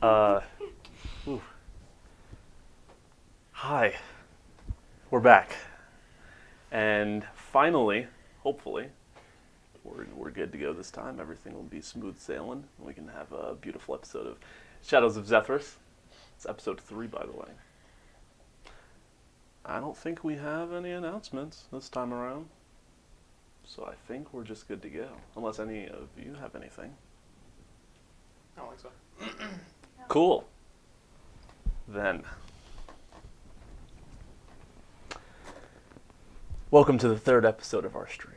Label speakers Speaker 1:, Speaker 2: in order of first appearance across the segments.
Speaker 1: Uh, ooh. Hi, we're back, and finally, hopefully, we're good to go this time. Everything will be smooth sailing. We can have a beautiful episode of Shadows of Zethris. It's episode 3, by the way. I don't think we have any announcements this time around, so I think we're just good to go. Unless any of you have anything.
Speaker 2: I don't think so.
Speaker 1: Cool. Then, welcome to the 3rd episode of our stream.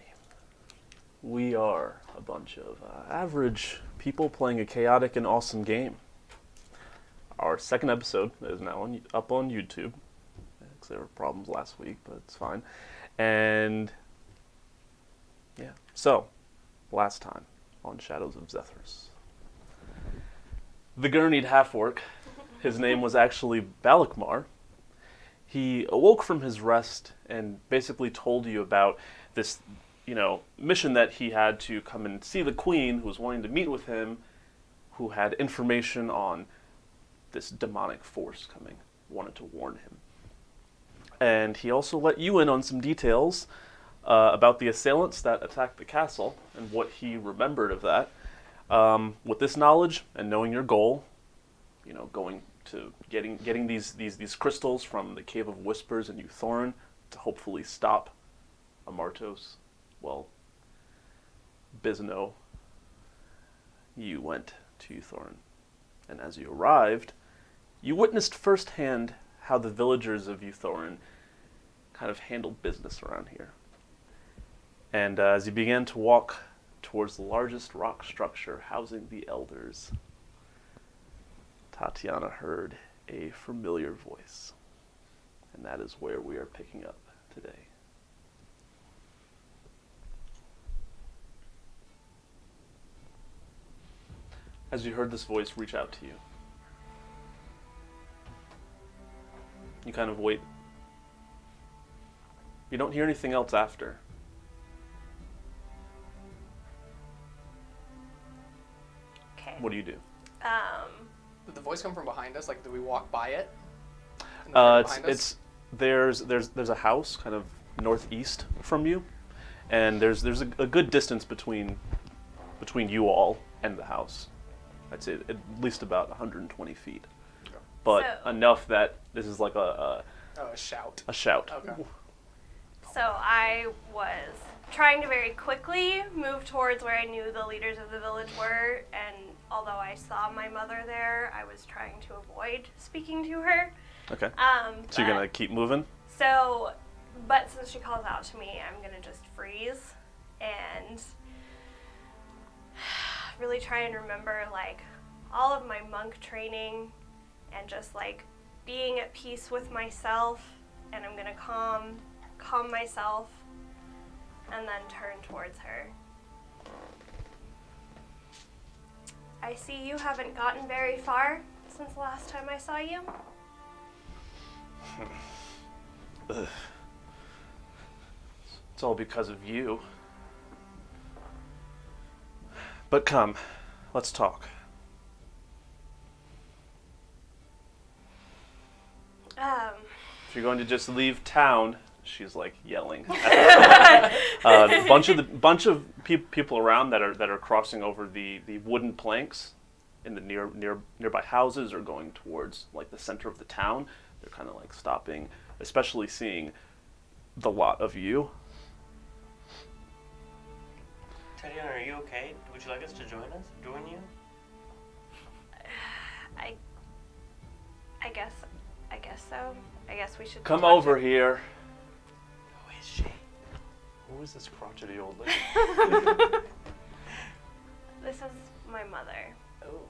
Speaker 1: We are a bunch of average people playing a chaotic and awesome game. Our 2nd episode is now up on YouTube. Because there were problems last week, but it's fine. And yeah, so last time on Shadows of Zethris, the gurneyed half-orc, his name was actually Balikmar. He awoke from his rest and basically told you about this, mission that he had to come and see the queen, who was wanting to meet with him, who had information on this demonic force coming, wanted to warn him. And he also let you in on some details about the assailants that attacked the castle and what he remembered of that. With this knowledge and knowing your goal, going to getting these crystals from the Cave of Whispers in Yuthorin to hopefully stop Amartos, Bisno, you went to Yuthorin. And as you arrived, you witnessed firsthand how the villagers of Yuthorin kind of handled business around here. And as you began to walk towards the largest rock structure housing the elders, Tatiana heard a familiar voice. And that is where we are picking up today. As you heard this voice reach out to you, you kind of wait. You don't hear anything else after.
Speaker 3: Okay.
Speaker 1: What do you do?
Speaker 2: Did the voice come from behind us? Like, did we walk by it? And
Speaker 1: There's a house kind of northeast from you, and there's a good distance between you all and the house. I'd say at least about 120 feet, but enough that this is like a
Speaker 2: shout.
Speaker 1: A shout.
Speaker 2: Okay.
Speaker 3: So I was trying to very quickly move towards where I knew the leaders of the village were, and although I saw my mother there, I was trying to avoid speaking to her.
Speaker 1: Okay. So you're gonna keep moving?
Speaker 3: But since she calls out to me, I'm gonna just freeze and really try and remember all of my monk training and just being at peace with myself, and I'm gonna calm myself and then turn towards her. I see you haven't gotten very far since the last time I saw you.
Speaker 1: It's all because of you. But come, let's talk. If you're going to just leave town, she's yelling. Bunch of people around that are crossing over the wooden planks in the nearby houses, or going towards the center of the town. They're kind of stopping, especially seeing the lot of you.
Speaker 4: Tatiana, are you okay? Would you like us to join you?
Speaker 3: I guess so. I guess we should
Speaker 1: Come over here.
Speaker 4: Who is she?
Speaker 1: Who is this crotchety old lady?
Speaker 3: This is my mother.
Speaker 4: Oh.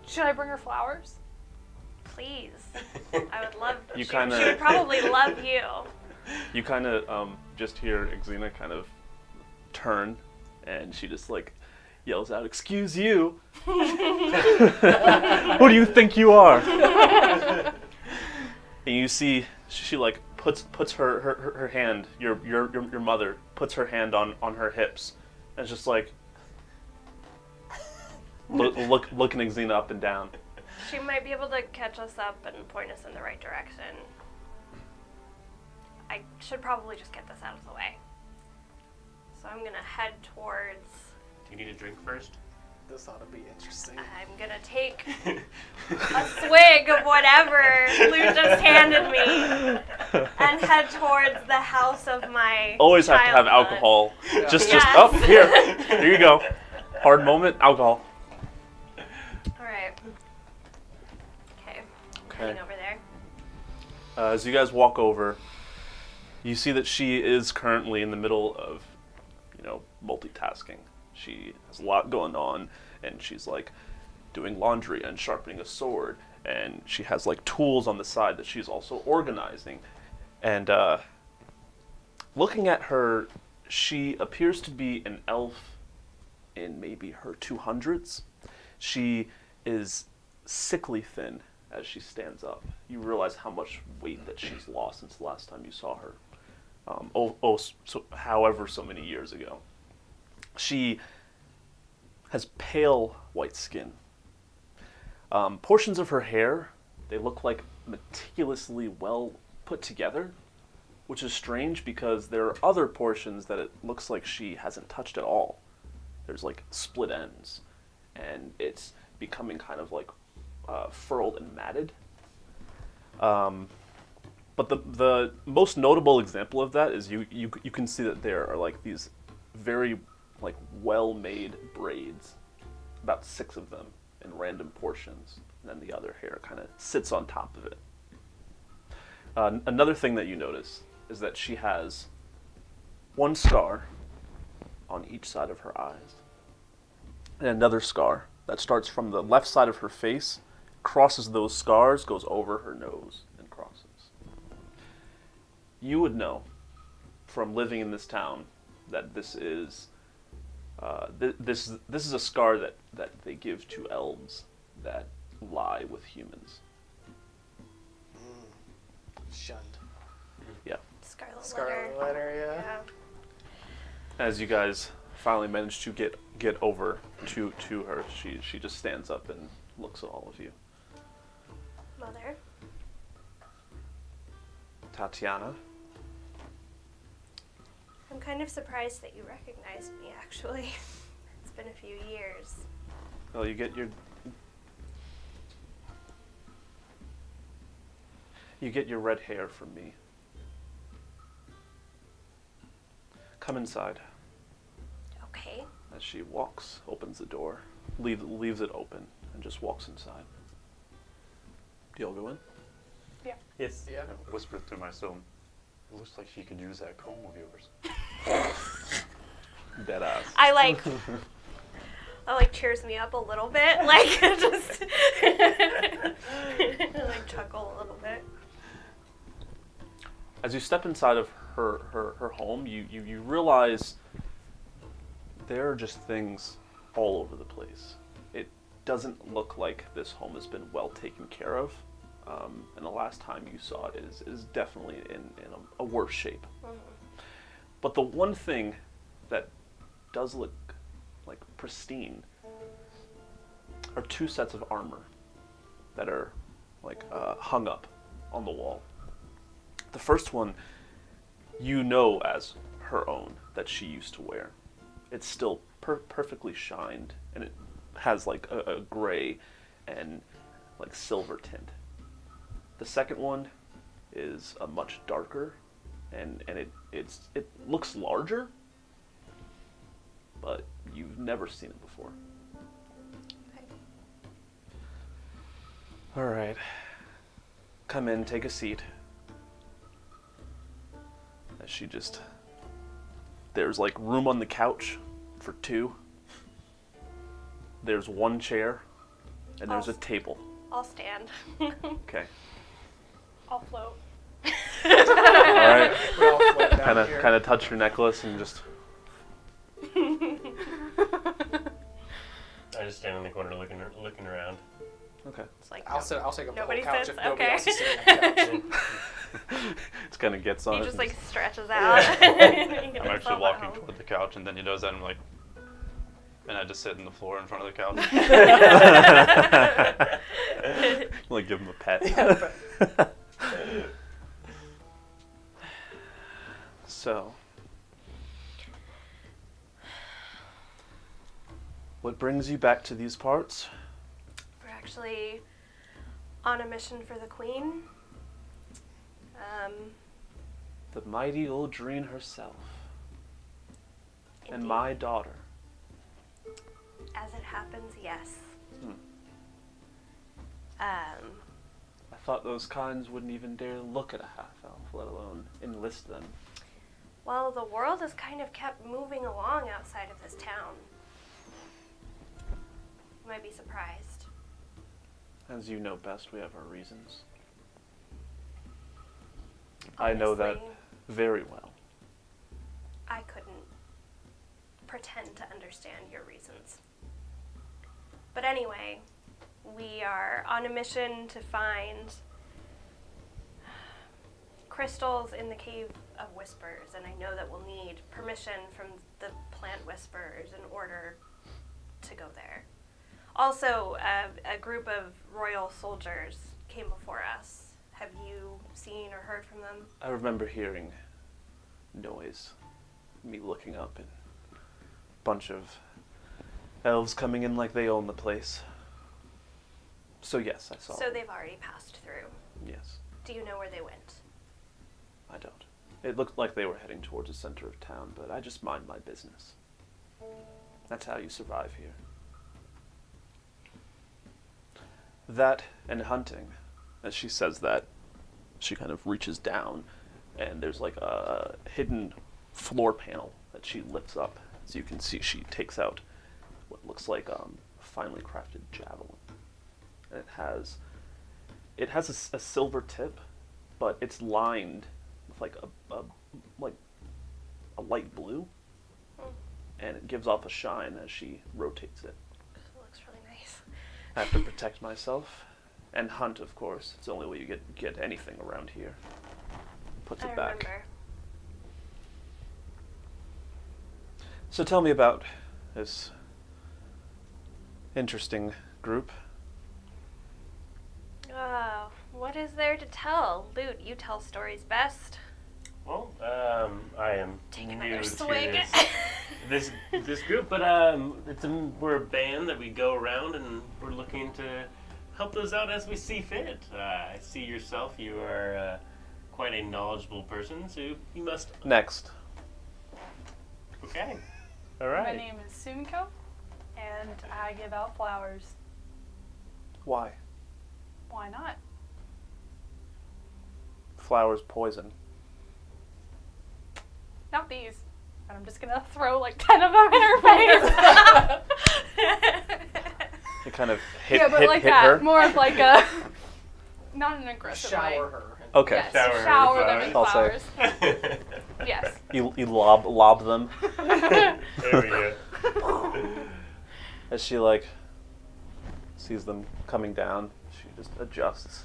Speaker 5: Should I bring her flowers?
Speaker 3: Please. I would love to.
Speaker 1: You
Speaker 3: She
Speaker 1: kinda-
Speaker 3: would probably love you.
Speaker 1: You kind of just hear Xena kind of turn, and she just yells out, "Excuse you! Who do you think you are?" And you see she puts her hand, your mother puts her hand on her hips, and it's just looking Xena up and down.
Speaker 3: She might be able to catch us up and point us in the right direction. I should probably just get this out of the way. So I'm gonna head towards...
Speaker 4: Do you need a drink first?
Speaker 2: This ought to be interesting.
Speaker 3: I'm gonna take a swig of whatever Lou just handed me and head towards the house of my
Speaker 1: Always have to have
Speaker 3: childhood.
Speaker 1: alcohol.
Speaker 2: Yeah.
Speaker 1: Just
Speaker 3: Yes.
Speaker 1: oh, here you go. Hard moment, alcohol.
Speaker 3: Alright. Okay.
Speaker 1: Okay.
Speaker 3: Heading over there.
Speaker 1: As you guys walk over, you see that she is currently in the middle of, multitasking. She has a lot going on, and she's like doing laundry and sharpening a sword, and she has like tools on the side that she's also organizing. And looking at her, she appears to be an elf in maybe her 200s. She is sickly thin as she stands up. You realize how much weight that she's lost since the last time you saw her. However so many years ago. She has pale white skin. Portions of her hair, they look like meticulously well put together, which is strange because there are other portions that it looks like she hasn't touched at all. There's like split ends, and it's becoming kind of like furled and matted. But the most notable example of that is you can see that there are like these very like well-made braids, about 6 of them in random portions, and then the other hair kind of sits on top of it. Another thing that you notice is that she has one scar on each side of her eyes, and another scar that starts from the left side of her face, crosses those scars, goes over her nose, and crosses. You would know from living in this town that this is this is a scar that they give to elves that lie with humans.
Speaker 2: Shunned.
Speaker 1: Yeah.
Speaker 3: Scarlet
Speaker 2: Letter, yeah.
Speaker 3: Yeah.
Speaker 1: As you guys finally manage to get over to her, she just stands up and looks at all of you.
Speaker 3: Mother.
Speaker 1: Tatiana.
Speaker 3: I'm kind of surprised that you recognized me, actually. It's been a few years.
Speaker 1: Well, you get your red hair from me. Come inside.
Speaker 3: Okay.
Speaker 1: As she walks, opens the door, leaves it open, and just walks inside. Do y'all go in?
Speaker 6: Yes.
Speaker 2: Yeah.
Speaker 6: I whispered through my soul. It looks like she could use that comb of yours.
Speaker 1: Dead ass.
Speaker 3: I like cheers me up a little bit, like just like chuckle a little bit.
Speaker 1: As you step inside of her home, you realize there are just things all over the place. It doesn't look like this home has been well taken care of, and the last time you saw it is definitely in a worse shape.
Speaker 3: Mm-hmm.
Speaker 1: But the one thing that does look like pristine are 2 sets of armor that are like hung up on the wall. The first one you know as her own that she used to wear. It's still perfectly shined, and it has like a gray and like silver tint. The second one is a much darker, and it looks larger, but you've never seen it before.
Speaker 3: Okay.
Speaker 1: All right, come in, take a seat. As she just, there's like room on the couch for 2. There's 1 chair, and there's a table.
Speaker 3: I'll stand.
Speaker 1: Okay.
Speaker 5: I'll float.
Speaker 1: All right.
Speaker 2: We all float down here.
Speaker 1: Kind of touch your necklace and just.
Speaker 4: I just stand in the corner looking around.
Speaker 1: Okay.
Speaker 3: It's like
Speaker 2: I'll take up the whole
Speaker 3: Nobody
Speaker 2: couch
Speaker 3: sits?
Speaker 2: if nobody
Speaker 3: Okay.
Speaker 2: else is sitting on the couch.
Speaker 1: It kind of gets on
Speaker 3: he
Speaker 1: it.
Speaker 3: just
Speaker 1: and
Speaker 3: like stretches out.
Speaker 6: I'm actually walking toward the couch, and then he does that, and I'm like, And I just sit in the floor in front of the couch.
Speaker 1: Like give him a pet. So, what brings you back to these parts?
Speaker 3: We're actually on a mission for the Queen.
Speaker 1: The mighty Aldrine herself. And
Speaker 3: Indeed.
Speaker 1: my daughter.
Speaker 3: As it happens, yes.
Speaker 1: I thought those kinds wouldn't even dare look at a half-elf, let alone enlist them.
Speaker 3: Well, the world has kind of kept moving along outside of this town. You might be surprised.
Speaker 1: As you know best, we have our reasons. I know that
Speaker 3: Honestly,
Speaker 1: very well.
Speaker 3: I couldn't pretend to understand your reasons. But anyway, we are on a mission to find crystals in the Cave of Whispers, and I know that we'll need permission from the plant whisperers in order to go there. Also, a group of royal soldiers came before us. Have you seen or heard from them?
Speaker 1: I remember hearing noise, me looking up, and a bunch of elves coming in like they own the place. So yes, I saw
Speaker 3: So
Speaker 1: them.
Speaker 3: they've already passed through.
Speaker 1: Yes,
Speaker 3: Do you know where they went?
Speaker 1: I don't. It looked like they were heading towards the center of town, but I just mind my business. That's how you survive here. That and hunting. As she says that, she kind of reaches down, and there's like a hidden floor panel that she lifts up. As you can see, she takes out what looks like a finely crafted javelin. And it has a silver tip, but it's lined with like a light blue, and it gives off a shine as she rotates it.
Speaker 3: It looks really nice.
Speaker 1: I have to protect myself and hunt, of course. It's the only way you get anything around here. Puts it
Speaker 3: I
Speaker 1: back.
Speaker 3: remember.
Speaker 1: So tell me about this interesting group.
Speaker 3: Oh, what is there to tell? Loot, you tell stories best.
Speaker 4: Well, I am
Speaker 3: Take
Speaker 4: new
Speaker 3: another
Speaker 4: to
Speaker 3: swig.
Speaker 4: this group, but we're a band that we go around and we're looking to help those out as we see fit. I see yourself; you are quite a knowledgeable person, so you must.
Speaker 1: Next.
Speaker 4: Okay, all
Speaker 5: My
Speaker 4: right.
Speaker 5: name is Sumiko, and I give out flowers.
Speaker 1: Why?
Speaker 5: Why not?
Speaker 1: Flowers poison.
Speaker 5: Not these. And I'm just gonna throw like 10 of them in her face.
Speaker 1: It kind of hit
Speaker 5: yeah, but
Speaker 1: hit,
Speaker 5: like
Speaker 1: hit
Speaker 5: that.
Speaker 1: her.
Speaker 5: More of like a, not an aggressive way.
Speaker 2: Shower her.
Speaker 1: Okay.
Speaker 5: Yes,
Speaker 4: Shower her
Speaker 5: shower them in
Speaker 1: I'll say.
Speaker 5: flowers. Yes.
Speaker 1: You lob them
Speaker 4: There we go.
Speaker 1: as she like sees them coming down. She just adjusts.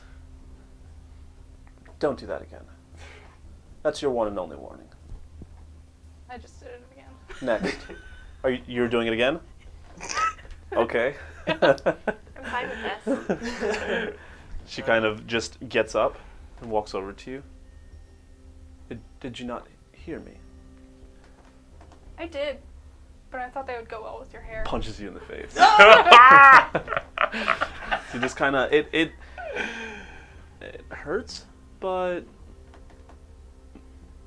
Speaker 1: Don't do that again. That's your one and only warning.
Speaker 5: I just did it again.
Speaker 1: Next. You're doing it again? Okay.
Speaker 3: I'm fine with this.
Speaker 1: She kind of just gets up and walks over to you. Did you not hear me?
Speaker 5: I did, but I thought they would go well with your hair.
Speaker 1: Punches you in the face. You just kind of it hurts, but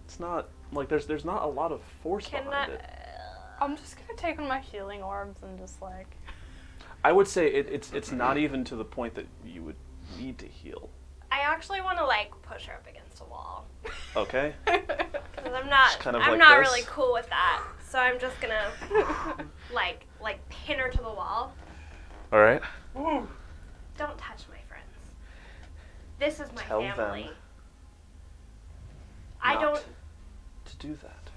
Speaker 1: it's not like there's not a lot of force behind it.
Speaker 5: I'm just gonna take one of my healing orbs and just like.
Speaker 1: I would say it's not even to the point that you would need to heal.
Speaker 3: I actually want to like push her up against a wall
Speaker 1: Okay.
Speaker 3: because I'm not.
Speaker 1: Just kind of
Speaker 3: I'm
Speaker 1: like
Speaker 3: not
Speaker 1: this?
Speaker 3: really cool with that. So I'm just gonna like pin her to the wall.
Speaker 1: All right.
Speaker 3: Don't touch my friends. This is my
Speaker 1: Tell them
Speaker 3: family. I
Speaker 1: not
Speaker 3: don't.
Speaker 1: to do that.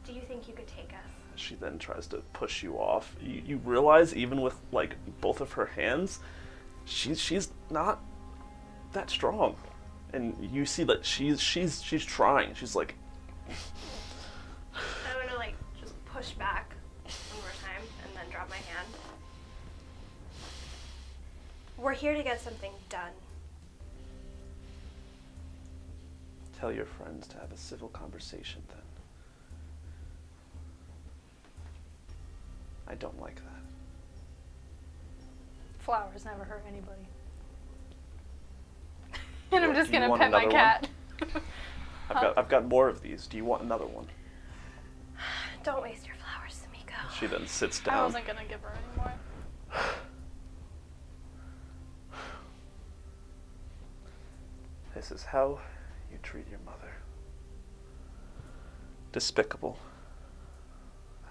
Speaker 3: Do you think you could take us?
Speaker 1: She then tries to push you off. You realize even with like both of her hands, she's not that strong, and you see that she's trying. She's like,
Speaker 3: I'm gonna like just push back one more time and then We're here to get something done.
Speaker 1: Tell your friends to have a civil conversation then. I don't like that.
Speaker 5: Flowers never hurt anybody. And I'm
Speaker 1: Well,
Speaker 5: just
Speaker 1: do you
Speaker 5: gonna
Speaker 1: want
Speaker 5: pet my
Speaker 1: another
Speaker 5: cat.
Speaker 1: I've got more of these. Do you want another one?
Speaker 3: Don't waste your flowers, Samiko.
Speaker 1: She then sits
Speaker 5: I
Speaker 1: down.
Speaker 5: wasn't gonna give her any more.
Speaker 1: This is how you treat your mother. Despicable.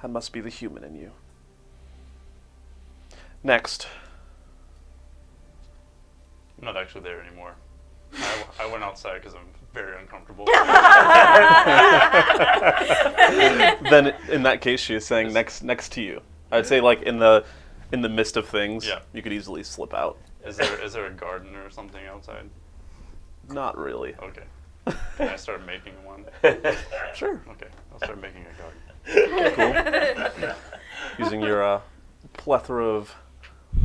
Speaker 1: That must be the human in you. Next.
Speaker 6: I'm not actually there anymore. I went outside because I'm very uncomfortable.
Speaker 1: Then, in that case, she is saying next to you. I'd say, like in the midst of things,
Speaker 6: Yeah.
Speaker 1: you could easily slip out.
Speaker 6: Is there a garden or something outside?
Speaker 1: Not really.
Speaker 6: Okay. Can I start making one?
Speaker 1: Sure.
Speaker 6: Okay, I'll start making a garden.
Speaker 1: Cool. Using your plethora of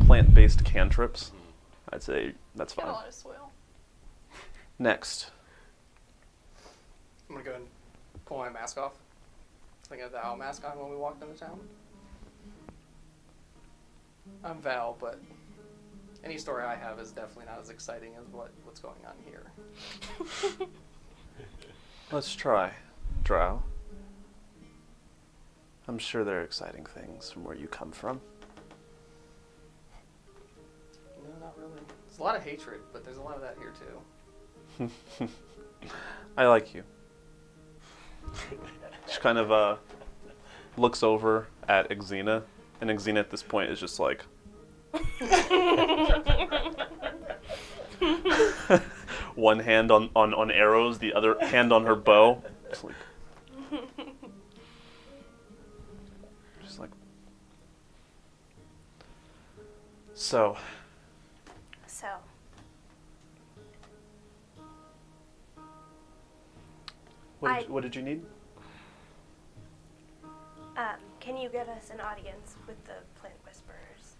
Speaker 1: plant-based cantrips, I'd say that's
Speaker 5: Got a
Speaker 1: fine.
Speaker 5: lot of soil.
Speaker 1: Next.
Speaker 2: I'm gonna go and pull my mask off. I think I had the owl mask on when we walked into town. I'm Val, but any story I have is definitely not as exciting as what's going on here.
Speaker 1: Let's try, Drow. I'm sure there are exciting things from where you come from.
Speaker 2: No, not really. There's a lot of hatred, but there's a lot of that here too.
Speaker 1: I like you. She kind of looks over at Xena, and Xena at this point is just like... one hand on arrows, the other hand on her bow. Just like... Just like... So...
Speaker 3: So,
Speaker 1: What did you need?
Speaker 3: can you get us an audience with the Plant Whisperers,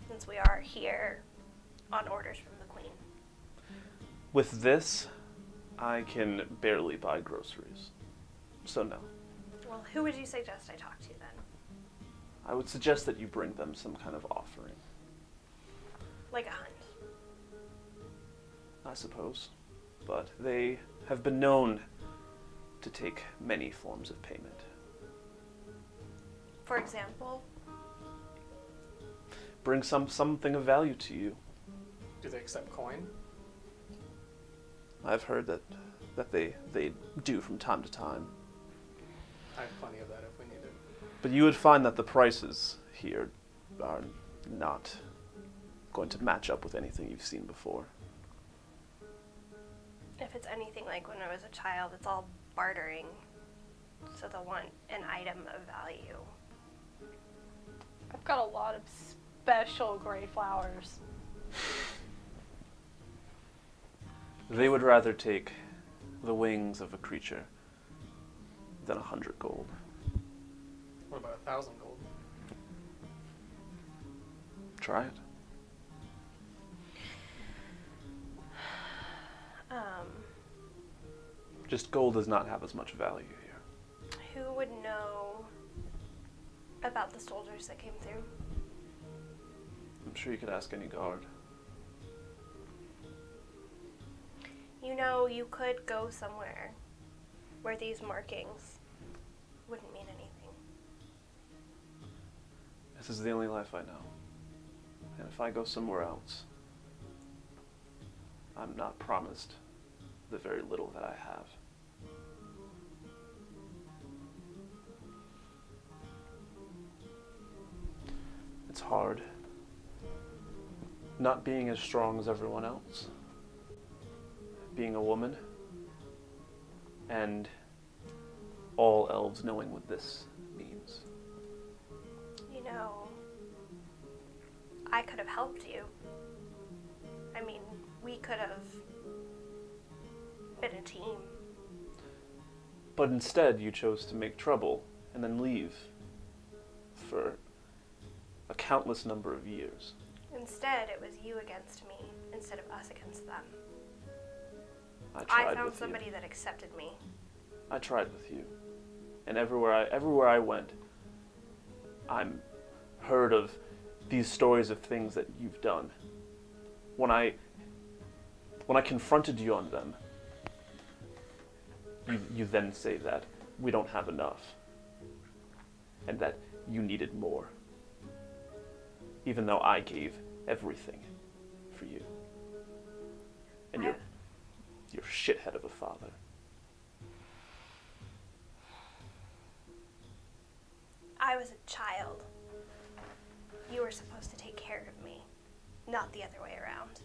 Speaker 3: since we are here on orders from the Queen?
Speaker 1: With this, I can barely buy groceries. So no.
Speaker 3: Well, who would you suggest I talk to then?
Speaker 1: I would suggest that you bring them some kind of offering,
Speaker 3: Like a hunt.
Speaker 1: I suppose. But they have been known to take many forms of payment.
Speaker 3: For example,
Speaker 1: Bring something of value to you.
Speaker 2: Do they accept coin?
Speaker 1: I've heard that they do from time to time.
Speaker 2: I have plenty of that if we need it.
Speaker 1: But you would find that the prices here are not going to match up with anything you've seen before.
Speaker 3: if it's anything like when I was a child, it's all bartering. So they'll want an item of value.
Speaker 5: I've got a lot of special gray flowers.
Speaker 1: They would rather take the wings of a creature than 100 gold.
Speaker 2: What about 1,000 gold?
Speaker 1: Try it. Just gold does not have as much value here.
Speaker 3: Who would know about the soldiers that came through?
Speaker 1: I'm sure you could ask any guard.
Speaker 3: You know, you could go somewhere where these markings wouldn't mean anything.
Speaker 1: This is the only life I know. And if I go somewhere else, I'm not promised the very little that I have. It's hard. Not being as strong as everyone else. Being a woman. And all elves knowing what this means.
Speaker 3: You know, I could have helped you. I mean, we could have been a team.
Speaker 1: But instead, you chose to make trouble and then leave for a countless number of years.
Speaker 3: Instead, it was you against me instead of us against them.
Speaker 1: I
Speaker 3: I
Speaker 1: tried
Speaker 3: found
Speaker 1: with
Speaker 3: somebody
Speaker 1: you.
Speaker 3: that accepted me.
Speaker 1: I tried with you. And everywhere I went, I'm heard of these stories of things that you've done. When I confronted you on them, you then say that we don't have enough, and that you needed more, even though I gave everything for you. And you're a shithead of a father.
Speaker 3: I was a child. You were supposed to take care of me, not the other way around.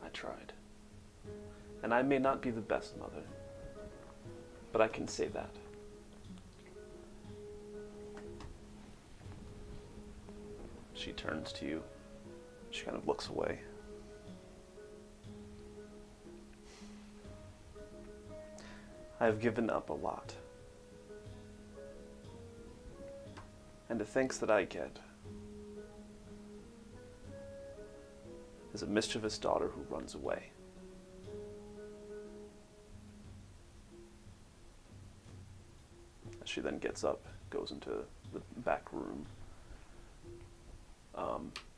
Speaker 1: I tried. And I may not be the best mother, but I can say that. She turns to you. She kind of looks away. I have given up a lot. And the thanks that I get is a mischievous daughter who runs away. She then gets up, goes into the back room.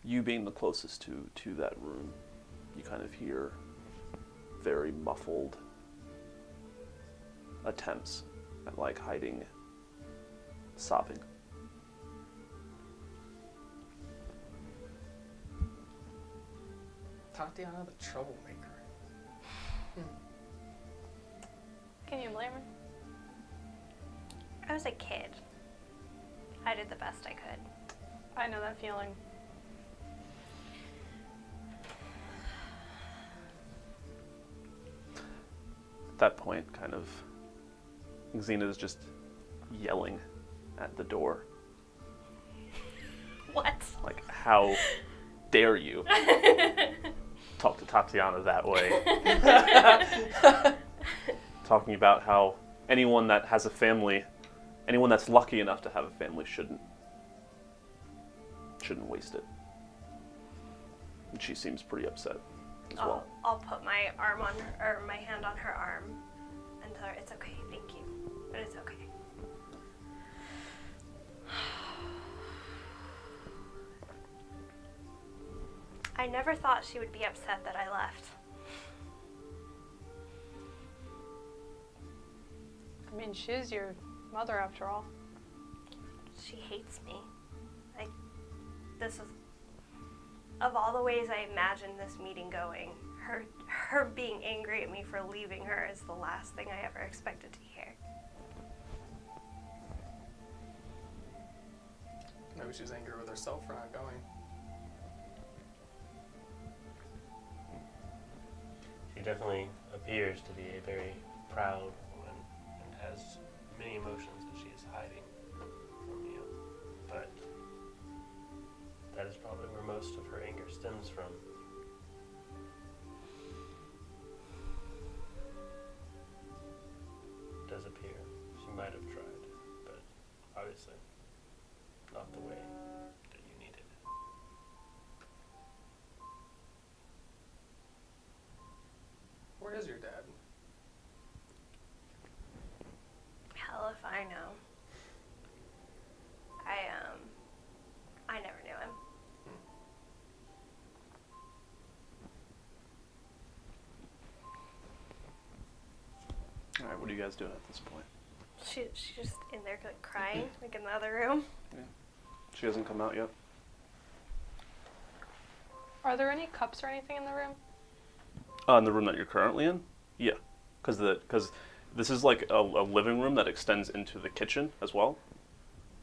Speaker 1: You being the closest to that room, you kind of hear very muffled attempts at like hiding sobbing.
Speaker 2: Tatiana, the troublemaker.
Speaker 5: Can you blame her?
Speaker 3: I was a kid. I did the best I could.
Speaker 5: I know that feeling.
Speaker 1: At that point, kind of, Xena is just yelling at the door.
Speaker 3: What?
Speaker 1: Like, how dare you talk to Tatiana that way? Talking about how anyone that has a family, anyone that's lucky enough to have a family shouldn't waste it. And she seems pretty upset as well.
Speaker 3: I'll put my arm on her, or my hand on her arm, and tell her it's okay, thank you, but it's okay. I never thought she would be upset that I left.
Speaker 5: I mean, she's your mother after all.
Speaker 3: She hates me. Like, this is, of all the ways I imagined this meeting going, her being angry at me for leaving her is the last thing I ever expected to hear.
Speaker 2: Maybe she was angry with herself for not going.
Speaker 4: She definitely appears to be a very proud woman and has many emotions that she is hiding from you. But that is probably where most of her anger stems from. It does appear she might have tried, but obviously not the way that you needed.
Speaker 2: Where is your dad?
Speaker 3: Hell if I know. I never knew him.
Speaker 1: All right, what are you guys doing at this point?
Speaker 3: She's just in there like crying, like in the other room.
Speaker 1: She hasn't come out yet.
Speaker 5: Are there any cups or anything in the room?
Speaker 1: In the room that you're currently in? Yeah, because this is like a living room that extends into the kitchen as well,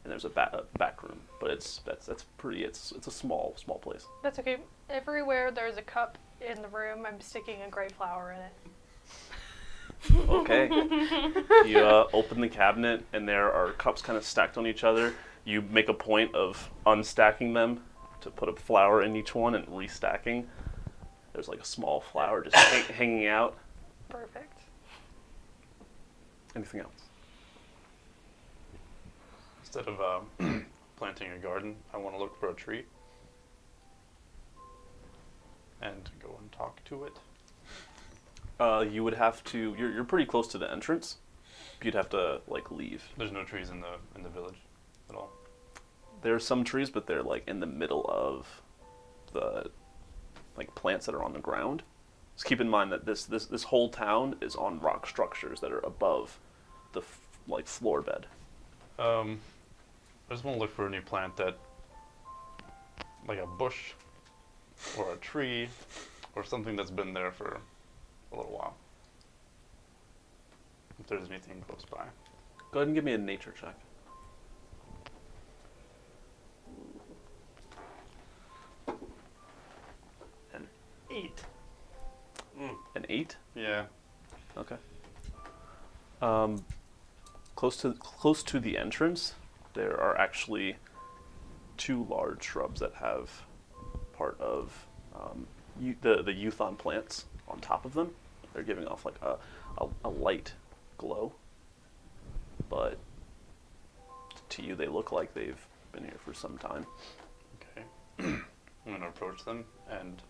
Speaker 1: and there's a back room, but it's a small place.
Speaker 5: That's okay. Everywhere there's a cup in the room, I'm sticking a gray flower in it.
Speaker 1: Okay. You open the cabinet, and there are cups kind of stacked on each other. You make a point of unstacking them to put a flower in each one and restacking. There's like a small flower just hanging out.
Speaker 5: Perfect.
Speaker 1: Anything else?
Speaker 6: Instead of planting a garden, I want to look for a tree. and go and talk to it.
Speaker 1: You would have to. You're pretty close to the entrance. You'd have to like leave.
Speaker 6: There's no trees in the village at all.
Speaker 1: There are some trees, but they're like in the middle of the like plants that are on the ground. Just keep in mind that this whole town is on rock structures that are above the like floor bed.
Speaker 6: I just want to look for a new plant that, like a bush, or a tree, or something that's been there for a little while. If there's anything close by.
Speaker 1: Go ahead and give me a nature check.
Speaker 6: An 8.
Speaker 1: An 8?
Speaker 6: Yeah.
Speaker 1: Okay. Close to the entrance, there are actually 2 large shrubs that have part of the Yuthorin plants on top of them. They're giving off like a light glow, but to you they look like they've been here for some time.
Speaker 6: Okay. I'm going to approach them and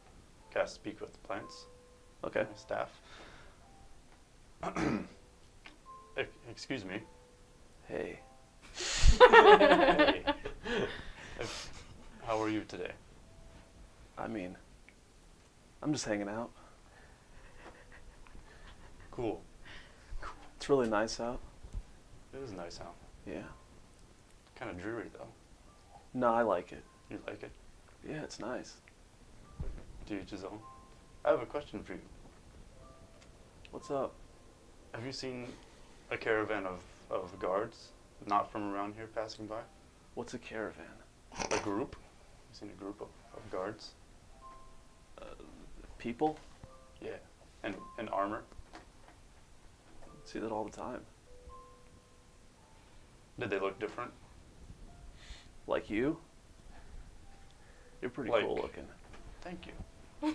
Speaker 6: cast Speak with Plants.
Speaker 1: Okay.
Speaker 6: My staff. Excuse me.
Speaker 1: Hey.
Speaker 6: Hey. How are you today?
Speaker 1: I mean, I'm just hanging out.
Speaker 6: Cool.
Speaker 1: It's really nice out.
Speaker 6: It is nice out.
Speaker 1: Yeah.
Speaker 6: Kind of dreary though.
Speaker 1: No, I like it.
Speaker 6: You like it?
Speaker 1: Yeah, it's nice.
Speaker 6: To each his own. I have a question for you.
Speaker 1: What's up?
Speaker 6: Have you seen a caravan of guards, not from around here, passing by?
Speaker 1: What's a caravan?
Speaker 6: A group? You seen a group of guards?
Speaker 1: People?
Speaker 6: Yeah. And armor?
Speaker 1: See that all the time.
Speaker 6: Did they look different?
Speaker 1: Like you? You're pretty
Speaker 6: Like-
Speaker 1: cool looking.
Speaker 6: Thank you. I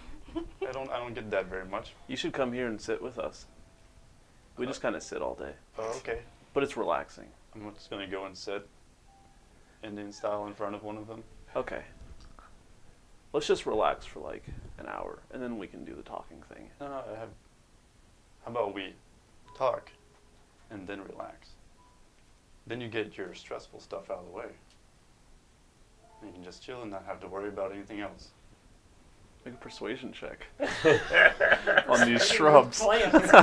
Speaker 6: don't get that very much.
Speaker 1: You should come here and sit with us. We just kind of sit all day,
Speaker 6: Oh, okay.
Speaker 1: but it's relaxing.
Speaker 6: I'm just gonna go and sit Indian style in front of one of them.
Speaker 1: Okay. Let's just relax for like an hour, and then we can do the talking thing.
Speaker 6: No, how about we talk and then relax? Then you get your stressful stuff out of the way. You can just chill and not have to worry about anything else.
Speaker 1: Make a persuasion check on these shrubs.
Speaker 6: Where's my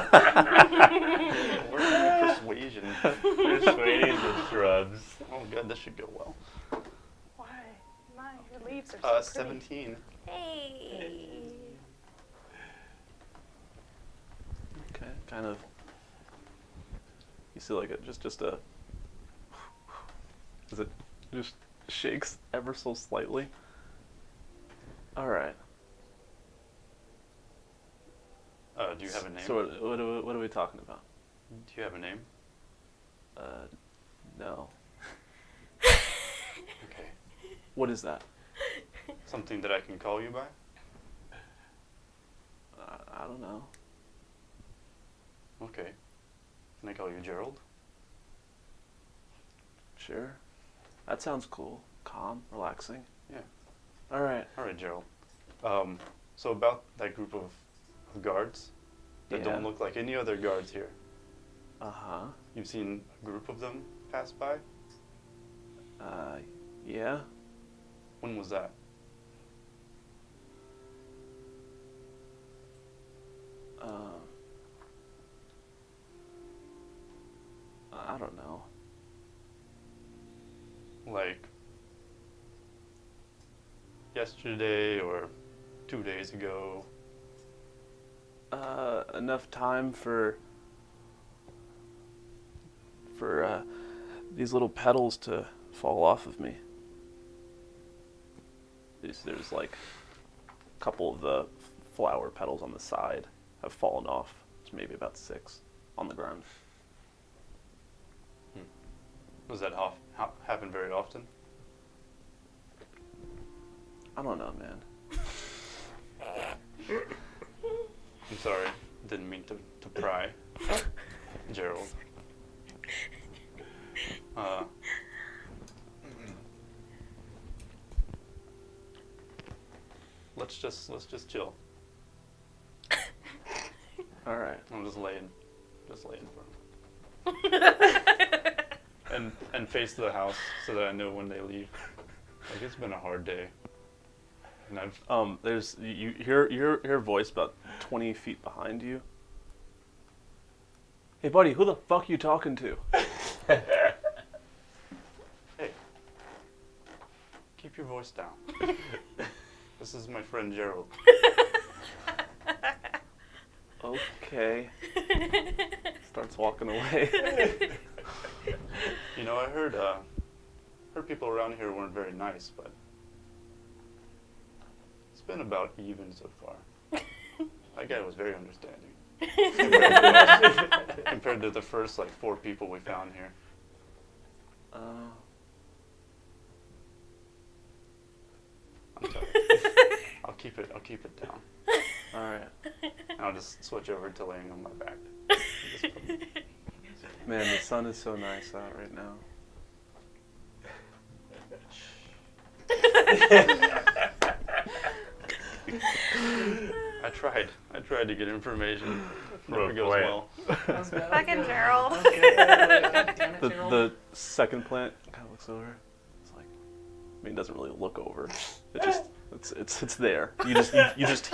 Speaker 6: persuasion?
Speaker 4: Persuading the shrubs.
Speaker 6: Oh god, this should go well.
Speaker 5: Why? My, your leaves are so pretty.
Speaker 6: 17.
Speaker 3: Hey.
Speaker 1: Okay, kind of. You see like just a. As it just shakes ever so slightly. All right.
Speaker 6: Do you have a name?
Speaker 1: So what are we talking about?
Speaker 6: Do you have a name?
Speaker 1: No.
Speaker 6: Okay.
Speaker 1: What is that?
Speaker 6: Something that I can call you by?
Speaker 1: I don't know.
Speaker 6: Okay. Can I call you Gerald?
Speaker 1: Sure. That sounds cool. Calm, relaxing.
Speaker 6: Yeah.
Speaker 1: All right.
Speaker 6: All right, Gerald. So about that group of guards that
Speaker 1: Yeah.
Speaker 6: don't look like any other guards here.
Speaker 1: Uh-huh.
Speaker 6: You've seen a group of them pass by?
Speaker 1: Yeah.
Speaker 6: When was that?
Speaker 1: I don't know.
Speaker 6: Like yesterday or 2 days ago?
Speaker 1: Enough time for these little petals to fall off of me. There's like a couple of the flower petals on the side have fallen off. It's maybe about 6 on the ground.
Speaker 6: Does that happen very often?
Speaker 1: I don't know, man.
Speaker 6: I'm sorry, didn't mean to pry, Gerald. Let's just chill.
Speaker 1: All right.
Speaker 6: I'm just laying for him. and face the house so that I know when they leave. Like, it's been a hard day. And I've
Speaker 1: There's you hear a voice about 20 feet behind you. Hey, buddy, who the fuck you talking to?
Speaker 6: Hey, keep your voice down. This is my friend Gerald.
Speaker 1: Okay. Starts walking away.
Speaker 6: You know, I heard people around here weren't very nice, but it's been about even so far. That guy was very understanding. Compared to the first, 4 people we found here. I'm sorry. I'll keep it down.
Speaker 1: All right.
Speaker 6: I'll just switch over to laying on my back.
Speaker 1: Man, the sun is so nice out right now.
Speaker 6: I tried to get information. Never goes
Speaker 4: boy.
Speaker 6: well.
Speaker 3: Fucking Gerald.
Speaker 1: The second plant kind of looks over. It's like, I mean, it doesn't really look over. It just it's there. You just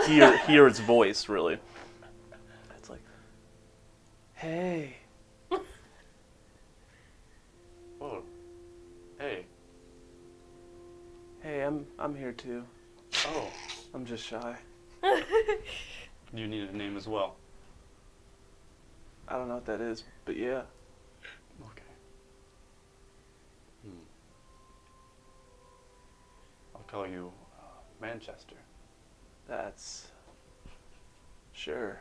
Speaker 1: hear its voice really. It's like, hey.
Speaker 6: Whoa. Hey.
Speaker 1: Hey, I'm here too.
Speaker 6: Oh.
Speaker 1: I'm just shy.
Speaker 6: You need a name as well.
Speaker 1: I don't know what that is, but yeah.
Speaker 6: Okay. I'll call you Manchester.
Speaker 1: That's sure.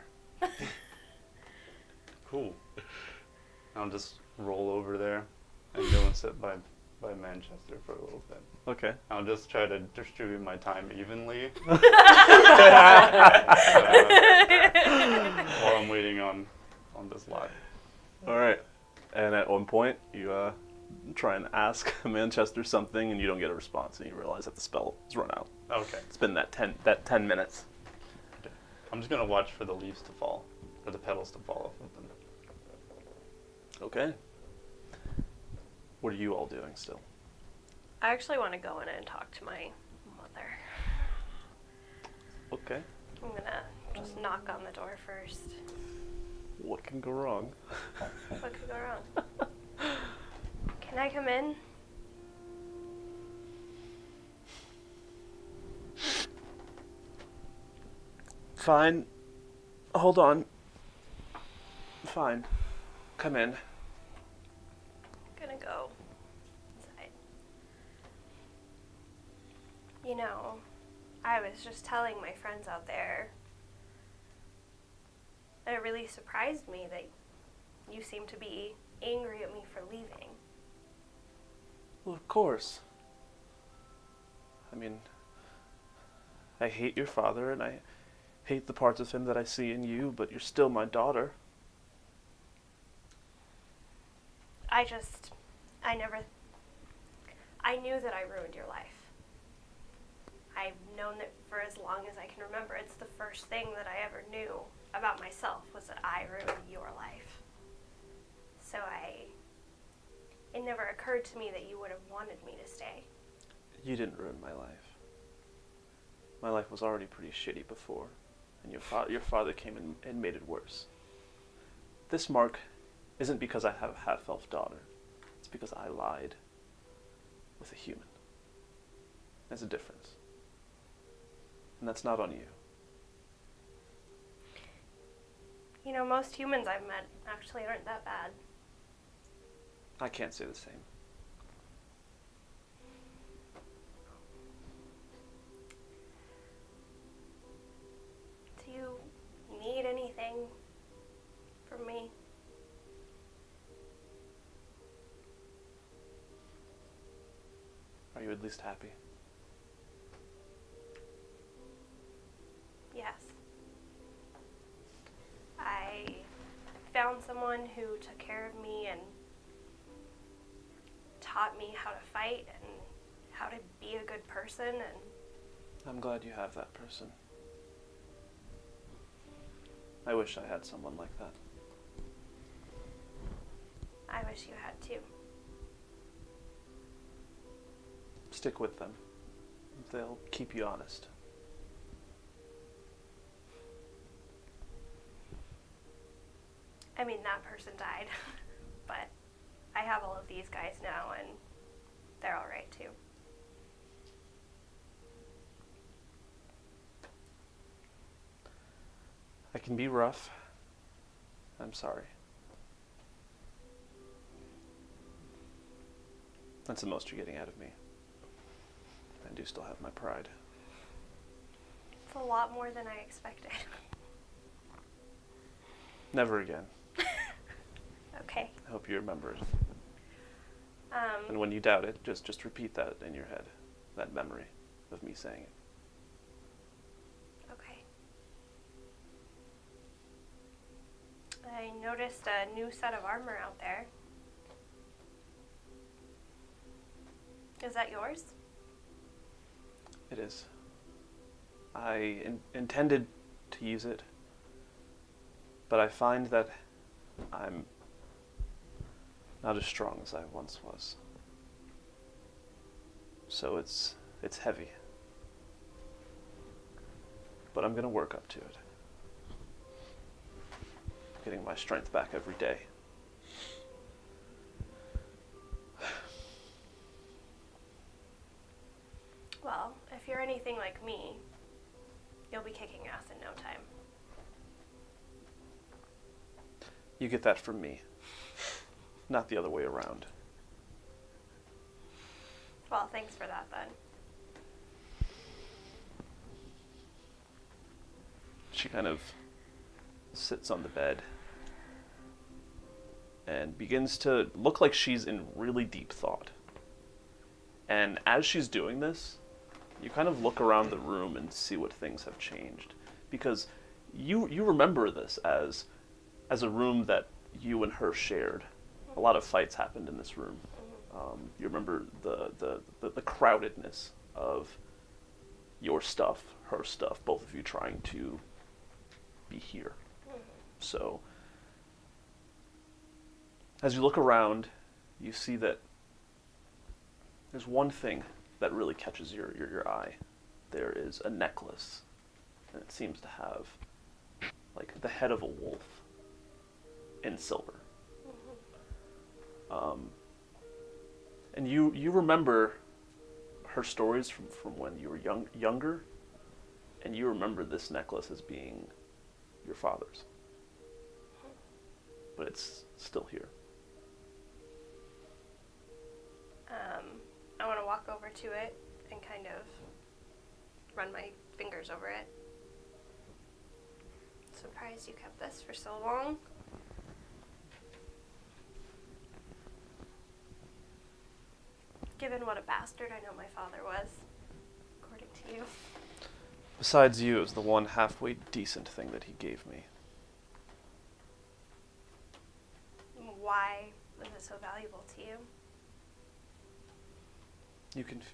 Speaker 6: Cool. I'll just roll over there and go and sit by Manchester for a little bit.
Speaker 1: Okay.
Speaker 6: I'll just try to distribute my time evenly while I'm waiting on this lot.
Speaker 1: All right. And at one point, you try and ask Manchester something, and you don't get a response, and you realize that the spell is run out.
Speaker 6: Okay.
Speaker 1: It's been that 10 minutes.
Speaker 6: I'm just gonna watch for the leaves to fall, or the petals to fall off of them.
Speaker 1: Okay. What are you all doing still?
Speaker 3: I actually want to go in and talk to my mother.
Speaker 1: Okay.
Speaker 3: I'm gonna just knock on the door first.
Speaker 1: What can go wrong?
Speaker 3: What could go wrong? Can I come in?
Speaker 1: Fine. Hold on. Fine. Come in.
Speaker 3: Gonna go inside. You know, I was just telling my friends out there that it really surprised me that you seem to be angry at me for leaving.
Speaker 1: Well, of course. I mean, I hate your father, and I hate the parts of him that I see in you, but you're still my daughter.
Speaker 3: I knew that I ruined your life. I've known that for as long as I can remember. It's the first thing that I ever knew about myself was that I ruined your life. So it never occurred to me that you would have wanted me to stay.
Speaker 1: You didn't ruin my life. My life was already pretty shitty before, and your father came and made it worse. This mark isn't because I have a half-elf daughter. It's because I lied with a human. There's a difference. And that's not on you.
Speaker 3: You know, most humans I've met actually aren't that bad.
Speaker 1: I can't say the same.
Speaker 3: Do you need anything from me?
Speaker 1: Are you at least happy?
Speaker 3: Yes. I found someone who took care of me and taught me how to fight and how to be a good person, and
Speaker 1: I'm glad you have that person. I wish I had someone like that.
Speaker 3: I wish you had too.
Speaker 1: Stick with them. They'll keep you honest.
Speaker 3: I mean, that person died, but I have all of these guys now, and they're all right too.
Speaker 1: I can be rough. I'm sorry. That's the most you're getting out of me. I do still have my pride.
Speaker 3: It's a lot more than I expected.
Speaker 1: Never again.
Speaker 3: Okay.
Speaker 1: I hope you remember it. And when you doubt it, just repeat that in your head. That memory of me saying it.
Speaker 3: Okay. I noticed a new set of armor out there. Is that yours?
Speaker 1: It is. I intended to use it, but I find that I'm not as strong as I once was. So it's heavy. But I'm going to work up to it. Getting my strength back every day.
Speaker 3: Well, if you're anything like me, you'll be kicking ass in no time.
Speaker 1: You get that from me, not the other way around.
Speaker 3: Well, thanks for that then.
Speaker 1: She kind of sits on the bed and begins to look like she's in really deep thought. And as she's doing this, you kind of look around the room and see what things have changed. Because you remember this as a room that you and her shared. A lot of fights happened in this room. You remember the crowdedness of your stuff, her stuff, both of you trying to be here. So, as you look around, you see that there's one thing that really catches your eye. There is a necklace, and it seems to have like the head of a wolf in silver. And you remember her stories from when you were younger, and you remember this necklace as being your father's. But it's still here.
Speaker 3: I want to walk over to it and kind of run my fingers over it. Surprised you kept this for so long. Given what a bastard I know my father was, according to you.
Speaker 1: Besides you, it was the one halfway decent thing that he gave me.
Speaker 3: Why was it so valuable to you?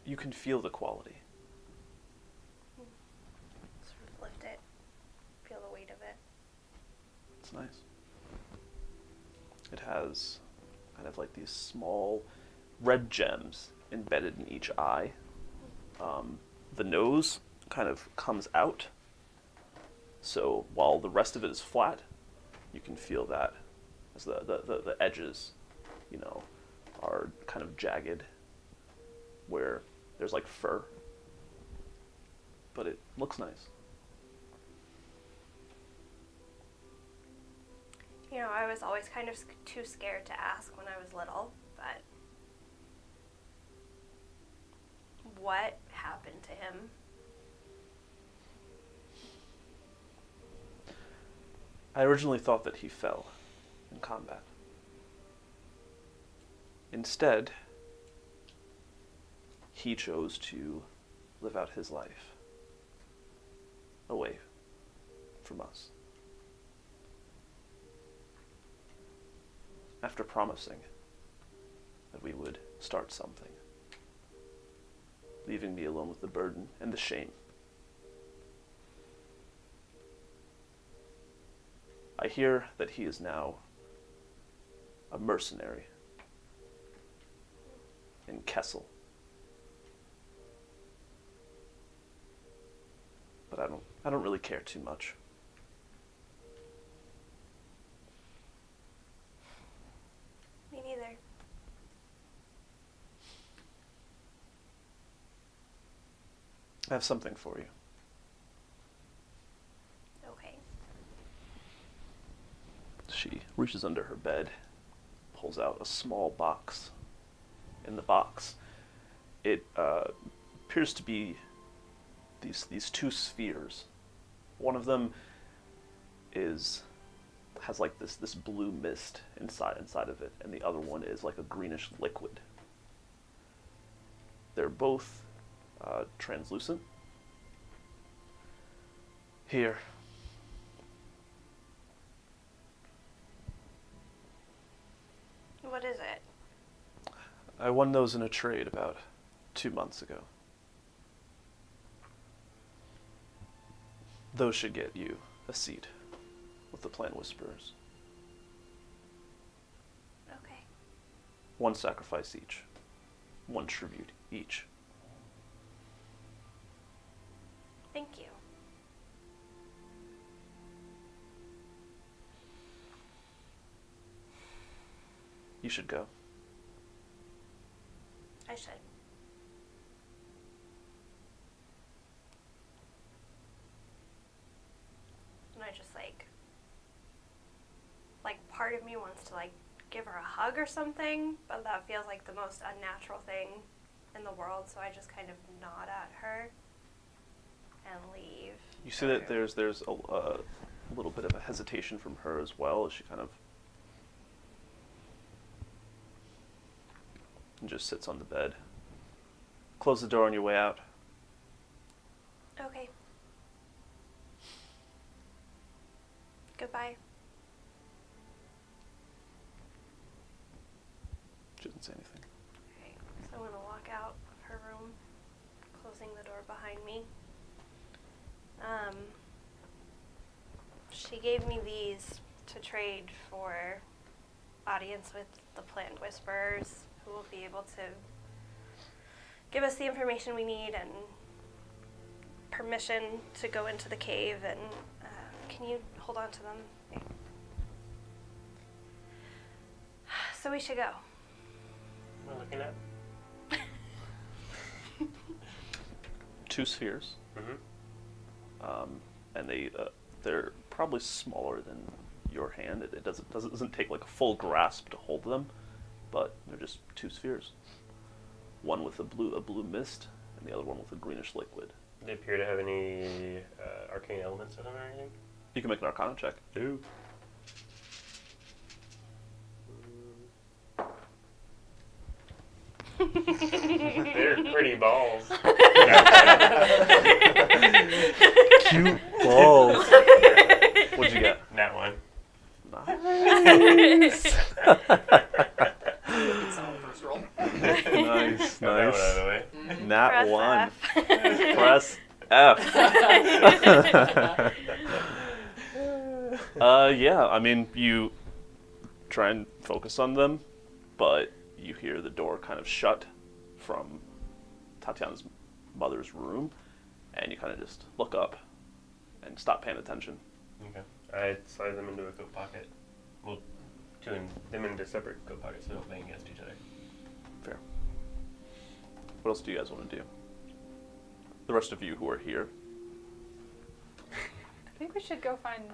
Speaker 1: You can feel the quality.
Speaker 3: Sort of lift it, feel the weight of it.
Speaker 1: It's nice. It has kind of like these small red gems embedded in each eye. The nose kind of comes out, so while the rest of it is flat, you can feel that as the edges, are kind of jagged, where there's like fur, but it looks nice.
Speaker 3: I was always kind of too scared to ask when I was little, but what happened to him?
Speaker 1: I originally thought that he fell in combat. Instead, he chose to live out his life away from us. After promising that we would start something, leaving me alone with the burden and the shame. I hear that he is now a mercenary in Kessel. But I don't really care too much.
Speaker 3: Me neither.
Speaker 1: I have something for you.
Speaker 3: Okay.
Speaker 1: She reaches under her bed, pulls out a small box. In the box, it appears to be these two spheres. One of them has like this blue mist inside of it, and the other one is like a greenish liquid. They're both translucent. Here.
Speaker 3: What is it?
Speaker 1: I won those in a trade about 2 months ago. Those should get you a seat with the Plant Whisperers.
Speaker 3: Okay.
Speaker 1: 1 sacrifice each. 1 tribute each.
Speaker 3: Thank you.
Speaker 1: You should go.
Speaker 3: I should. And I just like part of me wants to give her a hug or something, but that feels like the most unnatural thing in the world, so I just kind of nod at her and leave.
Speaker 1: You see that there's a little bit of a hesitation from her as well, as she kind of and just sits on the bed. Close the door on your way out.
Speaker 3: Okay. Goodbye.
Speaker 1: She doesn't say anything.
Speaker 3: Okay, so I'm gonna walk out of her room, closing the door behind me. She gave me these to trade for audience with the Plant Whisperers, who will be able to give us the information we need and permission to go into the cave. And can you hold on to them? Okay. So we should go.
Speaker 4: What am I looking at?
Speaker 1: 2 spheres.
Speaker 4: Mm-hmm.
Speaker 1: And they're probably smaller than your hand. It doesn't take like a full grasp to hold them, but they're just 2 spheres. One with a blue mist, and the other one with a greenish liquid.
Speaker 4: Do they appear to have any arcane elements in them or anything?
Speaker 1: You can make an Arcana check.
Speaker 4: Do. They're pretty balls.
Speaker 1: Cute balls. What'd you get?
Speaker 4: That one.
Speaker 1: Nice.
Speaker 2: It's on the first roll.
Speaker 1: Nice,
Speaker 4: Got that one out of
Speaker 1: nice.
Speaker 4: the way.
Speaker 1: Nat
Speaker 3: Press
Speaker 1: 1.
Speaker 3: F.
Speaker 1: Press F. Yeah, I mean, you try and focus on them, but you hear the door kind of shut from Tatiana's mother's room, and you kind of just look up and stop paying attention.
Speaker 4: Okay. I slide them into a coat pocket. Well, them into separate coat pockets so they don't bang against each other.
Speaker 1: Fair. What else do you guys want to do? The rest of you who are here.
Speaker 5: I think we should go find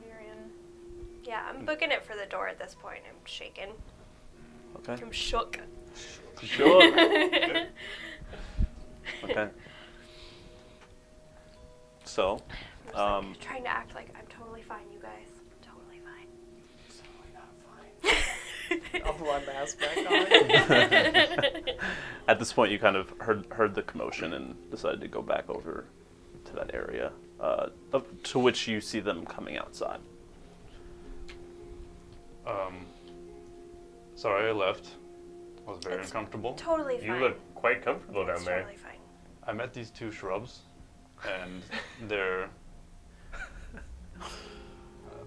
Speaker 5: Virion.
Speaker 3: Yeah, I'm booking it for the door at this point. I'm shaking.
Speaker 1: Okay.
Speaker 3: I'm shook.
Speaker 1: Sure. Okay. So,
Speaker 3: I'm just trying to act like I'm totally fine, you guys. Totally fine.
Speaker 2: I'll put my mask back on.
Speaker 1: at this point, you kind of heard the commotion and decided to go back over to that area, to which you see them coming outside.
Speaker 6: Sorry I left. I was very uncomfortable.
Speaker 3: Totally fine.
Speaker 4: You look quite comfortable down
Speaker 3: It's
Speaker 4: there.
Speaker 3: totally fine.
Speaker 6: I met these 2 shrubs, and they're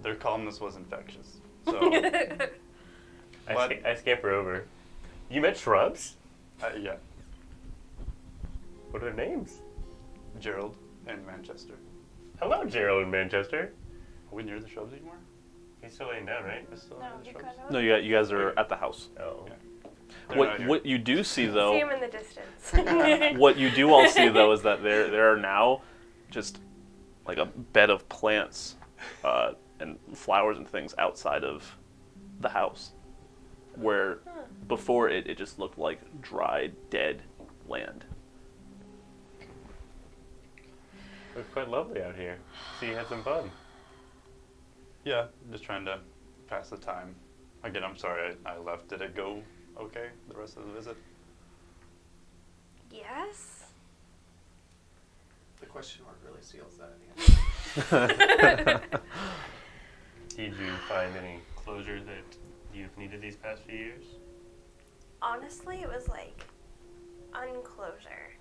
Speaker 6: their calmness was infectious. So,
Speaker 4: I scamper over. You met shrubs?
Speaker 6: yeah,
Speaker 4: What are their names?
Speaker 6: Gerald and Manchester.
Speaker 4: Hello, Gerald in Manchester.
Speaker 6: Are we near the shrubs anymore?
Speaker 4: He's still laying down, right?
Speaker 6: We're still
Speaker 5: No,
Speaker 6: near the
Speaker 5: you
Speaker 6: shrubs?
Speaker 5: kind of.
Speaker 1: No, you guys are at the house.
Speaker 4: Oh.
Speaker 6: Yeah. They're not here.
Speaker 1: What you do see
Speaker 3: See
Speaker 1: though,
Speaker 3: him in the distance.
Speaker 1: what you do all see though is that there are now just like a bed of plants and flowers and things outside of the house, where before it just looked like dry, dead land.
Speaker 4: Looks quite lovely out here. So you had some fun.
Speaker 6: Yeah, just trying to pass the time. Again, I'm sorry I left. Did it go okay, the rest of the visit?
Speaker 3: Yes.
Speaker 2: The question mark really seals that at the end.
Speaker 4: Did you find any closure that you've needed these past few years?
Speaker 3: Honestly, it was like unclosure.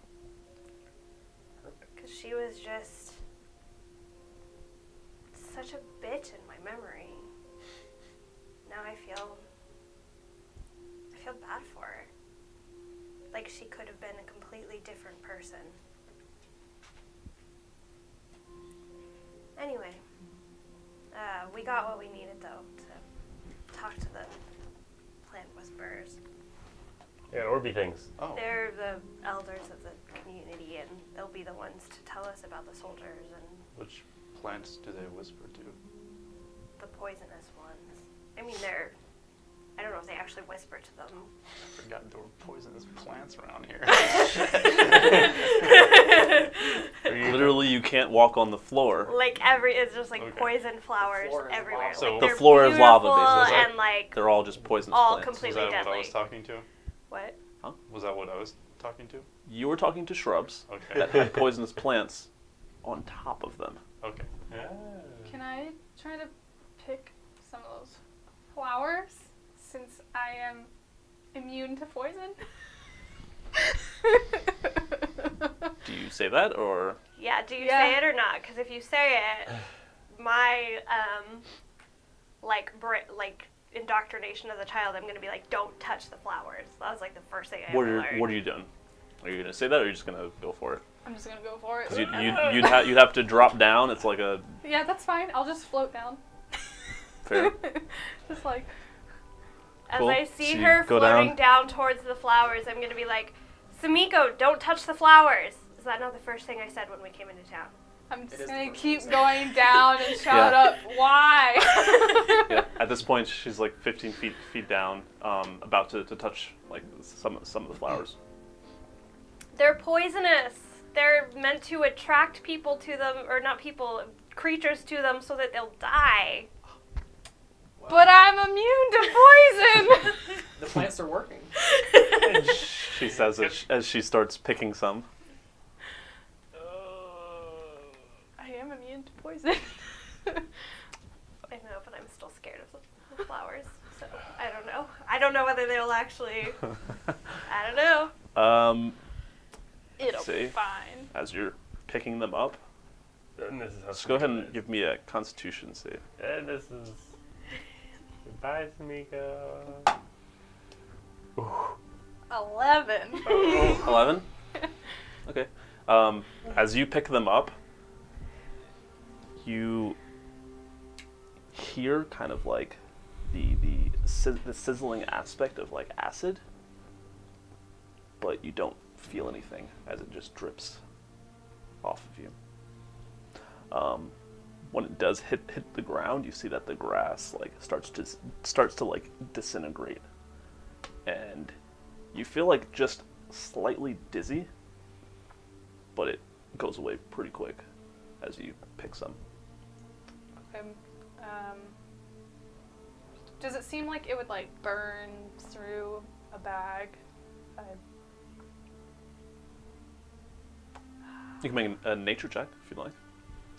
Speaker 3: Because she was just such a bitch in my memory. Now I feel bad for her. Like she could have been a completely different person. Anyway, we got what we needed though to talk to the plant whisperers.
Speaker 4: Yeah, Orby things.
Speaker 6: Oh,
Speaker 3: They're the elders of the community, and they'll be the ones to tell us about the soldiers and
Speaker 6: which plants do they whisper to?
Speaker 3: the poisonous ones. I mean, I don't know if they actually whisper to them.
Speaker 6: I forgot there were poisonous plants around here.
Speaker 1: Literally, you can't walk on the floor.
Speaker 3: Like it's just like
Speaker 6: Okay.
Speaker 3: poison flowers
Speaker 2: floor is
Speaker 3: everywhere.
Speaker 2: lava.
Speaker 6: So-
Speaker 3: Like,
Speaker 1: The
Speaker 3: they're
Speaker 1: floor is lava,
Speaker 3: beautiful
Speaker 1: basically.
Speaker 3: and like
Speaker 1: They're all just poisonous
Speaker 3: all
Speaker 1: plants.
Speaker 6: Was
Speaker 3: completely
Speaker 6: that what I
Speaker 3: deadly.
Speaker 6: was talking to?
Speaker 3: What?
Speaker 6: Was that what I was talking to?
Speaker 1: You were talking to shrubs
Speaker 6: Okay.
Speaker 1: that had poisonous plants on top of them.
Speaker 6: Okay.
Speaker 4: Ah.
Speaker 5: Can I try to pick some of those flowers since I am immune to poison?
Speaker 1: Do you say that, or
Speaker 3: Yeah, do you
Speaker 5: Yeah.
Speaker 3: say it or not? Because if you say it, my like indoctrination of the child, I'm gonna be like, don't touch the flowers. That was like the first thing I
Speaker 1: what
Speaker 3: ever
Speaker 1: are
Speaker 3: learned.
Speaker 1: what are you doing? Are you gonna say that, or are you just gonna go for it?
Speaker 5: I'm just gonna go for it.
Speaker 1: Because you'd have to drop down. It's like a
Speaker 5: Yeah, that's fine. I'll just float down.
Speaker 1: fair.
Speaker 5: Just like,
Speaker 3: As
Speaker 1: Cool.
Speaker 3: I see
Speaker 1: So you
Speaker 3: her
Speaker 1: go
Speaker 3: floating down towards the flowers, I'm gonna be like, Sumiko, don't touch the flowers. Is that not the first thing I said when we came into town?
Speaker 5: I'm
Speaker 2: It
Speaker 5: just
Speaker 2: is the
Speaker 5: gonna
Speaker 2: first
Speaker 5: keep
Speaker 2: thing.
Speaker 5: going down and shout
Speaker 1: Yeah.
Speaker 5: up, why?
Speaker 1: Yeah. At this point, she's like 15 feet down, about to touch like some of the flowers.
Speaker 3: They're poisonous. They're meant to attract people to them, or not people, creatures to them, so that they'll die.
Speaker 5: But I'm immune to poison!
Speaker 2: The plants are working.
Speaker 1: She says as she starts picking some.
Speaker 5: I am immune to poison.
Speaker 3: I know, but I'm still scared of the flowers. So I don't know. I don't know whether they'll actually. I don't know.
Speaker 5: It'll
Speaker 1: See?
Speaker 5: be fine.
Speaker 1: As you're picking them up,
Speaker 4: And this is how
Speaker 1: just go ahead
Speaker 4: Sumiko
Speaker 1: and
Speaker 4: is.
Speaker 1: give me a Constitution save.
Speaker 4: And this is. Goodbye, Sumiko.
Speaker 5: 11.
Speaker 1: 11? Okay. As you pick them up, you hear kind of like the sizzling aspect of like acid, but you don't feel anything as it just drips off of you. When it does hit the ground, you see that the grass like starts to like disintegrate, and you feel like just slightly dizzy, but it goes away pretty quick as you pick some.
Speaker 5: Okay. Does it seem like it would like burn through a bag?
Speaker 1: You can make a nature check if you'd like.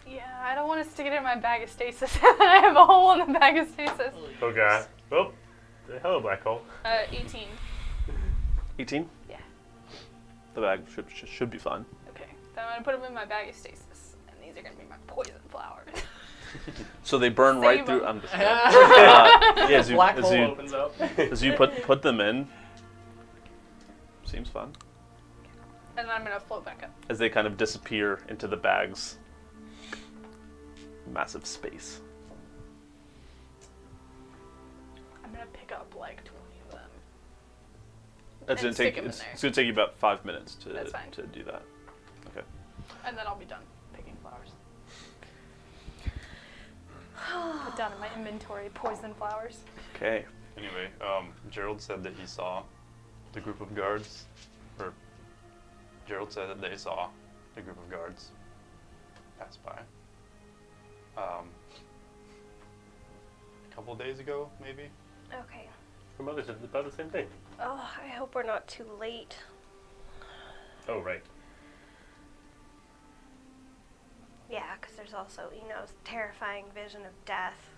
Speaker 5: Yeah, I don't want to stick it in my bag of stasis. I have a hole in the bag of stasis.
Speaker 4: Oh god. Oh, hello, black hole.
Speaker 5: 18.
Speaker 1: 18?
Speaker 5: Yeah.
Speaker 1: The bag should be fine.
Speaker 5: Okay. Then I'm gonna put them in my bag of stasis, and these are gonna be my poison flowers.
Speaker 1: So they burn right
Speaker 5: Save
Speaker 1: through.
Speaker 5: 'em.
Speaker 1: I'm just kidding. Yeah,
Speaker 2: Black hole opens up.
Speaker 1: as you put them in. Seems fun.
Speaker 5: And I'm gonna float back up.
Speaker 1: As they kind of disappear into the bags. Massive space.
Speaker 5: I'm gonna pick up like 20 of them.
Speaker 1: It's
Speaker 5: And
Speaker 1: gonna
Speaker 5: stick
Speaker 1: take
Speaker 5: 'em in
Speaker 1: it's
Speaker 5: there.
Speaker 1: gonna take you about 5 minutes
Speaker 5: That's fine.
Speaker 1: to do that. Okay.
Speaker 5: And then I'll be done picking flowers. Put down in my inventory poison flowers.
Speaker 1: Okay.
Speaker 6: Anyway, Gerald said that he saw the group of guards, or Gerald said that they saw the group of guards pass by. A couple days ago, maybe.
Speaker 3: Okay.
Speaker 4: Her mother said about the same thing.
Speaker 3: Oh, I hope we're not too late.
Speaker 4: Oh, right.
Speaker 3: Yeah, because there's also, terrifying vision of death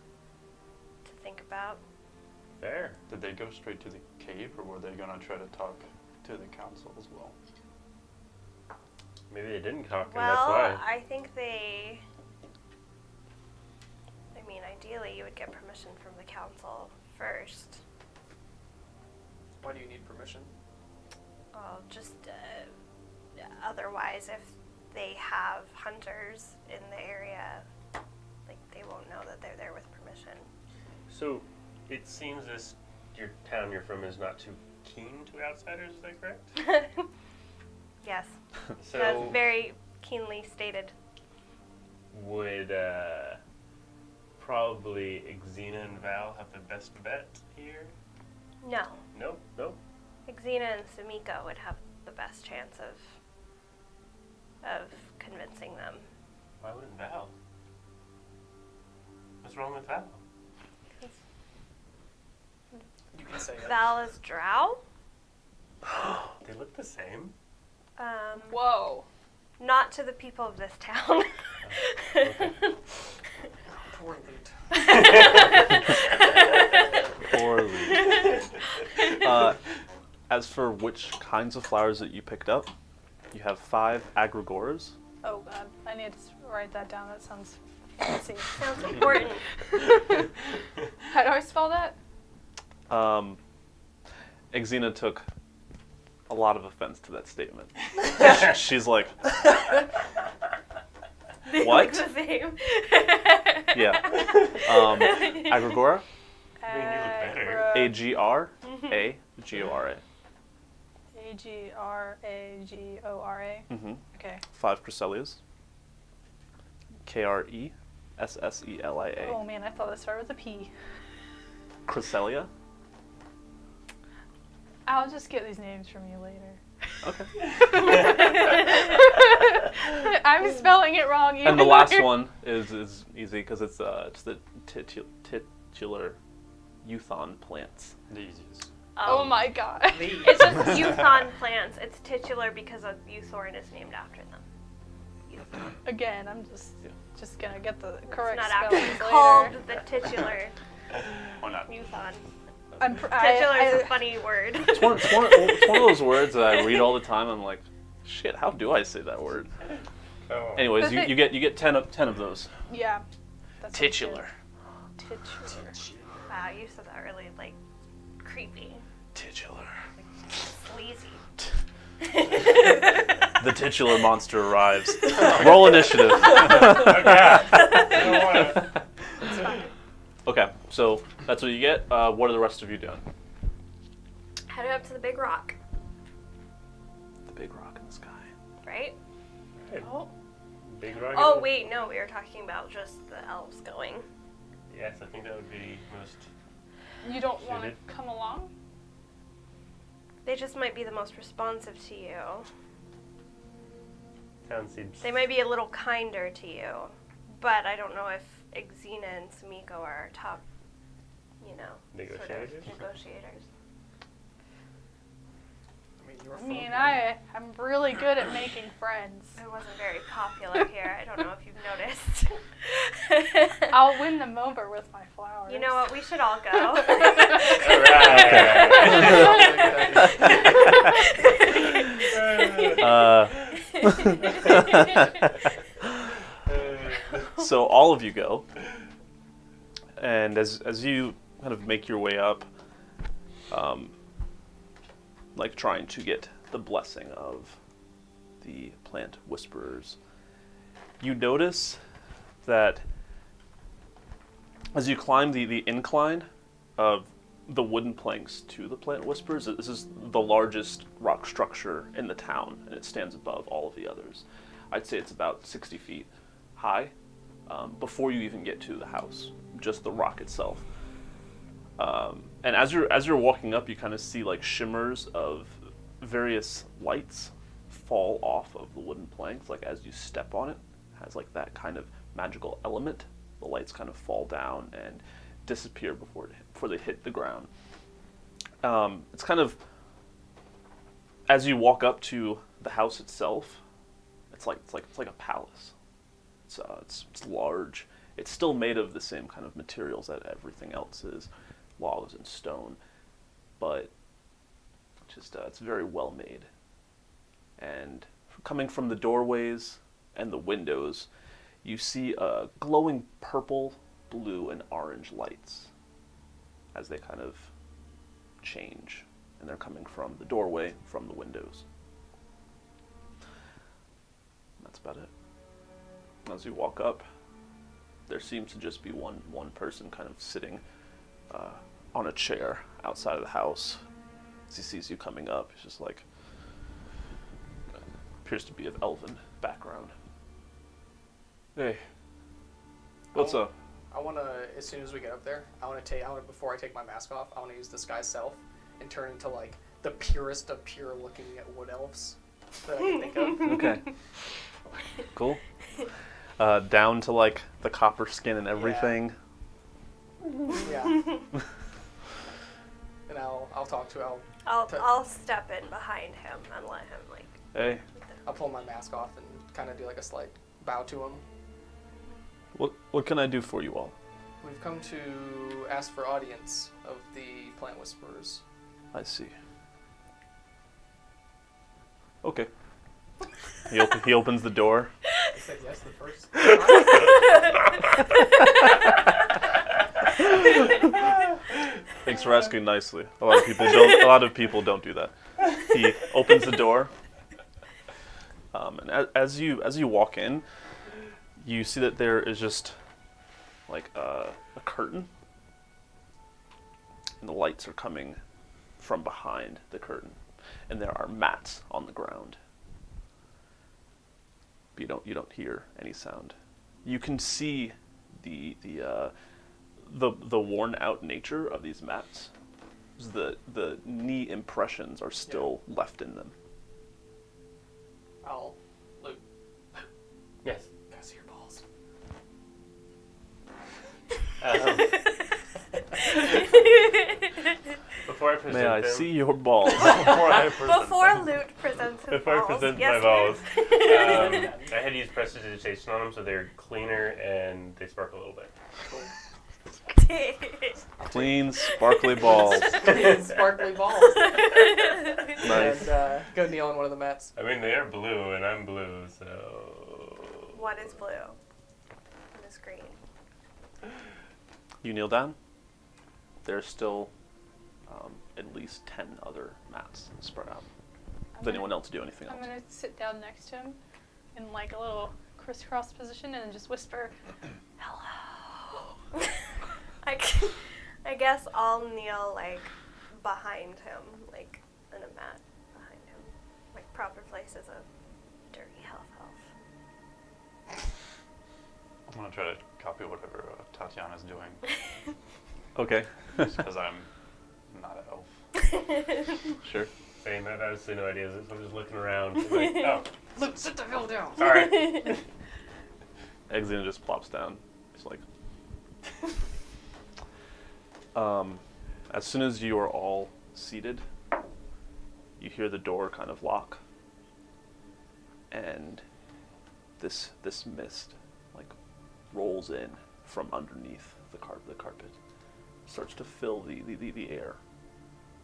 Speaker 3: to think about.
Speaker 4: Fair.
Speaker 6: Did they go straight to the cave, or were they gonna try to talk to the council as well?
Speaker 4: Maybe they didn't talk, and
Speaker 3: Well,
Speaker 4: that's why.
Speaker 3: I think ideally you would get permission from the council first.
Speaker 2: Why do you need permission?
Speaker 3: Well, just otherwise, if they have hunters in the area, like, they won't know that they're there with permission.
Speaker 4: So, it seems this your town you're from is not too keen to outsiders, is that correct?
Speaker 3: Yes,
Speaker 4: So,
Speaker 3: that's very keenly stated.
Speaker 4: would probably Xena and Val have the best bet here?
Speaker 3: No,
Speaker 4: Nope, nope.
Speaker 3: Xena and Sumiko would have the best chance of convincing them.
Speaker 4: Why wouldn't Val? What's wrong with Val?
Speaker 2: You can say it.
Speaker 3: Val is Drow.
Speaker 4: They look the same.
Speaker 5: Whoa.
Speaker 3: Not to the people of this town.
Speaker 4: Okay.
Speaker 2: Poor Loot.
Speaker 1: Poorly. As for which kinds of flowers that you picked up, you have 5 agrigores.
Speaker 5: Oh god, I need to write that down. That sounds fancy.
Speaker 3: Sounds important.
Speaker 5: How do I spell that?
Speaker 1: Xena took a lot of offense to that statement. She's like,
Speaker 3: They
Speaker 1: What?
Speaker 3: look the same.
Speaker 1: yeah. Agrigora,
Speaker 4: I mean, you look better.
Speaker 1: A-G-R-A-G-O-R-A.
Speaker 5: A-G-R-A-G-O-R-A.
Speaker 1: Mm-hmm.
Speaker 5: Okay.
Speaker 1: 5 Creselias. K-R-E-S-S-E-L-I-A.
Speaker 5: Oh man, I thought it started with a P.
Speaker 1: Cresselia.
Speaker 5: I'll just get these names from you later.
Speaker 1: Okay.
Speaker 5: I'm spelling it wrong.
Speaker 1: And the last one is easy because it's the titular Yuthorin plants.
Speaker 6: The easiest.
Speaker 5: Oh my god.
Speaker 3: It's just Yuthorin plants. It's titular because of Yuthorin is named after them. Yuthorin.
Speaker 5: Again, I'm just gonna get the correct
Speaker 3: It's not
Speaker 5: spelling
Speaker 3: actually
Speaker 5: later.
Speaker 3: called the titular
Speaker 6: Or not.
Speaker 3: Yuthorin.
Speaker 5: Titular
Speaker 3: Titular is a funny word.
Speaker 1: It's one of those words that I read all the time. I'm like, shit, how do I say that word?
Speaker 4: Oh.
Speaker 1: Anyways,
Speaker 5: But
Speaker 1: you get 10 of those.
Speaker 5: Yeah. That sounds
Speaker 1: Titular.
Speaker 5: good. Titular.
Speaker 3: Wow, you said that really, like, creepy.
Speaker 1: Titular.
Speaker 3: Sleazy.
Speaker 1: The titular monster arrives. Roll initiative. Okay, so that's what you get. What are the rest of you doing?
Speaker 3: Headed up to the big rock,
Speaker 1: The big rock in the sky.
Speaker 3: right?
Speaker 5: Oh.
Speaker 4: Big rock.
Speaker 3: Oh, wait, no, we were talking about just the elves going.
Speaker 4: Yes, I think that would be most.
Speaker 5: You don't want to
Speaker 4: Suited.
Speaker 5: come along?
Speaker 3: They just might be the most responsive to you.
Speaker 4: Town seems.
Speaker 3: They might be a little kinder to you. But I don't know if Xena and Sumiko are our top, sort of
Speaker 4: Negotiators?
Speaker 3: negotiators.
Speaker 2: I mean, you were
Speaker 5: I mean,
Speaker 2: from
Speaker 5: I'm really good at making friends.
Speaker 3: I wasn't very popular here. I don't know if you've noticed.
Speaker 5: I'll win them over with my flowers.
Speaker 3: You know what? We should all go.
Speaker 1: So all of you go, and as you kind of make your way up, like trying to get the blessing of the plant whisperers, you notice that as you climb the incline of the wooden planks to the plant whisperers, this is the largest rock structure in the town, and it stands above all of the others. I'd say it's about 60 feet high before you even get to the house, just the rock itself. And as you're walking up, you kind of see like shimmers of various lights fall off of the wooden planks, like as you step on it. It has like that kind of magical element. The lights kind of fall down and disappear before they hit the ground. It's kind of, as you walk up to the house itself, it's like a palace. It's large. It's still made of the same kind of materials that everything else is, logs and stone, but just it's very well made. And coming from the doorways and the windows, you see glowing purple, blue, and orange lights as they kind of change, and they're coming from the doorway, from the windows. That's about it. As you walk up, there seems to just be one person kind of sitting on a chair outside of the house. As he sees you coming up, he's just like, appears to be of elven background. Hey, what's up?
Speaker 2: I want to, as soon as we get up there, before I take my mask off, I want to use disguise self and turn into like the purest of pure looking wood elves that I can think of.
Speaker 1: Okay. Cool. Down to like the copper skin and everything.
Speaker 2: Yeah. And I'll talk to
Speaker 3: I'll step in behind him and let him like.
Speaker 1: Hey,
Speaker 2: I'll pull my mask off and kind of do like a slight bow to him.
Speaker 1: what can I do for you all?
Speaker 2: We've come to ask for audience of the plant whisperers.
Speaker 1: I see. Okay. He opens the door.
Speaker 2: I said yes the first.
Speaker 1: Thanks for asking nicely. A lot of people don't do that. He opens the door, and as you walk in, you see that there is just like a curtain, and the lights are coming from behind the curtain, and there are mats on the ground. But you don't hear any sound. You can see the worn out nature of these mats. The knee impressions are still left in them.
Speaker 2: Luke,
Speaker 4: Yes.
Speaker 2: can I see your balls?
Speaker 4: Before I present
Speaker 1: May I
Speaker 4: them,
Speaker 1: see your balls?
Speaker 3: Before Loot presents his
Speaker 4: Before I
Speaker 3: balls.
Speaker 4: present
Speaker 3: Yes,
Speaker 4: my balls,
Speaker 3: Loot.
Speaker 4: I had to use prestidigitation on them so they're cleaner and they sparkle a little bit.
Speaker 1: Clean, sparkly balls.
Speaker 2: Sparkly balls.
Speaker 1: Nice.
Speaker 2: And go kneel on one of the mats.
Speaker 4: I mean, they are blue and I'm blue, so...
Speaker 3: One is blue. One is green.
Speaker 1: You kneel down. There's still at least 10 other mats spread out. Does anyone else do anything
Speaker 5: I'm
Speaker 1: else?
Speaker 5: gonna sit down next to him in like a little crisscross position and just whisper, "Hello."
Speaker 3: I guess I'll kneel like behind him, like in a mat behind him, like proper place as a dirty elf.
Speaker 6: I'm gonna try to copy whatever Tatiana's doing,
Speaker 1: Okay.
Speaker 6: just because I'm not an elf.
Speaker 1: Sure.
Speaker 4: Saying that, I honestly no idea. So I'm just looking around. Like, oh,
Speaker 2: Luke, sit the hell down.
Speaker 4: sorry.
Speaker 1: Exina just plops down. It's like. As soon as you are all seated, you hear the door kind of lock, and this mist like rolls in from underneath the carpet, starts to fill the air,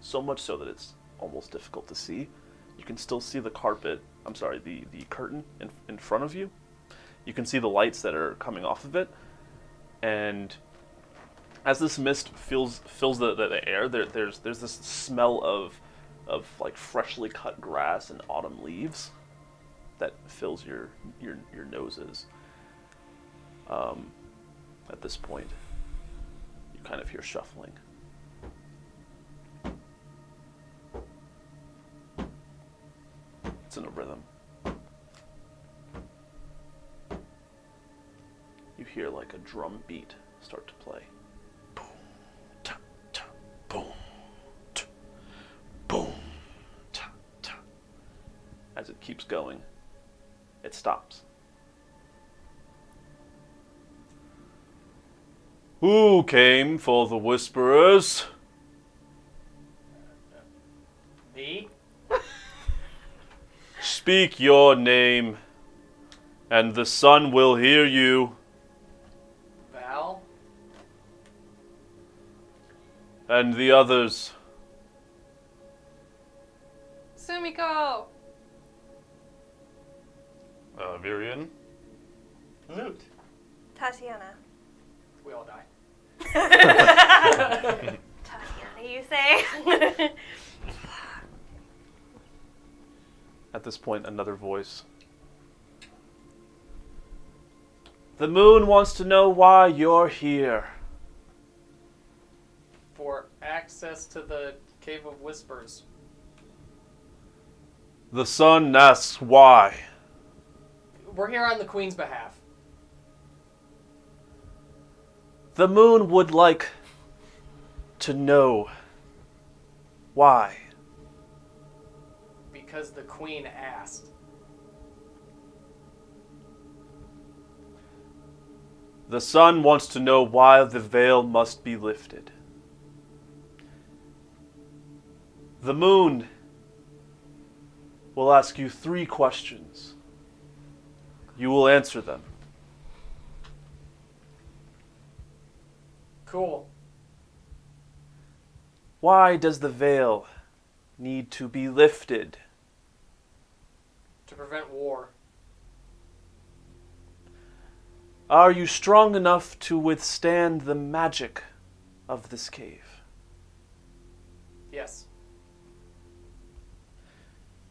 Speaker 1: so much so that it's almost difficult to see. You can still see the curtain in front of you, You can see the lights that are coming off of it, and as this mist fills the air, there's this smell of like freshly cut grass and autumn leaves that fills your noses. At this point, you kind of hear shuffling. It's in a rhythm. You hear like a drum beat start to play. Boom, ta, ta, boom, ta, boom, ta, ta. As it keeps going, it stops. Who came for the whisperers?
Speaker 2: Me?
Speaker 1: Speak your name, and the sun will hear you.
Speaker 2: Val?
Speaker 1: And the others.
Speaker 5: Sumiko!
Speaker 6: Virion?
Speaker 4: Loot.
Speaker 3: Tatiana.
Speaker 2: We all die.
Speaker 3: Tatiana, you say?
Speaker 1: At this point, another voice. The moon wants to know why you're here.
Speaker 2: For access to the Cave of Whispers.
Speaker 1: The sun asks why.
Speaker 2: We're here on the Queen's behalf.
Speaker 1: The moon would like to know why.
Speaker 2: Because the Queen asked.
Speaker 1: The sun wants to know why the veil must be lifted. The moon will ask you 3 questions. You will answer them.
Speaker 2: Cool.
Speaker 1: Why does the veil need to be lifted?
Speaker 2: To prevent war.
Speaker 1: Are you strong enough to withstand the magic of this cave?
Speaker 2: Yes.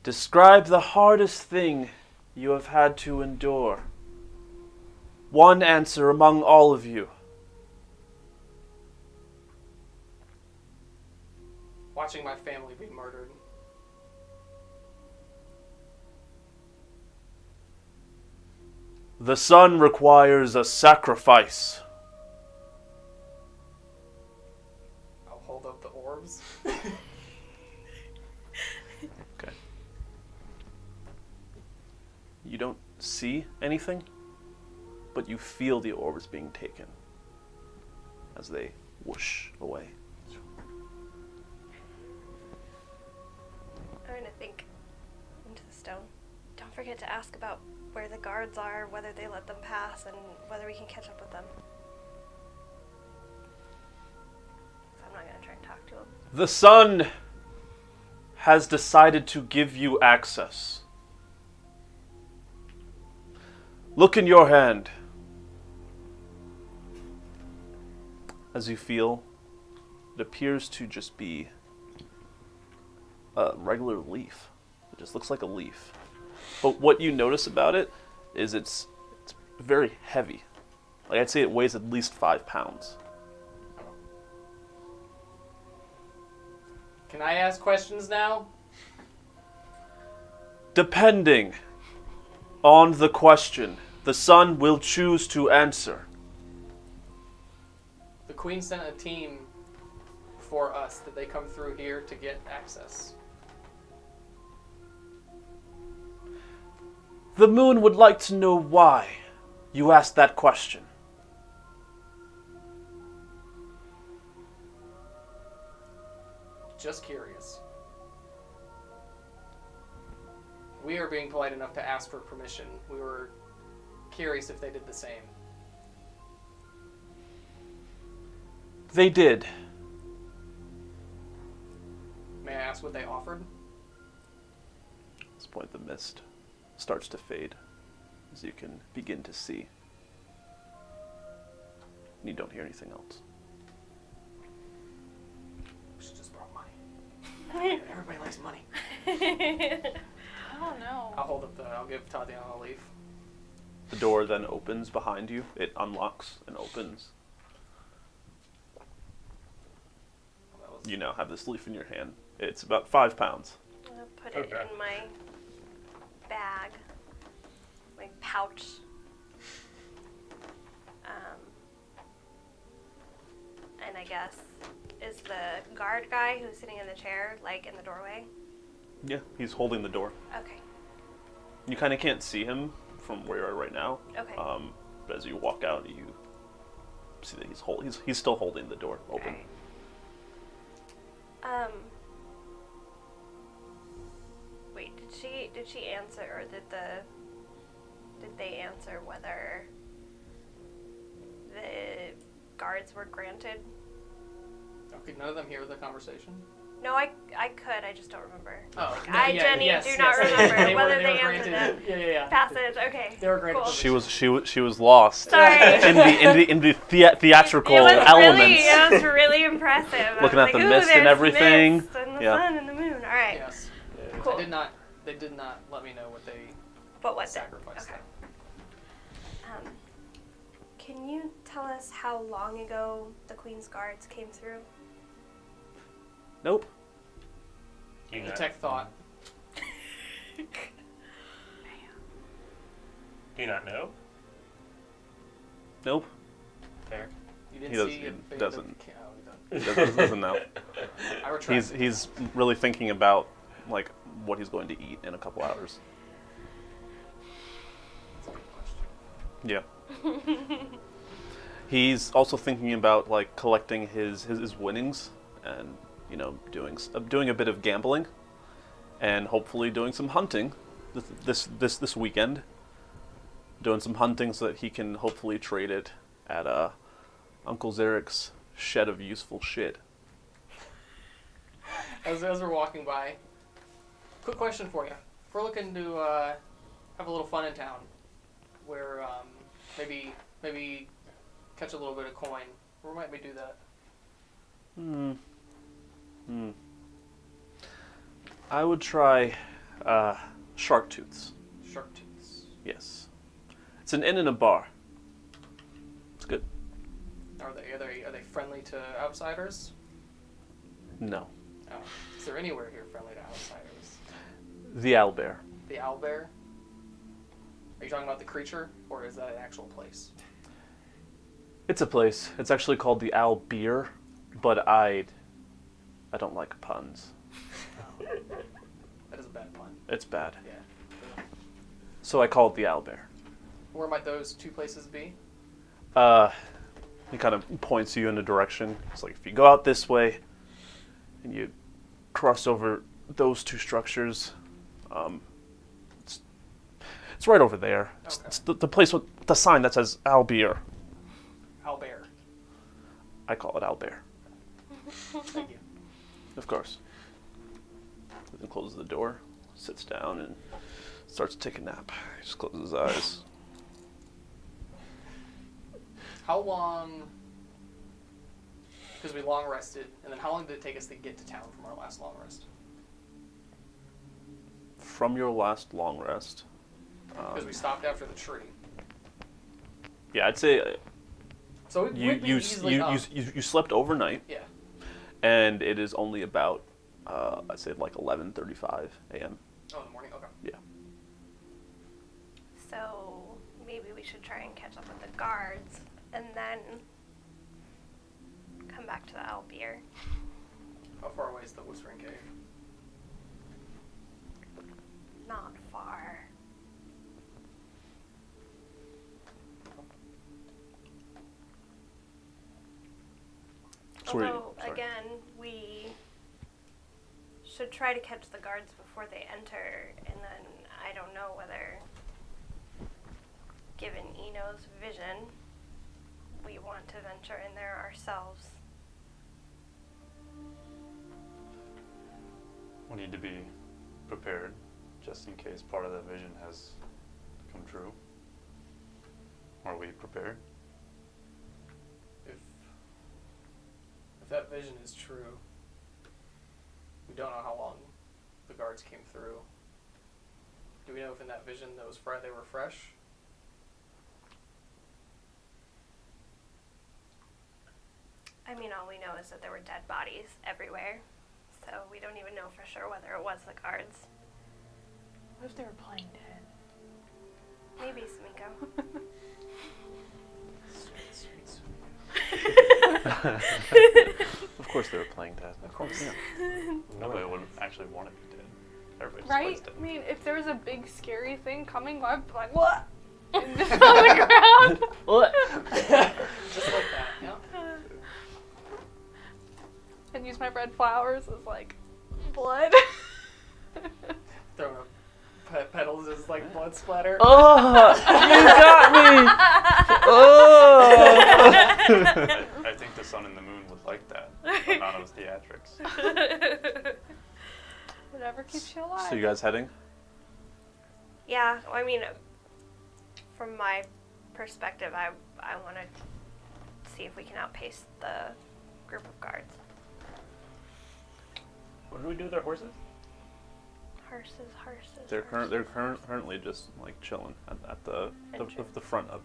Speaker 1: Describe the hardest thing you have had to endure. One answer among all of you.
Speaker 2: Watching my family be murdered.
Speaker 1: The sun requires a sacrifice.
Speaker 2: I'll hold up the orbs.
Speaker 1: Okay. You don't see anything, but you feel the orbs being taken as they whoosh away.
Speaker 3: I'm gonna think into the stone. Don't forget to ask about where the guards are, whether they let them pass, and whether we can catch up with them. So I'm not gonna try and talk to them.
Speaker 1: The sun has decided to give you access. Look in your hand. As you feel, it appears to just be a regular leaf. It just looks like a leaf. But what you notice about it is it's very heavy. Like I'd say it weighs at least 5 pounds.
Speaker 2: Can I ask questions now?
Speaker 1: Depending on the question, the sun will choose to answer.
Speaker 2: The Queen sent a team for us. Did they come through here to get access?
Speaker 1: The moon would like to know why you asked that question.
Speaker 2: Just curious. We are being polite enough to ask for permission. We were curious if they did the same.
Speaker 1: They did.
Speaker 2: May I ask what they offered?
Speaker 1: At this point, the mist starts to fade. as you can begin to see. You don't hear anything else.
Speaker 2: We should just brought money. Everybody likes money.
Speaker 5: I don't know.
Speaker 2: I'll give Tatiana a leaf.
Speaker 1: The door then opens behind you. It unlocks and opens. You now have this leaf in your hand. It's about 5 pounds.
Speaker 3: I'm gonna put it in my bag, my pouch. And I guess, is the guard guy who's sitting in the chair, like, in the doorway?
Speaker 1: Yeah, he's holding the door.
Speaker 3: Okay.
Speaker 1: You kind of can't see him from where you are right now.
Speaker 3: Okay.
Speaker 1: But as you walk out, you see that he's still holding the door open.
Speaker 3: Alright. Wait, did she answer, or did they answer whether the guards were granted?
Speaker 2: Okay, none of them hear the conversation?
Speaker 3: No, I could, I just don't remember.
Speaker 2: Oh,
Speaker 3: Like,
Speaker 2: no,
Speaker 3: I,
Speaker 2: yeah,
Speaker 3: Jenny,
Speaker 2: yes,
Speaker 3: do
Speaker 2: yes,
Speaker 3: not remember whether
Speaker 2: they
Speaker 3: they
Speaker 2: were
Speaker 3: answered
Speaker 2: granted.
Speaker 3: the
Speaker 2: Yeah.
Speaker 3: passage. Okay.
Speaker 2: They were granted.
Speaker 3: Cool.
Speaker 1: She was lost
Speaker 3: Sorry.
Speaker 1: in the theatrical
Speaker 3: It was
Speaker 1: elements.
Speaker 3: it was really impressive. I
Speaker 1: Looking
Speaker 3: was
Speaker 1: at the
Speaker 3: like, "Ooh,
Speaker 1: mist and
Speaker 3: there's
Speaker 1: everything."
Speaker 3: Mist and the
Speaker 1: Yeah.
Speaker 3: sun and the moon. All right.
Speaker 2: Yes.
Speaker 3: Cool.
Speaker 2: They did not let me know what they
Speaker 3: But what
Speaker 2: sacrificed.
Speaker 3: Okay. Can you tell us how long ago the Queen's Guards came through?
Speaker 1: Nope.
Speaker 4: You know.
Speaker 2: Detect thought.
Speaker 4: Do you not know?
Speaker 1: Nope.
Speaker 4: Fair.
Speaker 2: You didn't
Speaker 1: He doesn't-
Speaker 2: see
Speaker 1: he
Speaker 2: a bit
Speaker 1: doesn't.
Speaker 2: Of, oh, he
Speaker 1: Doesn't know.
Speaker 2: I retract.
Speaker 1: He's really thinking about like what he's going to eat in a couple hours.
Speaker 2: That's a good question.
Speaker 1: Yeah. He's also thinking about like collecting his winnings and doing a bit of gambling and hopefully doing some hunting this weekend. Doing some hunting so that he can hopefully trade it at Uncle Zarek's shed of useful shit.
Speaker 2: As we're walking by, quick question for you. If we're looking to have a little fun in town, where maybe catch a little bit of coin, where might we do that?
Speaker 1: I would try Shark Tooths.
Speaker 2: Shark Tooths.
Speaker 1: Yes. It's an inn and a bar. It's good.
Speaker 2: Are they friendly to outsiders?
Speaker 1: No.
Speaker 2: Oh. Is there anywhere here friendly to outsiders?
Speaker 1: The Owlbear.
Speaker 2: The owlbear? Are you talking about the creature, or is that an actual place?
Speaker 1: It's a place. It's actually called the Owl Beer, but I don't like puns.
Speaker 2: That is a bad pun.
Speaker 1: It's bad.
Speaker 2: Yeah.
Speaker 1: So I call it the Owlbear.
Speaker 2: Where might those two places be?
Speaker 1: He kind of points you in a direction. It's like if you go out this way and you cross over those two structures, it's right over there.
Speaker 2: Okay.
Speaker 1: It's the place with the sign that says Owl Beer.
Speaker 2: Owlbear.
Speaker 1: I call it Owlbear.
Speaker 2: Thank you.
Speaker 1: Of course. Then closes the door, sits down, and starts to take a nap. He just closes his eyes.
Speaker 2: How long? Because we long rested, and then how long did it take us to get to town from our last long rest?
Speaker 1: From your last long rest.
Speaker 2: Because we stopped after the tree.
Speaker 1: Yeah, I'd say
Speaker 2: So it
Speaker 1: you
Speaker 2: would be easily up.
Speaker 1: you slept overnight,
Speaker 2: Yeah.
Speaker 1: and it is only about I'd say like 11:35 a.m.
Speaker 2: Oh, in the morning. Okay.
Speaker 1: Yeah.
Speaker 3: So maybe we should try and catch up with the guards and then come back to the Owl Beer.
Speaker 2: How far away is the Whispering Cave?
Speaker 3: Not far.
Speaker 1: So where are you-
Speaker 3: Although,
Speaker 1: sorry.
Speaker 3: again, we should try to catch the guards before they enter, and then I don't know whether, given Eno's vision, we want to venture in there ourselves.
Speaker 6: We need to be prepared, just in case part of that vision has come true. Are we prepared?
Speaker 2: If that vision is true, we don't know how long the guards came through. Do we know if in that vision that was they were fresh?
Speaker 3: I mean, all we know is that there were dead bodies everywhere, so we don't even know for sure whether it was the guards.
Speaker 5: What if they were playing dead?
Speaker 3: Maybe Sminko.
Speaker 1: Of course they were playing dead.
Speaker 2: Of course.
Speaker 1: Yeah.
Speaker 6: Nobody would actually want to be dead. Everybody just
Speaker 5: Right?
Speaker 6: plays dead.
Speaker 5: I mean, if there was a big scary thing coming, I'd be like, what? And just on the ground.
Speaker 1: What?
Speaker 2: Just like that, yeah.
Speaker 5: And use my red flowers as like blood.
Speaker 2: Throwing up petals as like blood splatter.
Speaker 1: Oh, you got me! Oh!
Speaker 6: I think the sun and the moon would like that, but not of theatrics.
Speaker 5: Whatever keeps you alive.
Speaker 1: So you guys heading?
Speaker 3: Yeah, I mean, from my perspective, I want to see if we can outpace the group of guards.
Speaker 4: What do we do with our horses?
Speaker 3: Horses.
Speaker 1: They're currently just like chilling at the front of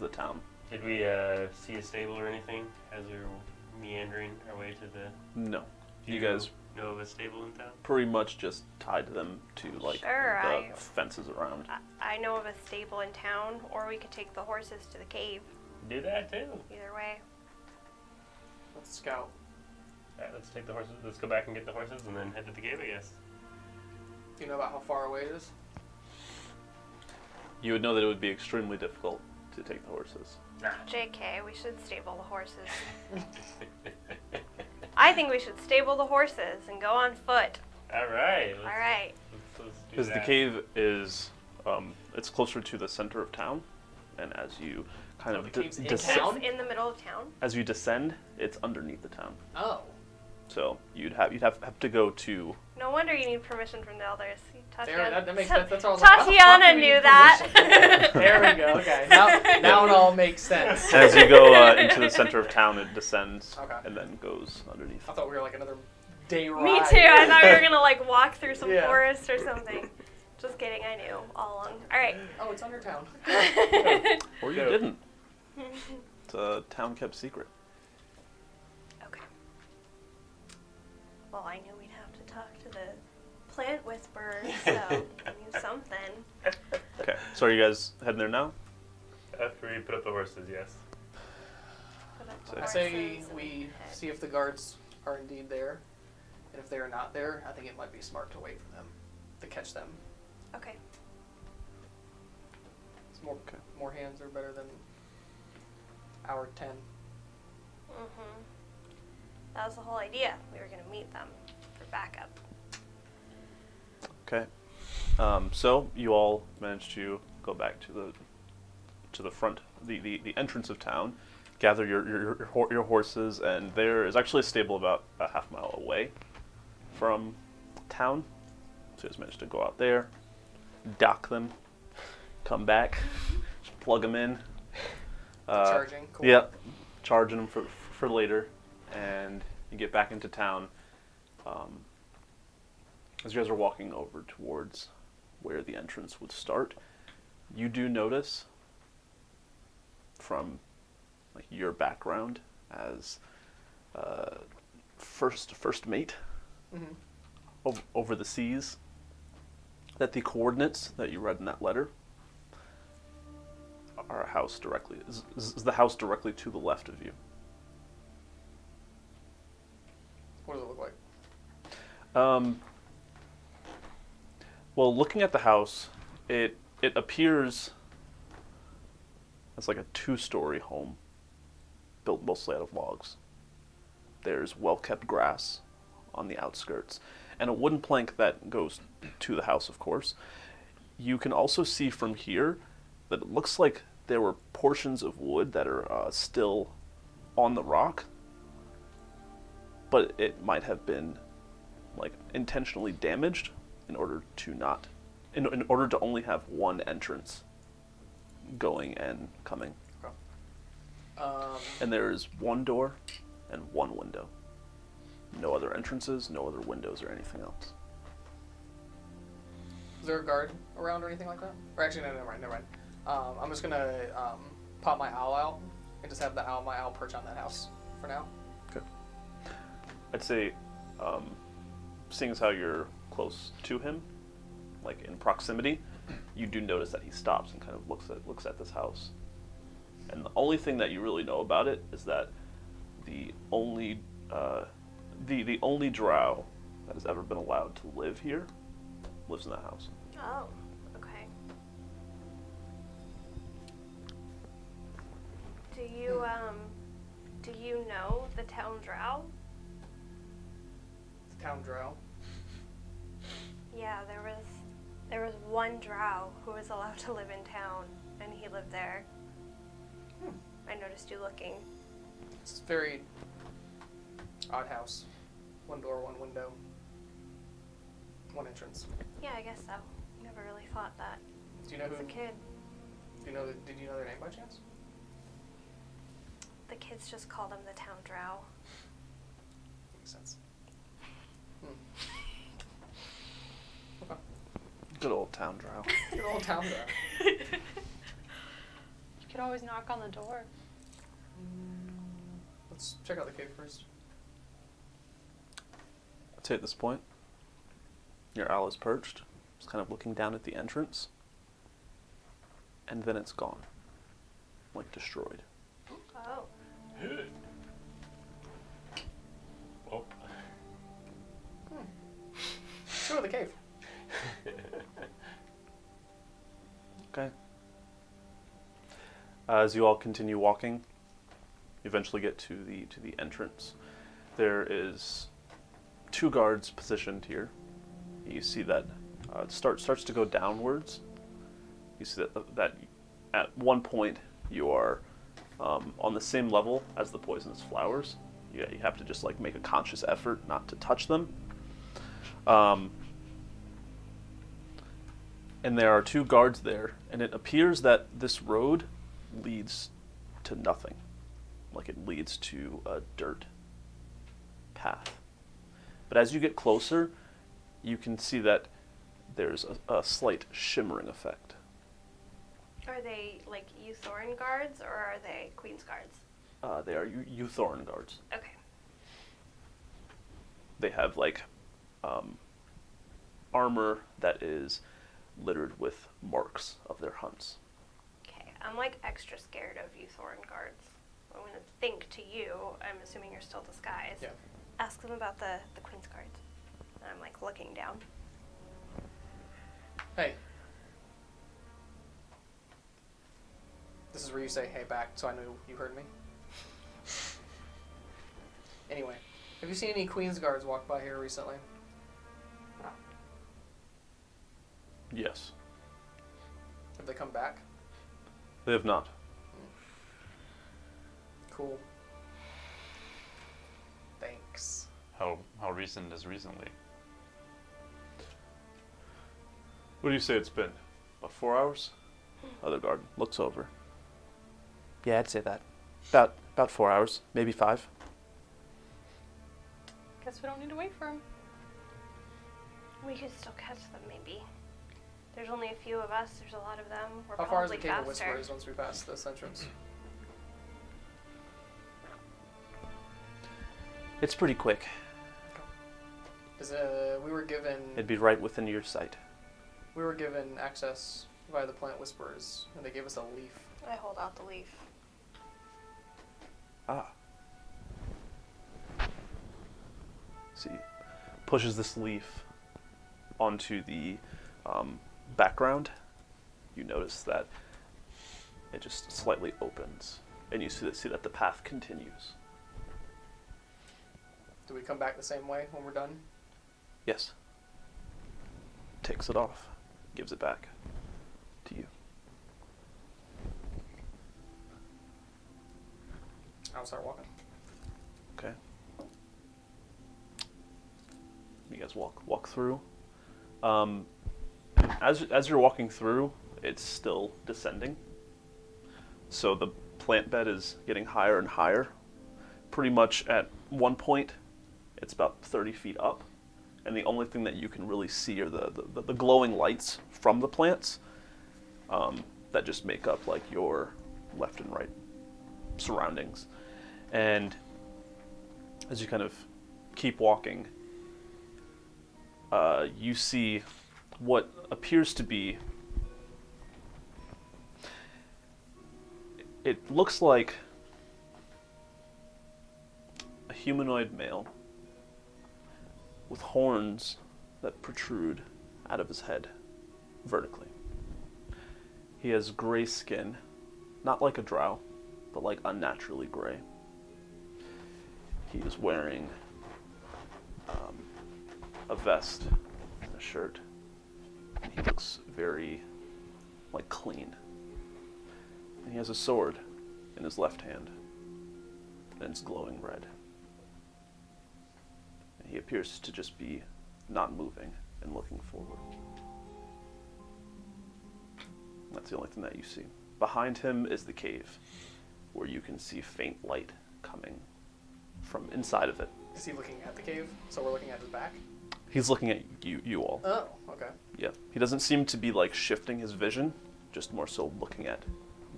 Speaker 1: the town.
Speaker 4: Did we see a stable or anything as we were meandering our way to the...
Speaker 1: No,
Speaker 4: Do
Speaker 1: you guys
Speaker 4: know of a stable in town?
Speaker 1: pretty much just tied them to like
Speaker 3: Sure,
Speaker 1: the fences around.
Speaker 3: I know of a stable in town, or we could take the horses to the cave.
Speaker 4: Do that too.
Speaker 3: Either way.
Speaker 2: Let's scout.
Speaker 4: Alright, let's take the horses. Let's go back and get the horses and then head to the cave, I guess.
Speaker 2: Do you know about how far away it is?
Speaker 1: You would know that it would be extremely difficult to take the horses.
Speaker 3: JK, we should stable the horses. I think we should stable the horses and go on foot.
Speaker 4: Alright.
Speaker 3: All right.
Speaker 4: Let's do
Speaker 1: Because the
Speaker 4: that.
Speaker 1: cave is, it's closer to the center of town, and as you kind
Speaker 2: Oh,
Speaker 1: of
Speaker 2: the cave's in
Speaker 1: descend,
Speaker 2: town?
Speaker 3: It's in the middle of town.
Speaker 1: as you descend, it's underneath the town.
Speaker 2: Oh.
Speaker 1: So you'd have to go to.
Speaker 3: No wonder you need permission from the elders.
Speaker 2: There,
Speaker 3: Tatiana,
Speaker 2: that makes sense. That's all I was like, how the fuck
Speaker 3: Tatiana
Speaker 2: do we
Speaker 3: knew
Speaker 2: need
Speaker 3: that.
Speaker 2: permission? There we go. Okay. Now it all makes sense.
Speaker 1: As you go into the center of town, it descends
Speaker 2: Okay.
Speaker 1: and then goes underneath.
Speaker 2: I thought we were like another day ride.
Speaker 3: Me too. I thought we were gonna like walk through some
Speaker 2: Yeah.
Speaker 3: forest or something. Just kidding. I knew all along. All right.
Speaker 2: Oh, it's under town.
Speaker 1: Or you
Speaker 4: Go.
Speaker 1: didn't. It's a town kept secret.
Speaker 3: Okay. Well, I knew we'd have to talk to the plant whisperer, so I knew something.
Speaker 1: Okay, so are you guys heading there now?
Speaker 4: After we put up the horses, yes.
Speaker 3: Put up
Speaker 1: So-
Speaker 3: the
Speaker 2: I say
Speaker 3: horses and
Speaker 2: we
Speaker 3: head.
Speaker 2: see if the guards are indeed there, and if they are not there, I think it might be smart to wait for them, to catch them.
Speaker 3: Okay.
Speaker 2: It's more hands are better than our 10.
Speaker 3: Mhm. That was the whole idea. We were gonna meet them for backup.
Speaker 1: Okay. So you all managed to go back to the front, the entrance of town, gather your horses, and there is actually a stable about a half mile away from town. So you guys managed to go out there, dock them, come back, just plug them in.
Speaker 2: Charging. Cool.
Speaker 1: Yeah, charging them for later, and you get back into town. As you guys are walking over towards where the entrance would start, you do notice from like your background as first mate
Speaker 2: Mhm.
Speaker 1: over the seas that the coordinates that you read in that letter are a house directly is the house directly to the left of you.
Speaker 2: What does it look like?
Speaker 1: Well, looking at the house, it appears as like a 2-story home, built mostly out of logs. There's well-kept grass on the outskirts, and a wooden plank that goes to the house, of course. You can also see from here that it looks like there were portions of wood that are still on the rock, but it might have been like intentionally damaged in order to only have one entrance going and coming.
Speaker 2: Um,
Speaker 1: And there is one door and one window. No other entrances, no other windows or anything else.
Speaker 2: is there a guard around or anything like that? Or actually, no, never mind. I'm just gonna pop my owl out and just have my owl perch on that house for now.
Speaker 1: Okay. I'd say, seeing as how you're close to him, like in proximity, you do notice that he stops and kind of looks at this house. And the only thing that you really know about it is that the only drow that has ever been allowed to live here lives in that house.
Speaker 3: Oh, okay. Do you know the town drow?
Speaker 2: The town drow.
Speaker 3: Yeah, there was one drow who was allowed to live in town, and he lived there. I noticed you looking.
Speaker 2: It's a very odd house. One door, one window, one entrance.
Speaker 3: Yeah, I guess so. Never really thought that
Speaker 2: Do you know
Speaker 3: as
Speaker 2: who?
Speaker 3: a kid.
Speaker 2: Did you know their name by chance?
Speaker 3: The kids just called him the town drow.
Speaker 2: Makes sense. Okay.
Speaker 1: Good old town drow.
Speaker 2: Good old town drow.
Speaker 5: You could always knock on the door.
Speaker 2: Let's check out the cave first.
Speaker 1: I'd say at this point, your owl is perched, just kind of looking down at the entrance, and then it's gone, like destroyed.
Speaker 3: Oh.
Speaker 4: Oh.
Speaker 2: Let's go to the cave.
Speaker 1: Okay. As you all continue walking, you eventually get to the entrance. There is 2 guards positioned here. You see that it starts to go downwards. You see that at one point you are on the same level as the poisonous flowers. You have to just like make a conscious effort not to touch them. And there are 2 guards there, and it appears that this road leads to nothing. Like it leads to a dirt path. But as you get closer, you can see that there's a slight shimmering effect.
Speaker 3: Are they like Yuthorin guards or are they Queen's guards?
Speaker 1: They are Yuthorin guards.
Speaker 3: Okay.
Speaker 1: They have like armor that is littered with marks of their hunts.
Speaker 3: Okay. I'm like extra scared of Yuthorin guards. I'm gonna think to you. I'm assuming you're still disguised.
Speaker 2: Yeah.
Speaker 3: Ask them about the Queen's guards. And I'm like looking down.
Speaker 2: Hey. This is where you say "hey" back, so I knew you heard me. Anyway, have you seen any Queen's guards walk by here recently?
Speaker 1: Yes.
Speaker 2: Have they come back?
Speaker 1: They have not.
Speaker 2: Cool. Thanks.
Speaker 6: How recent is recently?
Speaker 1: What do you say it's been? About 4 hours? Other guard looks over. Yeah, I'd say that. About 4 hours, maybe 5.
Speaker 5: Guess we don't need to wait for him.
Speaker 3: We could still catch them, maybe. There's only a few of us. There's a lot of them. We're
Speaker 2: How far is the
Speaker 3: probably
Speaker 2: Cave of
Speaker 3: faster.
Speaker 2: Whispers once we pass this entrance?
Speaker 1: It's pretty quick.
Speaker 2: We were given
Speaker 1: It'd be right within your sight.
Speaker 2: access via the plant whisperers, and they gave us a leaf.
Speaker 3: I hold out the leaf.
Speaker 1: Ah. See, pushes this leaf onto the background. You notice that it just slightly opens, and you see that the path continues.
Speaker 2: Do we come back the same way when we're done?
Speaker 1: Yes. Takes it off, gives it back to you.
Speaker 2: I'll start walking.
Speaker 1: Okay. You guys walk through. As you're walking through, it's still descending. So the plant bed is getting higher and higher. Pretty much at one point, it's about 30 feet up. And the only thing that you can really see are the glowing lights from the plants that just make up like your left and right surroundings. And as you kind of keep walking, you see what appears to be, it looks like a humanoid male with horns that protrude out of his head vertically. He has gray skin, not like a drow, but like unnaturally gray. He is wearing a vest and a shirt. And he looks very like clean. And he has a sword in his left hand, and it's glowing red. And he appears to just be not moving and looking forward. That's the only thing that you see. Behind him is the cave, where you can see faint light coming from inside of it.
Speaker 2: Is he looking at the cave? So we're looking at his back?
Speaker 1: He's looking at you all.
Speaker 2: Oh, okay.
Speaker 1: Yeah. He doesn't seem to be like shifting his vision, just more so looking at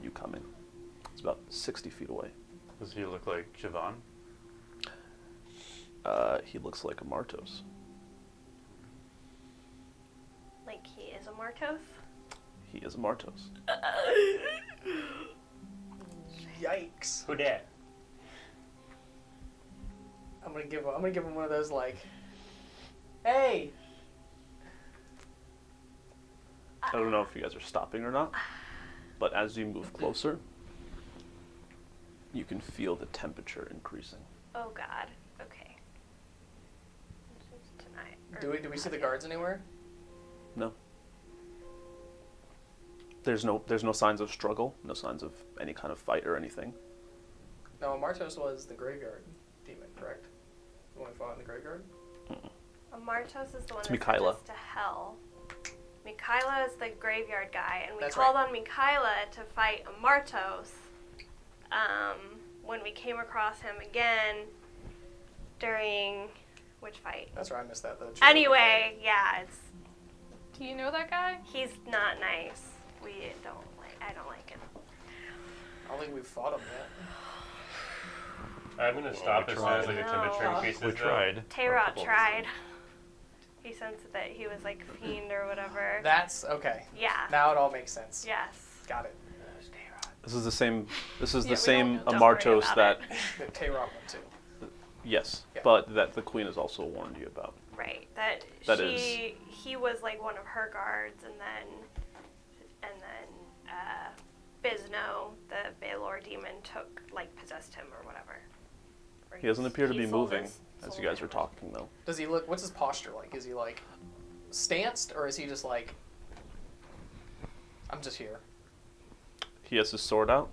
Speaker 1: you coming. It's about 60 feet away.
Speaker 6: Does he look like Siobhan?
Speaker 1: He looks like a Martos.
Speaker 3: Like he is a Martos?
Speaker 1: He is a Martos.
Speaker 2: Yikes.
Speaker 4: Who dat?
Speaker 2: I'm gonna give him one of those like, hey.
Speaker 1: I don't know if you guys are stopping or not, but as you move closer, you can feel the temperature increasing.
Speaker 3: Oh God. Okay. Tonight.
Speaker 2: Do we see the guards anywhere?
Speaker 1: No. There's no signs of struggle, no signs of any kind of fight or anything.
Speaker 2: No, Martos was the graveyard demon, correct? The one we fought in the graveyard?
Speaker 3: A Martos is the one
Speaker 1: It's
Speaker 3: that sent
Speaker 1: Mikaela.
Speaker 3: us to hell. Mikaela is the graveyard guy, and we
Speaker 2: That's
Speaker 3: called
Speaker 2: right.
Speaker 3: on Mikaela to fight a Martos. When we came across him again during which fight?
Speaker 2: That's right, I missed that though.
Speaker 3: Anyway, yeah,
Speaker 5: Do you know that guy?
Speaker 3: he's not nice. I don't like him.
Speaker 2: I don't think we've fought him yet.
Speaker 4: I'm gonna stop
Speaker 6: we
Speaker 4: as soon as like, the
Speaker 3: tried.
Speaker 4: temperature
Speaker 3: No.
Speaker 4: increases.
Speaker 6: We
Speaker 4: though.
Speaker 6: tried.
Speaker 3: Tayrot tried. He sensed that he was like fiend or whatever.
Speaker 2: That's okay.
Speaker 3: Yeah.
Speaker 2: Now it all makes sense.
Speaker 3: Yes.
Speaker 2: Got it.
Speaker 1: This is the same. This is
Speaker 5: Yeah,
Speaker 1: the
Speaker 5: we
Speaker 1: same
Speaker 3: don't worry
Speaker 1: Amartos
Speaker 3: about
Speaker 1: that.
Speaker 2: The Tayrot one too.
Speaker 1: Yes,
Speaker 2: Yeah.
Speaker 1: but that the queen has also warned you about.
Speaker 3: Right.
Speaker 1: That
Speaker 3: He was like one of her guards, and then Bisno, the Baelor demon, possessed him or whatever. Or
Speaker 1: He doesn't appear to be
Speaker 3: sold
Speaker 1: moving
Speaker 3: his
Speaker 1: as
Speaker 3: soul
Speaker 1: you guys
Speaker 3: to
Speaker 1: are
Speaker 3: him.
Speaker 1: talking, though.
Speaker 2: Does he look? What's his posture like? Is he like stanced, or is he just like, I'm just here?
Speaker 1: He has his sword out,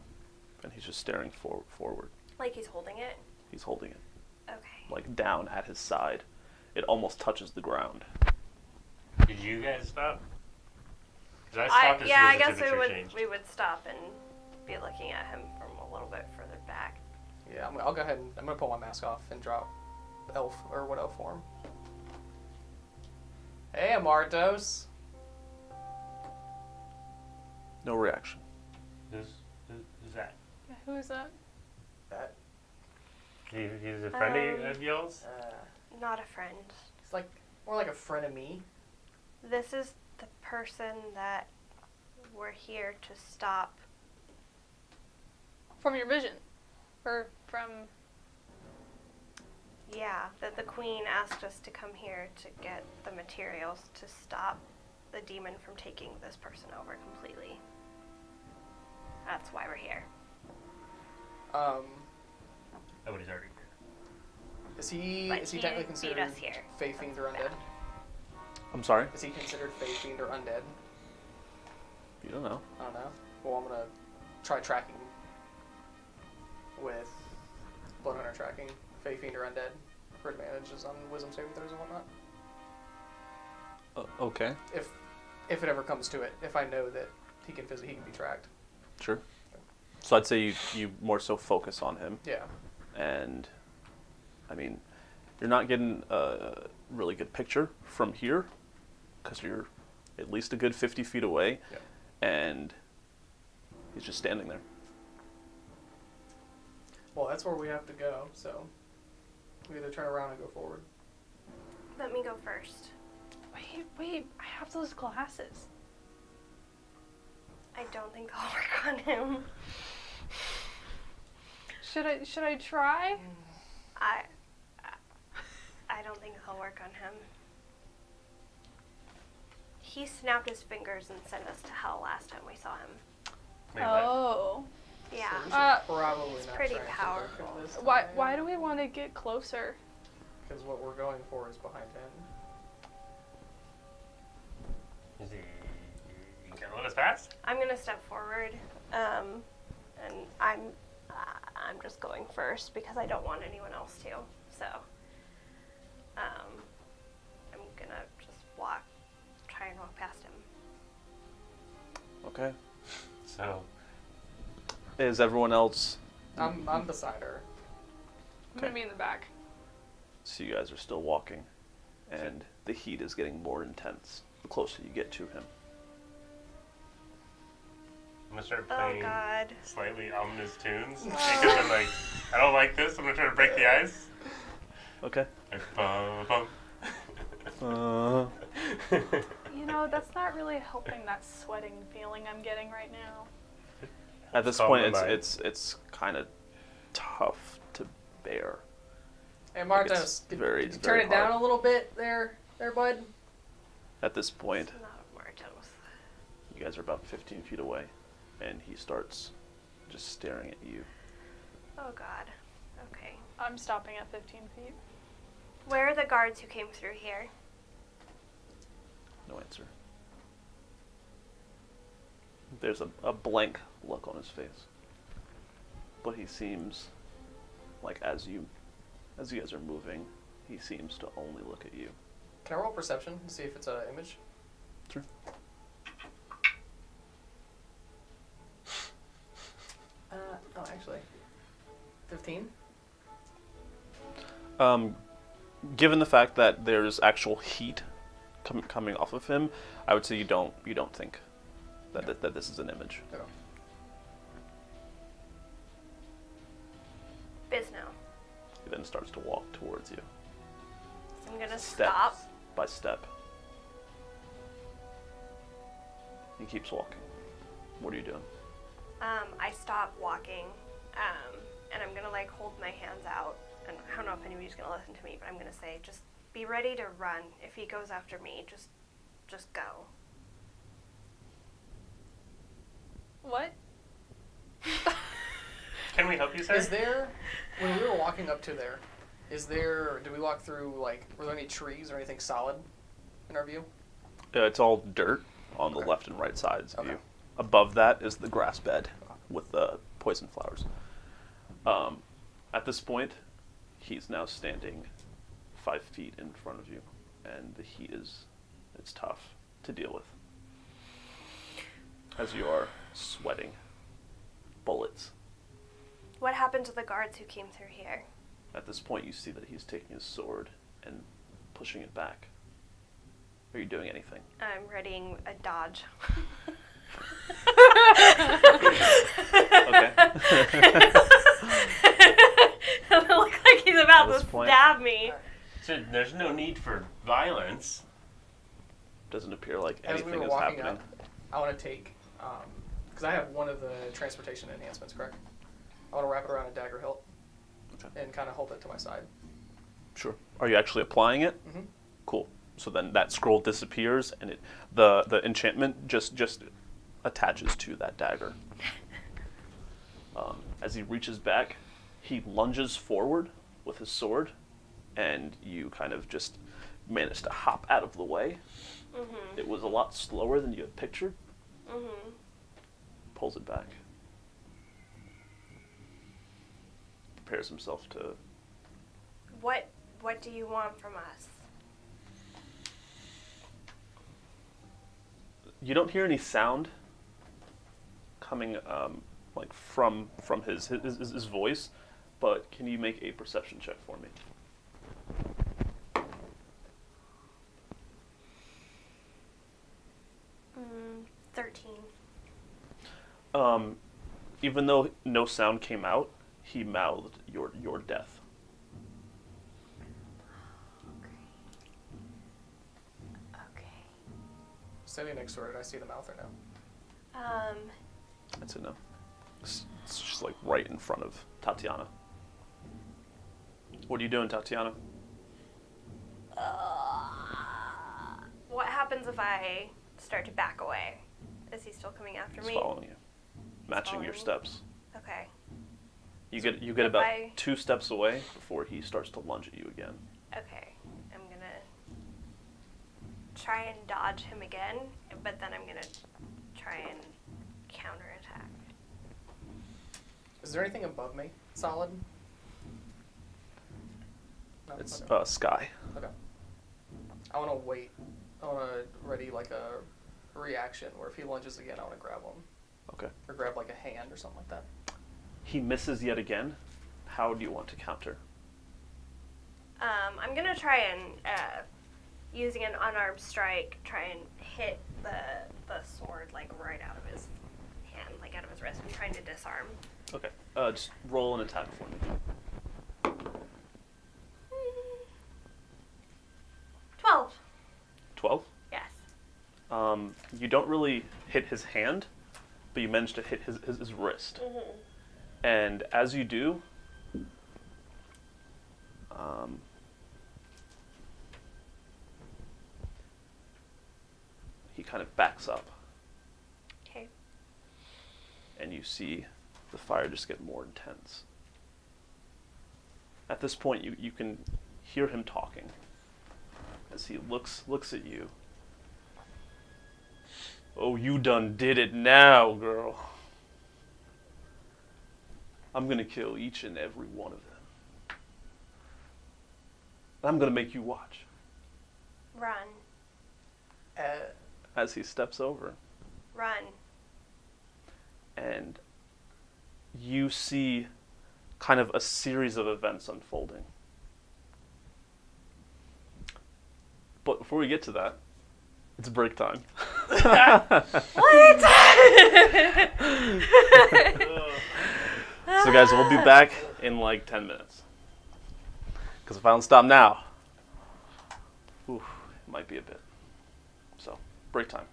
Speaker 1: and he's just staring forward.
Speaker 3: Like he's holding it.
Speaker 1: He's holding it
Speaker 3: Okay.
Speaker 1: like down at his side. It almost touches the ground.
Speaker 4: Did you guys stop? Because I stopped as soon
Speaker 3: I
Speaker 4: as the
Speaker 3: guess
Speaker 4: temperature changed.
Speaker 3: we would stop and be looking at him from a little bit further back.
Speaker 2: Yeah, I'll go ahead and I'm gonna pull my mask off and drop elf or what elf form. Hey, Amartos.
Speaker 1: No reaction.
Speaker 4: Who's that?
Speaker 5: Yeah, who is that?
Speaker 2: That
Speaker 4: He's a friend of yours?
Speaker 3: Not a friend.
Speaker 2: it's like more like a friend of me.
Speaker 3: This is the person that we're here to stop.
Speaker 5: From your vision? Or from...
Speaker 3: Yeah, that the queen asked us to come here to get the materials to stop the demon from taking this person over completely. That's why we're here.
Speaker 4: Nobody's already here.
Speaker 2: Is he
Speaker 3: But
Speaker 2: is he
Speaker 3: he
Speaker 2: technically
Speaker 3: beat
Speaker 2: considered
Speaker 3: us here.
Speaker 2: Fae Fiend or undead?
Speaker 1: I'm sorry?
Speaker 2: Is he considered Fae Fiend or undead?
Speaker 1: You don't know.
Speaker 2: I don't know. Well, I'm gonna try tracking with Bloodhunter tracking Fae Fiend or undead for advantages on wisdom saving throws and whatnot.
Speaker 1: Okay.
Speaker 2: If it ever comes to it, if I know that he can be tracked.
Speaker 1: Sure. So I'd say you more so focus on him.
Speaker 2: Yeah.
Speaker 1: And, I mean, you're not getting a really good picture from here because you're at least a good 50 feet away.
Speaker 2: Yeah.
Speaker 1: And he's just standing there.
Speaker 2: Well, that's where we have to go, so we either turn around and go forward.
Speaker 3: Let me go first.
Speaker 5: Wait, I have those glasses.
Speaker 3: I don't think they'll work on him.
Speaker 5: Should I try?
Speaker 3: I don't think they'll work on him. He snapped his fingers and sent us to hell last time we saw him.
Speaker 4: Wait, what?
Speaker 5: Oh.
Speaker 3: Yeah.
Speaker 2: So we should probably
Speaker 3: it's
Speaker 2: not
Speaker 3: pretty
Speaker 2: try and
Speaker 3: powerful.
Speaker 2: provoke him this
Speaker 5: Why
Speaker 2: time,
Speaker 5: do we want to get closer?
Speaker 2: Because what we're going for is behind him.
Speaker 4: Is he? You gonna let us pass?
Speaker 3: I'm gonna step forward, and I'm just going first because I don't want anyone else to. So, I'm gonna just try and walk past him.
Speaker 1: Okay.
Speaker 4: So
Speaker 1: Is everyone else...
Speaker 2: I'm beside her.
Speaker 5: I'm gonna be in the back.
Speaker 1: So you guys are still walking, and the heat is getting more intense the closer you get to him.
Speaker 4: I'm gonna start
Speaker 3: Oh
Speaker 4: playing
Speaker 3: God.
Speaker 4: slightly ominous tunes because I'm like, I don't like this. I'm gonna try to break the ice.
Speaker 1: Okay.
Speaker 4: Like, bum, bum.
Speaker 5: You know, that's not really helping that sweating feeling I'm getting right now.
Speaker 1: At this
Speaker 4: Calm
Speaker 1: point,
Speaker 4: the mind.
Speaker 1: it's kind of tough to bear.
Speaker 2: Hey,
Speaker 1: It's
Speaker 2: Martos, could
Speaker 1: very-
Speaker 2: you
Speaker 1: it's
Speaker 2: turn
Speaker 1: very
Speaker 2: it down
Speaker 1: hard.
Speaker 2: a little bit there, bud?
Speaker 1: At this point,
Speaker 3: It's not Martos.
Speaker 1: you guys are about 15 feet away, and he starts just staring at you.
Speaker 3: Oh God. Okay.
Speaker 5: I'm stopping at 15 feet.
Speaker 3: Where are the guards who came through here?
Speaker 1: No answer. There's a blank look on his face. But he seems like as you guys are moving, he seems to only look at you.
Speaker 2: Can I roll perception to see if it's an image?
Speaker 1: Sure.
Speaker 2: Oh, actually. 15?
Speaker 1: Given the fact that there's actual heat coming off of him, I would say you don't think that that this is an image.
Speaker 2: No.
Speaker 3: Bisno.
Speaker 1: He then starts to walk towards you,
Speaker 3: So I'm gonna
Speaker 1: step
Speaker 3: stop.
Speaker 1: by step. He keeps walking. What are you doing?
Speaker 3: I stop walking, and I'm gonna like hold my hands out. And I don't know if anybody's gonna listen to me, but I'm gonna say, just be ready to run. If he goes after me, just go.
Speaker 5: What?
Speaker 4: Can we help you, sir?
Speaker 2: Is there, when we were walking up to there, did we walk through, like, were there any trees or anything solid in our view?
Speaker 1: It's all dirt on the
Speaker 2: Okay.
Speaker 1: left and right sides of
Speaker 2: Okay.
Speaker 1: you. Above that is the grass bed with the poison flowers. At this point, he's now standing 5 feet in front of you, and the heat it's tough to deal with. As you are sweating bullets.
Speaker 3: What happened to the guards who came through here?
Speaker 1: At this point, you see that he's taking his sword and pushing it back. Are you doing anything?
Speaker 3: I'm readying a dodge.
Speaker 1: Okay.
Speaker 3: It looks like he's about
Speaker 1: At
Speaker 3: to
Speaker 1: this point-
Speaker 3: stab me.
Speaker 4: So there's no need for violence.
Speaker 1: Doesn't appear like
Speaker 2: As we
Speaker 1: anything
Speaker 2: were
Speaker 1: is
Speaker 2: walking
Speaker 1: happening.
Speaker 2: up, I want to take, because I have one of the transportation enhancements, correct? I want to wrap it around a dagger hilt
Speaker 1: Okay.
Speaker 2: and kind of hold it to my side.
Speaker 1: Sure. Are you actually applying it?
Speaker 2: Mm-hmm.
Speaker 1: Cool. So then that scroll disappears, and the enchantment just attaches to that dagger. As he reaches back, he lunges forward with his sword, and you kind of just manage to hop out of the way.
Speaker 3: Mm-hmm.
Speaker 1: It was a lot slower than you had pictured.
Speaker 3: Mm-hmm.
Speaker 1: Pulls it back. Prepares himself to...
Speaker 3: What do you want from us?
Speaker 1: You don't hear any sound coming like from his voice, but can you make a perception check for me?
Speaker 3: 13.
Speaker 1: Even though no sound came out, he mouthed your death.
Speaker 3: Okay.
Speaker 2: Standing next to her, did I see the mouth or no?
Speaker 1: That's a no. It's just like right in front of Tatiana. What are you doing, Tatiana?
Speaker 3: What happens if I start to back away? Is he still coming after
Speaker 1: He's
Speaker 3: me?
Speaker 1: following you, matching your
Speaker 3: following me?
Speaker 1: steps.
Speaker 3: Okay.
Speaker 1: You
Speaker 3: So
Speaker 1: get
Speaker 3: if
Speaker 1: about
Speaker 3: I-
Speaker 1: 2 steps away before he starts to lunge at you again.
Speaker 3: Okay. I'm gonna try and dodge him again, but then I'm gonna try and counterattack.
Speaker 2: Is there anything above me? Solid? No?
Speaker 1: It's
Speaker 2: Okay.
Speaker 1: Sky.
Speaker 2: Okay. I want to wait. I want to ready like a reaction where if he lunges again, I want to grab him.
Speaker 1: Okay.
Speaker 2: Or grab like a hand or something like that.
Speaker 1: He misses yet again. How do you want to counter?
Speaker 3: I'm gonna try and, using an unarmed strike, try and hit the sword like right out of his hand, like out of his wrist. I'm trying to disarm.
Speaker 1: Okay. Just roll an attack for me.
Speaker 3: 12.
Speaker 1: 12.
Speaker 3: Yes.
Speaker 1: You don't really hit his hand, but you manage to hit his wrist.
Speaker 3: Mm-hmm.
Speaker 1: And as you do, he kind of backs up,
Speaker 3: Okay.
Speaker 1: and you see the fire just get more intense. At this point, you can hear him talking as he looks at you. Oh, you done did it now, girl. I'm gonna kill each and every one of them. I'm gonna make you watch.
Speaker 3: Run.
Speaker 1: As he steps over,
Speaker 3: Run.
Speaker 1: and you see kind of a series of events unfolding. But before we get to that, it's break time.
Speaker 3: What?
Speaker 1: So guys, we'll be back in like 10 minutes. Because if I don't stop now, it might be a bit. So, break time.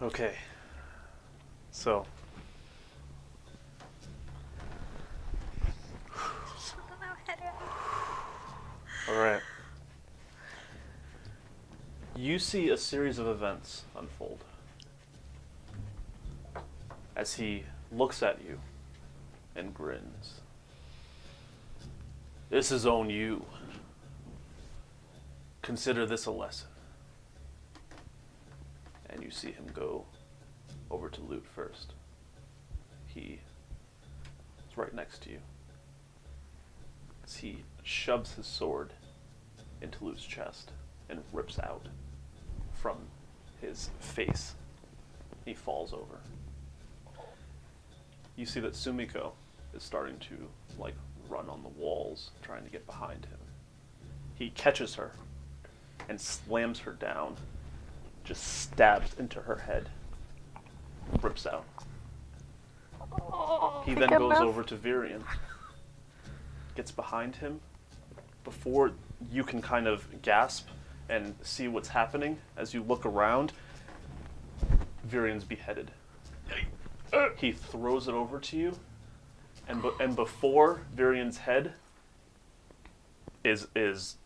Speaker 1: Okay. So. Alright. You see a series of events unfold as he looks at you and grins. This is on you. Consider this a lesson. And you see him go over to Loot first. He is right next to you. As he shoves his sword into Loot's chest and rips out from his face. He falls over. You see that Sumiko is starting to run on the walls, trying to get behind him. He catches her and slams her down, just stabs into her head, rips out. He then goes over to Virion, gets behind him. Before you can kind of gasp and see what's happening, as you look around, Virion's beheaded. He throws it over to you, and before Virion's head is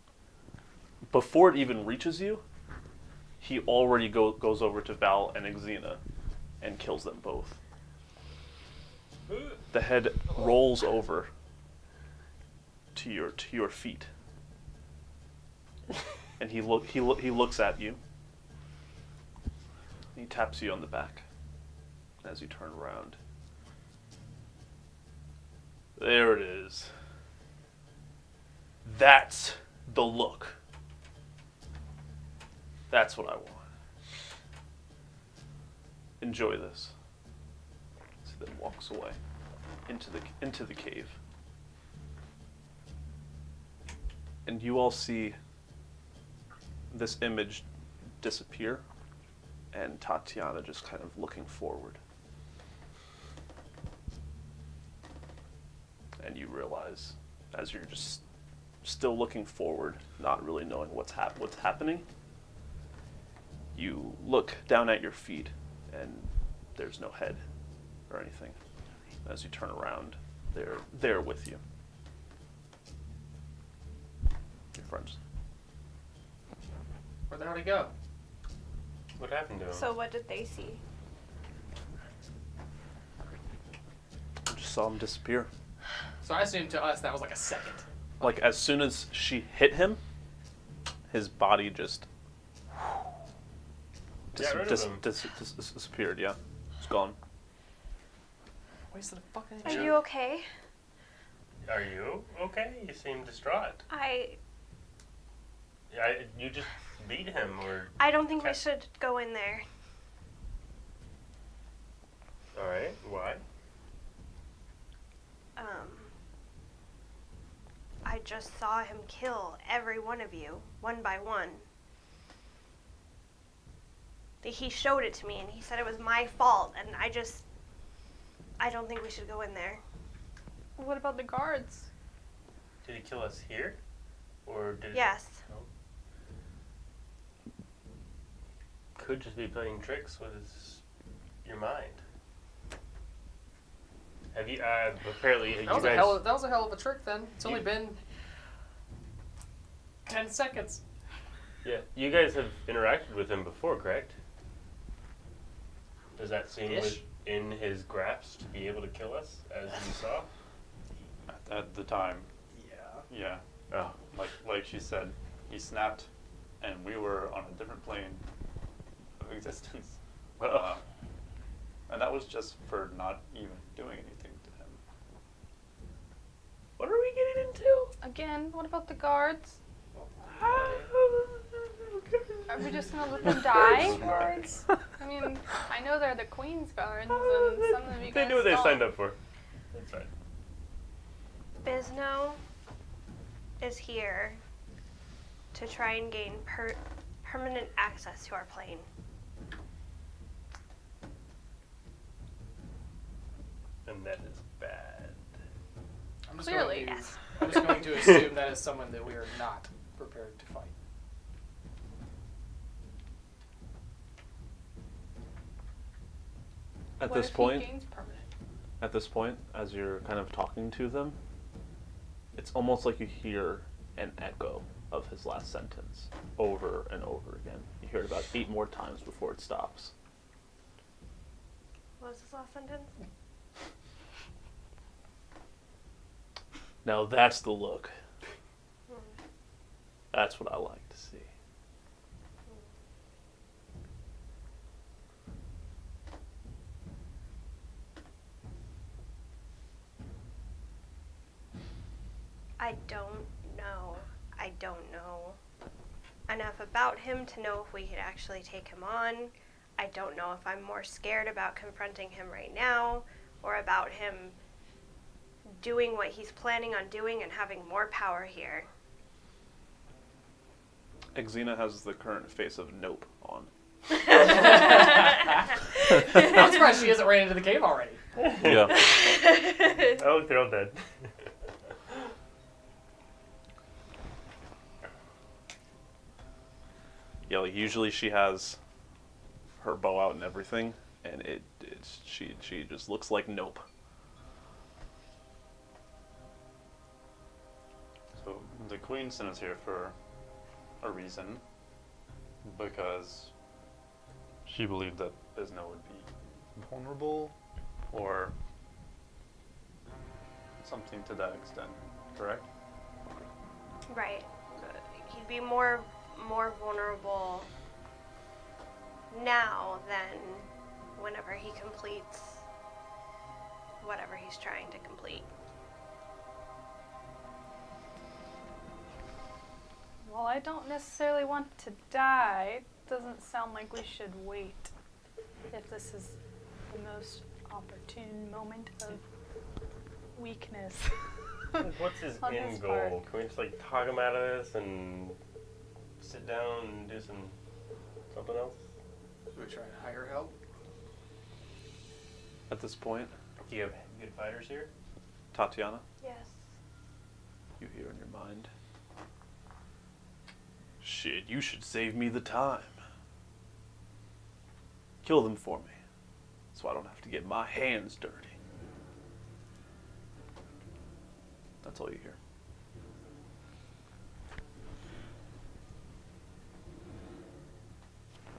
Speaker 1: before it even reaches you, he already goes over to Val and Xena and kills them both. The head rolls over to your feet, and he looks at you. He taps you on the back as you turn around. There it is. That's the look. That's what I want. Enjoy this. So then walks away into the cave. And you all see this image disappear, and Tatiana just kind of looking forward. And you realize, as you're just still looking forward, not really knowing what's happening, you look down at your feet, and there's no head or anything. As you turn around, they're there with you. Your friends.
Speaker 2: Where'd the hell he go?
Speaker 4: What happened to him?
Speaker 3: So what did they see?
Speaker 1: I just saw him disappear.
Speaker 2: So I assume to us that was like a second.
Speaker 1: Like, as soon as she hit him, his body just disappeared. Yeah, it's gone.
Speaker 2: Wasted a fucking
Speaker 3: Are you okay?
Speaker 4: Are you okay? You seem distraught. You just beat him, or...
Speaker 3: I don't think we should go in there.
Speaker 4: All right, why?
Speaker 3: I just saw him kill every one of you, one by one. He showed it to me, and he said it was my fault, and I don't think we should go in there.
Speaker 5: What about the guards?
Speaker 4: Did he kill us here? Or did
Speaker 3: Yes.
Speaker 4: No. Could just be playing tricks with your mind. Have you, apparently,
Speaker 2: That
Speaker 4: you
Speaker 2: was,
Speaker 4: guys...
Speaker 2: that was a hell of a trick then. It's only been 10 seconds.
Speaker 4: Yeah, you guys have interacted with him before, correct? Does that seem
Speaker 2: Ish.
Speaker 4: within his grasp to be able to kill us, as you saw?
Speaker 6: At the time, yeah.
Speaker 4: Oh.
Speaker 6: Like she said, he snapped, and we were on a different plane of existence. And that was just for not even doing anything to him.
Speaker 4: What are we getting into?
Speaker 5: Again, what about the guards? Are we just gonna let them die? I mean, I know they're the Queen's guards, and some of you guys
Speaker 4: They knew what they
Speaker 5: don't.
Speaker 4: signed up for. That's right.
Speaker 3: Bisno is here to try and gain permanent access to our plane.
Speaker 4: And that is bad.
Speaker 2: I'm just
Speaker 5: Clearly.
Speaker 2: going to,
Speaker 3: Yes.
Speaker 2: I'm just going to assume that is someone that we are not prepared to fight.
Speaker 1: At
Speaker 5: What
Speaker 1: this
Speaker 5: if
Speaker 1: point,
Speaker 5: he gains permanent?
Speaker 1: at this point, as you're kind of talking to them, it's almost like you hear an echo of his last sentence over and over again. You hear it about 8 more times before it stops.
Speaker 3: What was his last sentence?
Speaker 1: Now that's the look. That's what I like to see.
Speaker 3: I don't know. I don't know enough about him to know if we could actually take him on. I don't know if I'm more scared about confronting him right now or about him doing what he's planning on doing and having more power here.
Speaker 1: Xena has the current face of nope on.
Speaker 2: I'm surprised she hasn't ran into the cave already.
Speaker 1: Yeah.
Speaker 4: Oh, they're all dead.
Speaker 1: Yeah, like usually she has her bow out and everything, and she just looks like nope.
Speaker 6: So the queen sent us here for a reason, because she believed that Bisno would be vulnerable, or something to that extent, correct?
Speaker 3: Right. He'd be more vulnerable now than whenever he completes whatever he's trying to complete.
Speaker 5: Well, I don't necessarily want to die. Doesn't sound like we should wait. If this is the most opportune moment of weakness.
Speaker 4: What's his
Speaker 5: On
Speaker 4: end
Speaker 5: his
Speaker 4: goal?
Speaker 5: part.
Speaker 4: Can we just like talk him out of this and sit down and do something else?
Speaker 2: Should we try to hire help?
Speaker 1: At this point,
Speaker 4: Do you have good fighters here?
Speaker 1: Tatiana,
Speaker 3: Yes.
Speaker 1: you hear in your mind, shit, you should save me the time. Kill them for me, so I don't have to get my hands dirty. That's all you hear.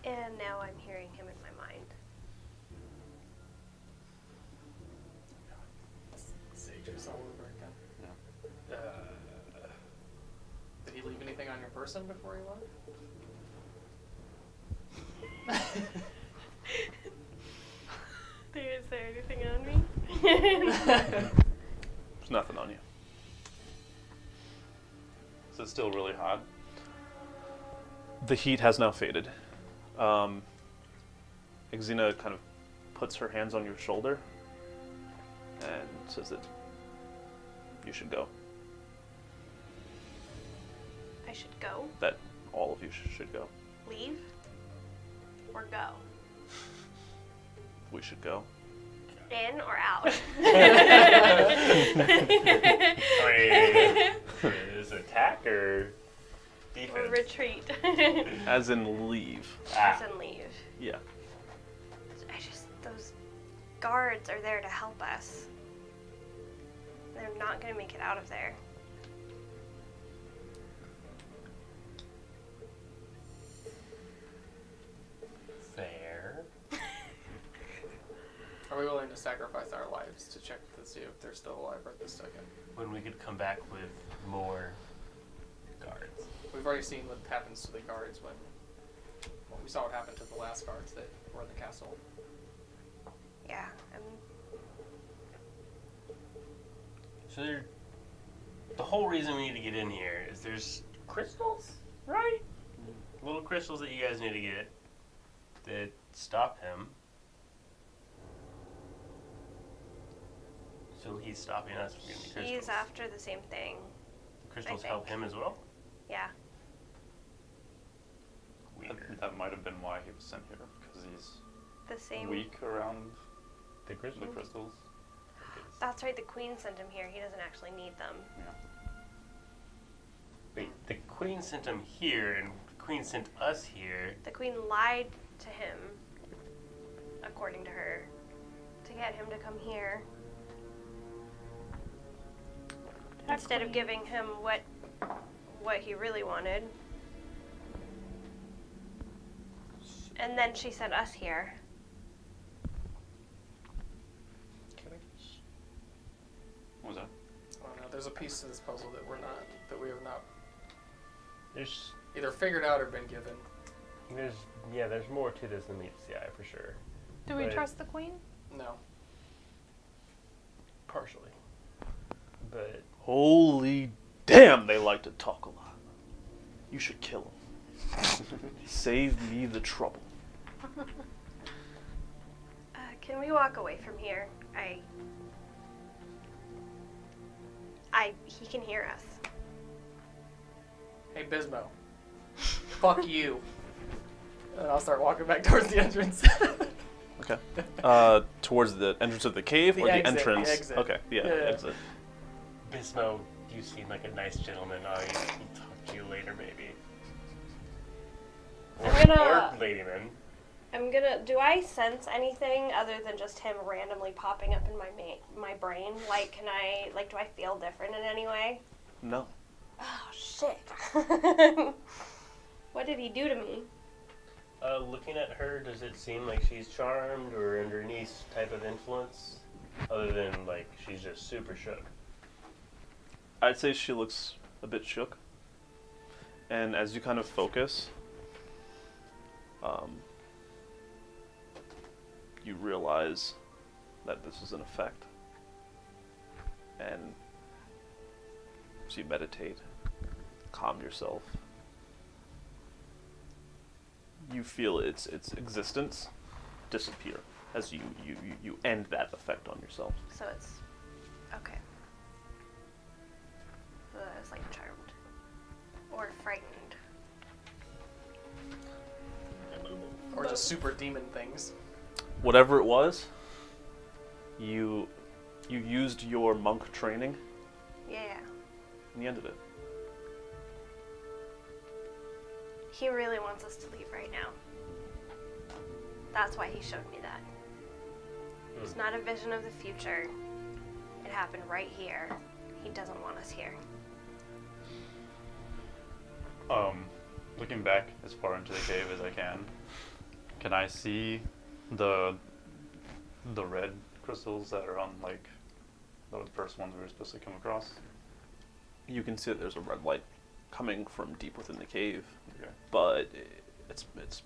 Speaker 3: And now I'm hearing him in my mind.
Speaker 2: Sage us all over again.
Speaker 6: Yeah.
Speaker 2: Did he leave anything on your person before he left?
Speaker 3: Is there anything on me?
Speaker 1: There's nothing on you.
Speaker 6: Is it still really hot?
Speaker 1: The heat has now faded. Xena kind of puts her hands on your shoulder and says that you should go.
Speaker 3: I should go,
Speaker 1: That all of you should go.
Speaker 3: leave, or go?
Speaker 1: We should go.
Speaker 3: In or out?
Speaker 4: I mean, is it attack or defense?
Speaker 3: Or retreat?
Speaker 1: As in leave.
Speaker 3: As in leave.
Speaker 1: Yeah.
Speaker 3: Those guards are there to help us. They're not going to make it out of there.
Speaker 4: Fair.
Speaker 2: Are we willing to sacrifice our lives to check to see if they're still alive right this second?
Speaker 4: When we could come back with more guards.
Speaker 2: We've already seen what happens to the guards when we saw what happened to the last guards that were in the castle.
Speaker 3: Yeah.
Speaker 4: So the whole reason we need to get in here is there's crystals, right? Little crystals that you guys need to get that stop him. So he's stopping us from getting the crystals.
Speaker 3: He's after the same thing.
Speaker 4: Crystals
Speaker 3: I
Speaker 4: help
Speaker 3: think.
Speaker 4: him as well?
Speaker 3: Yeah.
Speaker 4: Weird.
Speaker 6: That might have been why he was sent here, because he's
Speaker 3: The same.
Speaker 6: weak around
Speaker 4: The
Speaker 6: the
Speaker 4: crystals?
Speaker 6: crystals.
Speaker 3: That's right, the queen sent him here. He doesn't actually need them.
Speaker 6: Yeah.
Speaker 4: Wait, the queen sent him here and the queen sent us here.
Speaker 3: The queen lied to him, according to her. get him to come here. Instead of giving him what he really wanted. And then she sent us here.
Speaker 6: What was that?
Speaker 2: I don't know. There's a piece to this puzzle that we have not
Speaker 4: There's
Speaker 2: either figured out or been given.
Speaker 4: there's more to this than meets the eye for sure.
Speaker 5: Do we
Speaker 4: But-
Speaker 5: trust the queen?
Speaker 2: No.
Speaker 4: Partially. But
Speaker 1: Holy damn, they like to talk a lot. You should kill them. Save me the trouble.
Speaker 3: Can we walk away from here? He can hear us.
Speaker 2: Hey, Bismo. Fuck you. And I'll start walking back towards the entrance.
Speaker 1: Okay. Towards the entrance of the cave
Speaker 2: The
Speaker 1: or
Speaker 2: exit,
Speaker 1: the
Speaker 2: the
Speaker 1: entrance?
Speaker 2: exit.
Speaker 1: Okay, yeah,
Speaker 2: Yeah.
Speaker 1: exit.
Speaker 4: Bismo, you seem like a nice gentleman. I'll talk to you later, maybe. Or ladyman.
Speaker 3: Do I sense anything other than just him randomly popping up in my brain? Like, do I feel different in any way?
Speaker 1: No.
Speaker 3: Oh, shit. What did he do to me?
Speaker 4: Looking at her, does it seem like she's charmed or under any type of influence? Other than, like, she's just super shook.
Speaker 1: I'd say she looks a bit shook. And as you kind of focus, you realize that this is an effect. And as you meditate, calm yourself, you feel its existence disappear as you end that effect on yourself.
Speaker 3: So it's okay. So I was like charmed or frightened.
Speaker 2: Or just super demon things.
Speaker 1: Whatever it was, you used your monk training
Speaker 3: Yeah.
Speaker 1: and you ended it.
Speaker 3: He really wants us to leave right now. That's why he showed me that. It's not a vision of the future. It happened right here. He doesn't want us here.
Speaker 6: Looking back as far into the cave as I can I see the red crystals that are on, like, the first ones we were supposed to come across?
Speaker 1: You can see that there's a red light coming from deep within the cave,
Speaker 6: Okay.
Speaker 1: but it's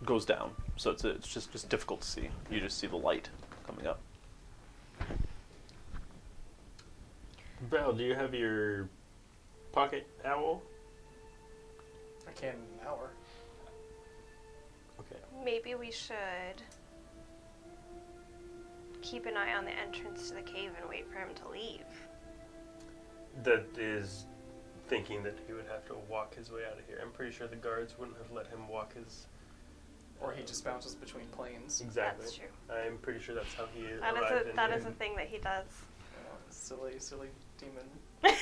Speaker 1: goes down, so it's just difficult to see. You just see the light coming up.
Speaker 4: Val, do you have your pocket owl?
Speaker 2: I can in an hour.
Speaker 4: Okay.
Speaker 3: Maybe we should keep an eye on the entrance to the cave and wait for him to leave.
Speaker 4: That is thinking that he would have to walk his way out of here. I'm pretty sure the guards wouldn't have let him walk his...
Speaker 2: Or he just bounces between planes.
Speaker 4: Exactly.
Speaker 3: That's true.
Speaker 4: I'm pretty sure that's how he
Speaker 3: That
Speaker 4: arrived in
Speaker 3: is
Speaker 4: here.
Speaker 3: a thing that he does.
Speaker 2: Silly demon lord.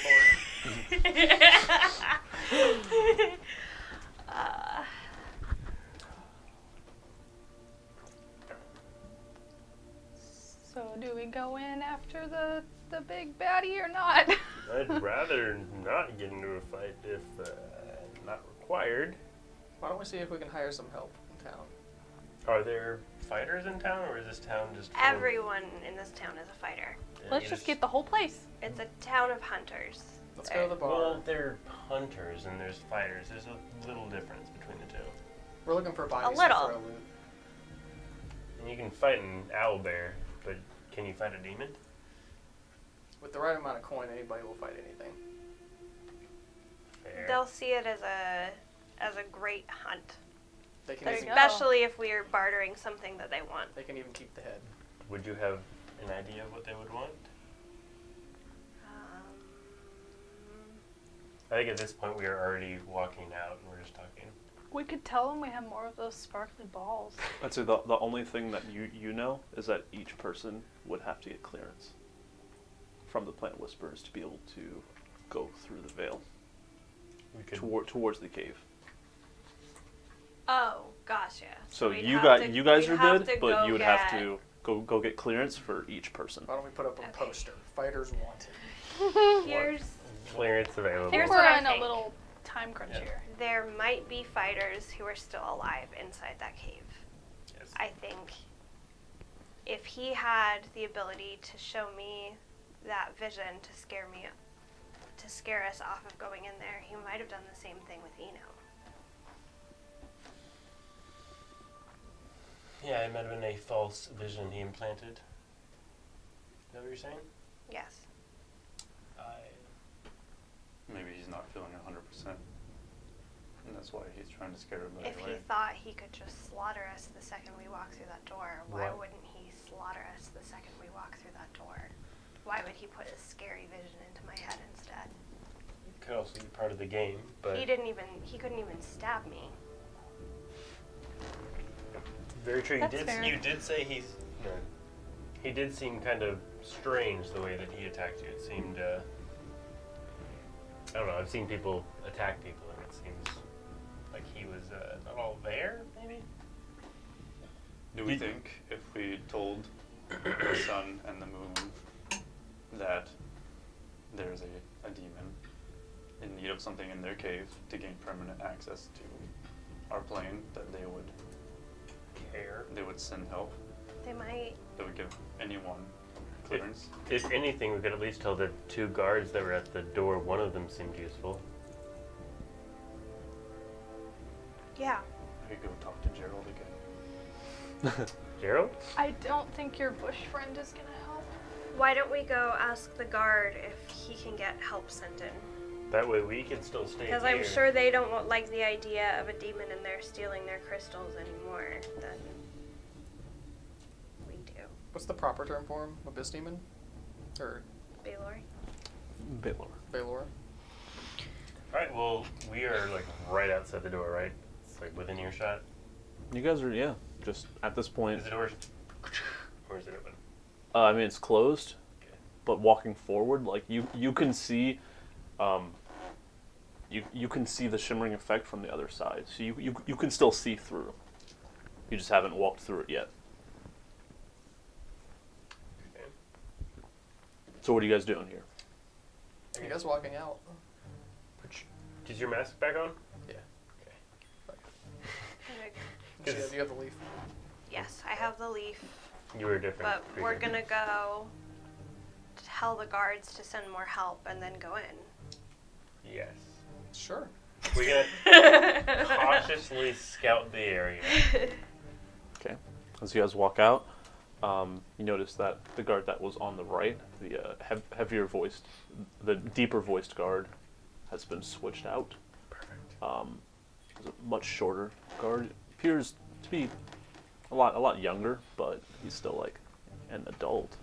Speaker 5: So do we go in after the big baddie or not?
Speaker 4: I'd rather not get into a fight if not required.
Speaker 2: Why don't we see if we can hire some help in town?
Speaker 4: Are there fighters in town, or is this town just full of-
Speaker 3: Everyone in this town is a fighter.
Speaker 4: Yeah,
Speaker 5: Let's
Speaker 4: you
Speaker 5: just get the whole place.
Speaker 3: It's a town of hunters.
Speaker 2: Let's go to the bar.
Speaker 4: Well, they're hunters and there's fighters. There's a little difference between the two.
Speaker 2: We're looking for bodies
Speaker 3: little.
Speaker 2: to throw loot.
Speaker 4: And you can fight an owlbear, but can you fight a demon?
Speaker 2: With the right amount of coin, anybody will fight anything.
Speaker 4: Fair.
Speaker 3: They'll see it as a great hunt,
Speaker 2: They can
Speaker 5: There you
Speaker 2: even,
Speaker 5: go.
Speaker 3: especially if we are bartering something that they want.
Speaker 2: they can even keep the head.
Speaker 4: Would you have an idea of what they would want? I think at this point we are already walking out and we're just talking.
Speaker 5: We could tell them we have more of those sparkly balls.
Speaker 1: I'd say the only thing that you know is that each person would have to get clearance from the plant whisperers to be able to go through the veil
Speaker 4: We could
Speaker 1: towards the cave.
Speaker 3: Oh, gotcha.
Speaker 1: So
Speaker 3: we'd
Speaker 1: you
Speaker 3: have to-
Speaker 1: guys
Speaker 3: we'd
Speaker 1: are
Speaker 3: have
Speaker 1: good,
Speaker 3: to
Speaker 1: but
Speaker 3: go
Speaker 1: you would have
Speaker 3: get
Speaker 1: to go get clearance for each person.
Speaker 2: Why don't we put up a
Speaker 3: Okay.
Speaker 2: poster? Fighters wanted.
Speaker 3: Here's
Speaker 4: Clearance available.
Speaker 3: Here's
Speaker 5: We're
Speaker 3: what I
Speaker 5: in a
Speaker 3: think.
Speaker 5: little time crunch
Speaker 4: Yeah.
Speaker 5: here.
Speaker 3: there might be fighters who are still alive inside that cave.
Speaker 4: Yes.
Speaker 3: I think if he had the ability to show me that vision to scare us off of going in there, he might have done the same thing with Eno.
Speaker 4: Yeah, it might have been a false vision he implanted. Is that what you're saying?
Speaker 3: Yes.
Speaker 6: Maybe he's not feeling 100%. And that's why he's trying to scare everybody
Speaker 3: If
Speaker 6: away.
Speaker 3: he thought he could just slaughter us the second we walk through that door, why
Speaker 4: What?
Speaker 3: wouldn't he slaughter us the second we walk through that door? Why would he put a scary vision into my head instead?
Speaker 4: It could also be part of the game, but
Speaker 3: He couldn't even stab me.
Speaker 4: very true.
Speaker 5: That's fair.
Speaker 4: You did say he did seem kind of strange the way that he attacked you. It seemed I don't know. I've seen people attack people, and it seems like he was not all there. Maybe.
Speaker 6: Do we think if we told the sun and the moon that there's a demon in need of something in their cave to gain permanent access to our plane, that they would send help?
Speaker 3: They might.
Speaker 6: They would give anyone clearance?
Speaker 4: If anything, we could at least tell the two guards that were at the door. One of them seemed useful.
Speaker 3: Yeah.
Speaker 6: I could go talk to Gerald again.
Speaker 4: Gerald?
Speaker 5: I don't think your bush friend is gonna help.
Speaker 3: Why don't we go ask the guard if he can get help sent in?
Speaker 4: That way we can still stay here.
Speaker 3: Because I'm sure they don't like the idea of a demon in there stealing their crystals any more than we do.
Speaker 2: What's the proper term for him? Abyss demon? Or
Speaker 3: Baylor?
Speaker 1: Baylor.
Speaker 2: Baylor?
Speaker 4: Alright, well, we are like right outside the door, right? It's like within earshot.
Speaker 1: You guys are, yeah, just at this point.
Speaker 4: Is the door or is it open?
Speaker 1: I mean, it's closed,
Speaker 4: Okay.
Speaker 1: but walking forward, like you can see, you can see the shimmering effect from the other side. So you can still see through. You just haven't walked through it yet.
Speaker 4: Okay.
Speaker 1: So what are you guys doing here?
Speaker 2: Are you guys walking out?
Speaker 4: Is your mask back on?
Speaker 2: Yeah.
Speaker 3: Okay.
Speaker 2: You have the leaf.
Speaker 3: Yes, I have the leaf,
Speaker 4: You were different.
Speaker 3: but we're gonna go tell the guards to send more help and then go in.
Speaker 4: Yes.
Speaker 2: Sure.
Speaker 4: We're gonna cautiously scout the area.
Speaker 1: Okay. As you guys walk out, you notice that the guard that was on the right, the heavier voiced, the deeper voiced guard, has been switched out.
Speaker 4: Perfect.
Speaker 1: It's a much shorter guard. Appears to be a lot younger, but he's still like an adult,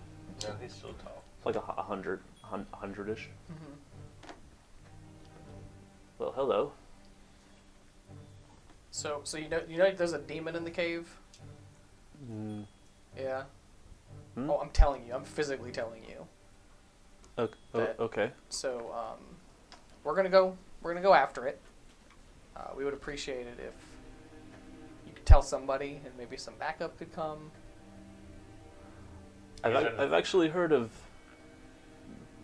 Speaker 4: No, he's still tall.
Speaker 1: like a hundred-ish.
Speaker 2: Mm-hmm.
Speaker 1: Well, hello.
Speaker 2: So you know there's a demon in the cave?
Speaker 1: Mm,
Speaker 2: Yeah.
Speaker 1: hmm?
Speaker 2: Oh, I'm telling you. I'm physically telling you.
Speaker 1: Okay.
Speaker 2: So we're gonna go after it. We would appreciate it if you could tell somebody, and maybe some backup could come.
Speaker 1: I've actually heard of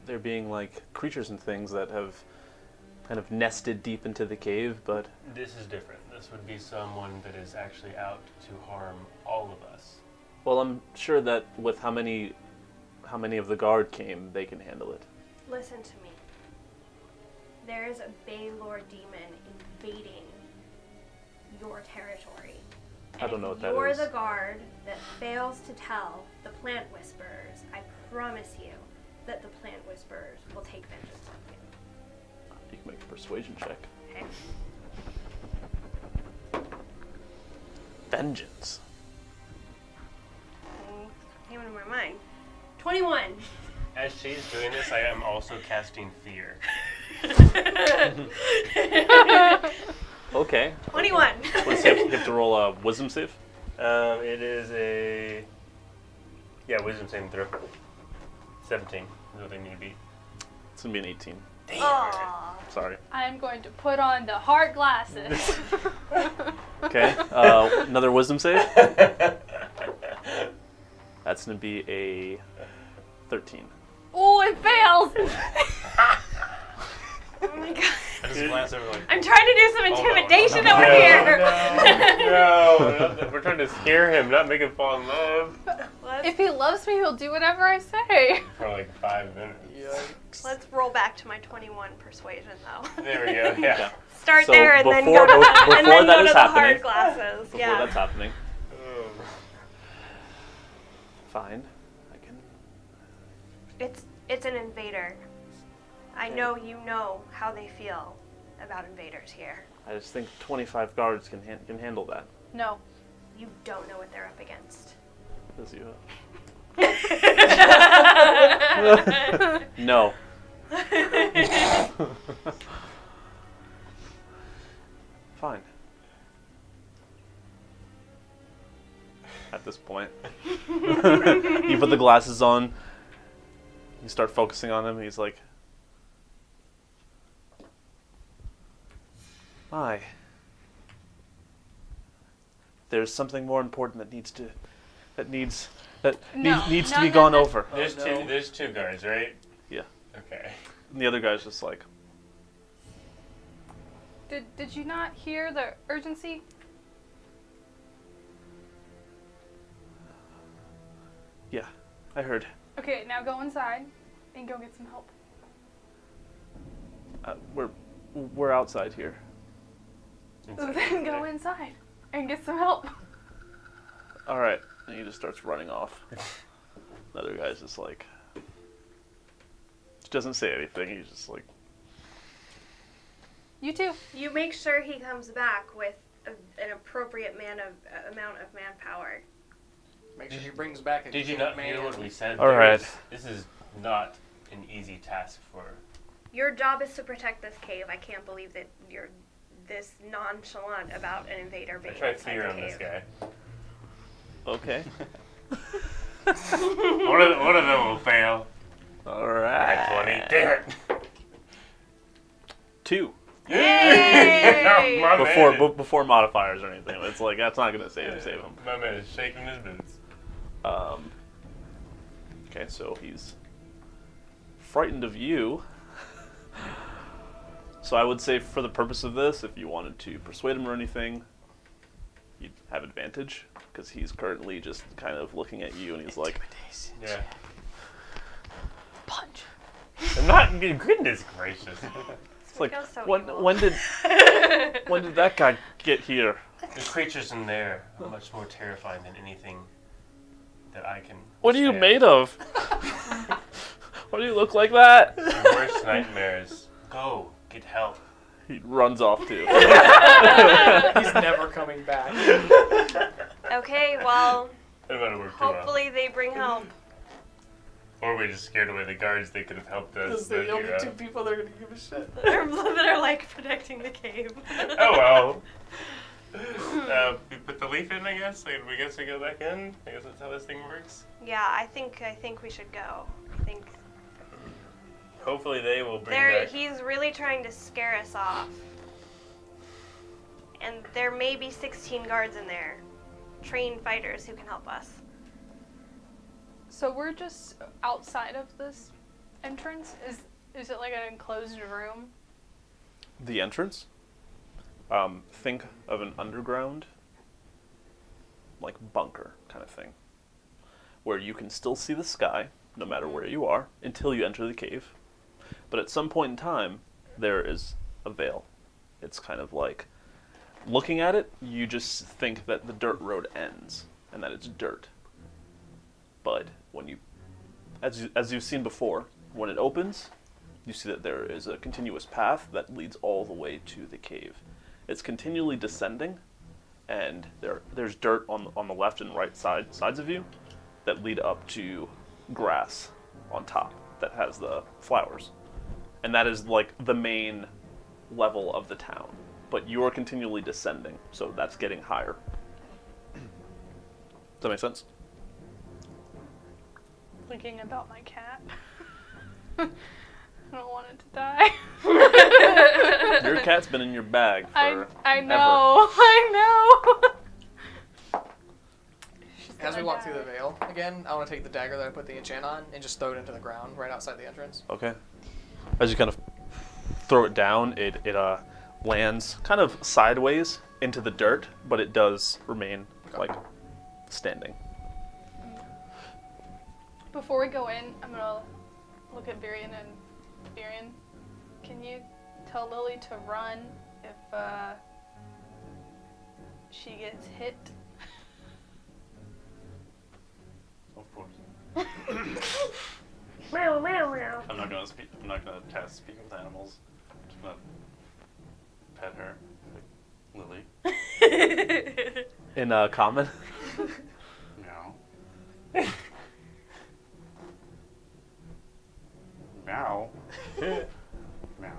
Speaker 1: there being like creatures and things that have kind of nested deep into the cave, but
Speaker 4: This is different. This would be someone that is actually out to harm all of us.
Speaker 1: well, I'm sure that with how many of the guard came, they can handle it.
Speaker 3: Listen to me. There is a Baylor demon invading your territory.
Speaker 1: I don't know what that
Speaker 3: If you're
Speaker 1: is.
Speaker 3: the guard that fails to tell the plant whisperers, I promise you that the plant whisperers will take vengeance on you.
Speaker 1: You can make a persuasion check.
Speaker 3: Okay?
Speaker 1: Vengeance.
Speaker 3: Came into my mind. 21.
Speaker 4: As she's doing this, I am also casting fear.
Speaker 1: Okay.
Speaker 3: 21.
Speaker 1: Let's you have to roll a wisdom save.
Speaker 4: It is a wisdom saving throw. 17 is what they need to beat.
Speaker 1: It's gonna be an 18.
Speaker 3: Aw.
Speaker 1: Sorry.
Speaker 5: I'm going to put on the hard glasses.
Speaker 1: Okay. Another wisdom save. That's going to be a 13.
Speaker 5: Oh, it fails!
Speaker 3: Oh my god.
Speaker 6: I just glance over like,
Speaker 3: I'm trying to do some
Speaker 6: Hold on.
Speaker 3: intimidation
Speaker 6: No,
Speaker 3: over here.
Speaker 4: No, we're trying to scare him, not make him fall in love
Speaker 5: If he loves me, he'll do whatever I say.
Speaker 4: for like 5 minutes.
Speaker 3: Let's roll back to my 21 persuasion though.
Speaker 4: There we go. Yeah.
Speaker 3: Start
Speaker 1: So
Speaker 3: there and then
Speaker 1: before-
Speaker 3: go to,
Speaker 1: before
Speaker 3: and then
Speaker 1: that
Speaker 3: go
Speaker 1: is
Speaker 3: to the
Speaker 1: happening-
Speaker 3: hard glasses.
Speaker 1: Before
Speaker 3: Yeah.
Speaker 1: that's happening.
Speaker 4: Oh.
Speaker 1: Fine. I can...
Speaker 3: It's an invader. I know you know how they feel about invaders here.
Speaker 1: I just think 25 guards can handle that.
Speaker 5: No.
Speaker 3: You don't know what they're up against.
Speaker 1: Does you? No. Fine. At this point, you put the glasses on. You start focusing on him. He's like, "My, there's something more important that needs to be gone over."
Speaker 4: There's two guards, right?
Speaker 1: Yeah.
Speaker 4: Okay.
Speaker 1: And the other guy's just like,
Speaker 5: Did you not hear the urgency?
Speaker 1: "Yeah, I heard.
Speaker 5: Okay, now go inside and go get some help.
Speaker 1: We're outside here."
Speaker 5: Then go inside and get some help.
Speaker 1: All right. And he just starts running off. The other guy's just like, doesn't say anything. He's just like,
Speaker 5: You too.
Speaker 3: You make sure he comes back with an appropriate amount of manpower.
Speaker 2: Make sure he brings back a
Speaker 4: Did you
Speaker 2: good
Speaker 4: not hear
Speaker 2: man.
Speaker 4: what we said?
Speaker 1: All right.
Speaker 4: This is not an easy task for.
Speaker 3: Your job is to protect this cave. I can't believe that you're this nonchalant about an invader
Speaker 4: I
Speaker 3: being
Speaker 4: tried
Speaker 3: inside
Speaker 4: fear
Speaker 3: the
Speaker 4: on this
Speaker 3: cave.
Speaker 4: guy.
Speaker 1: okay.
Speaker 4: One of them will fail.
Speaker 1: All
Speaker 4: At
Speaker 1: right.
Speaker 4: 20. Damn it.
Speaker 1: 2.
Speaker 3: Yay!
Speaker 4: My man.
Speaker 1: Before modifiers or anything. It's like, that's not going to save him.
Speaker 4: My man is shaking his boots.
Speaker 1: Okay, so he's frightened of you. So I would say for the purpose of this, if you wanted to persuade him or anything, you'd have advantage, because he's currently just kind of looking at you and he's like,
Speaker 4: Yeah.
Speaker 5: Punch.
Speaker 4: I'm not. Goodness gracious.
Speaker 1: it's like,
Speaker 3: feels so
Speaker 1: when
Speaker 3: evil.
Speaker 1: when did that guy get here?
Speaker 4: The creatures in there are much more terrifying than anything that I can.
Speaker 1: What are you
Speaker 4: withstand.
Speaker 1: made of? Why do you look like that?
Speaker 4: Your worst nightmares. Go get help.
Speaker 1: He runs off too.
Speaker 2: He's never coming back.
Speaker 3: Okay, well,
Speaker 4: That might have worked too well.
Speaker 3: hopefully they bring help.
Speaker 4: Or we just scared away the guards. They could have helped us.
Speaker 2: Those are the
Speaker 4: but,
Speaker 2: only
Speaker 4: yeah.
Speaker 2: two people that are gonna give a shit.
Speaker 3: that are like protecting the cave.
Speaker 4: Oh well. We put the leaf in, I guess. Like, we guess we go back in. I guess that's how this thing works.
Speaker 3: Yeah, I think we should go. I think
Speaker 4: Hopefully they will bring back.
Speaker 3: he's really trying to scare us off. And there may be 16 guards in there. Trained fighters who can help us.
Speaker 5: So we're just outside of this entrance? Is it like an enclosed room?
Speaker 1: The entrance? Think of an underground, like bunker kind of thing, where you can still see the sky, no matter where you are, until you enter the cave. But at some point in time, there is a veil. It's kind of like, looking at it, you just think that the dirt road ends, and that it's dirt. But when you, as you've seen before, when it opens, you see that there is a continuous path that leads all the way to the cave. It's continually descending, and there's dirt on the left and right sides of you that lead up to grass on top that has the flowers. And that is like the main level of the town. But you are continually descending, so that's getting higher. Does that make sense?
Speaker 5: Thinking about my cat. I don't want it to die.
Speaker 1: Your cat's been in your bag for
Speaker 5: I
Speaker 1: ever.
Speaker 5: know. I know.
Speaker 2: As we
Speaker 5: gonna
Speaker 2: walk through
Speaker 5: die.
Speaker 2: the veil again, I want to take the dagger that I put the enchant on and just throw it into the ground right outside the entrance.
Speaker 1: Okay. As you kind of throw it down, it lands kind of sideways into the dirt, but it does remain like standing.
Speaker 5: Before we go in, I'm gonna look at Virion and Virion, can you tell Lily to run if she gets hit?
Speaker 6: Of course.
Speaker 3: Meow, meow, meow.
Speaker 6: I'm not gonna speak. I'm not gonna cast speak with animals. I'm just gonna pet her, Lily.
Speaker 1: In common.
Speaker 6: Meow. Meow. Meow.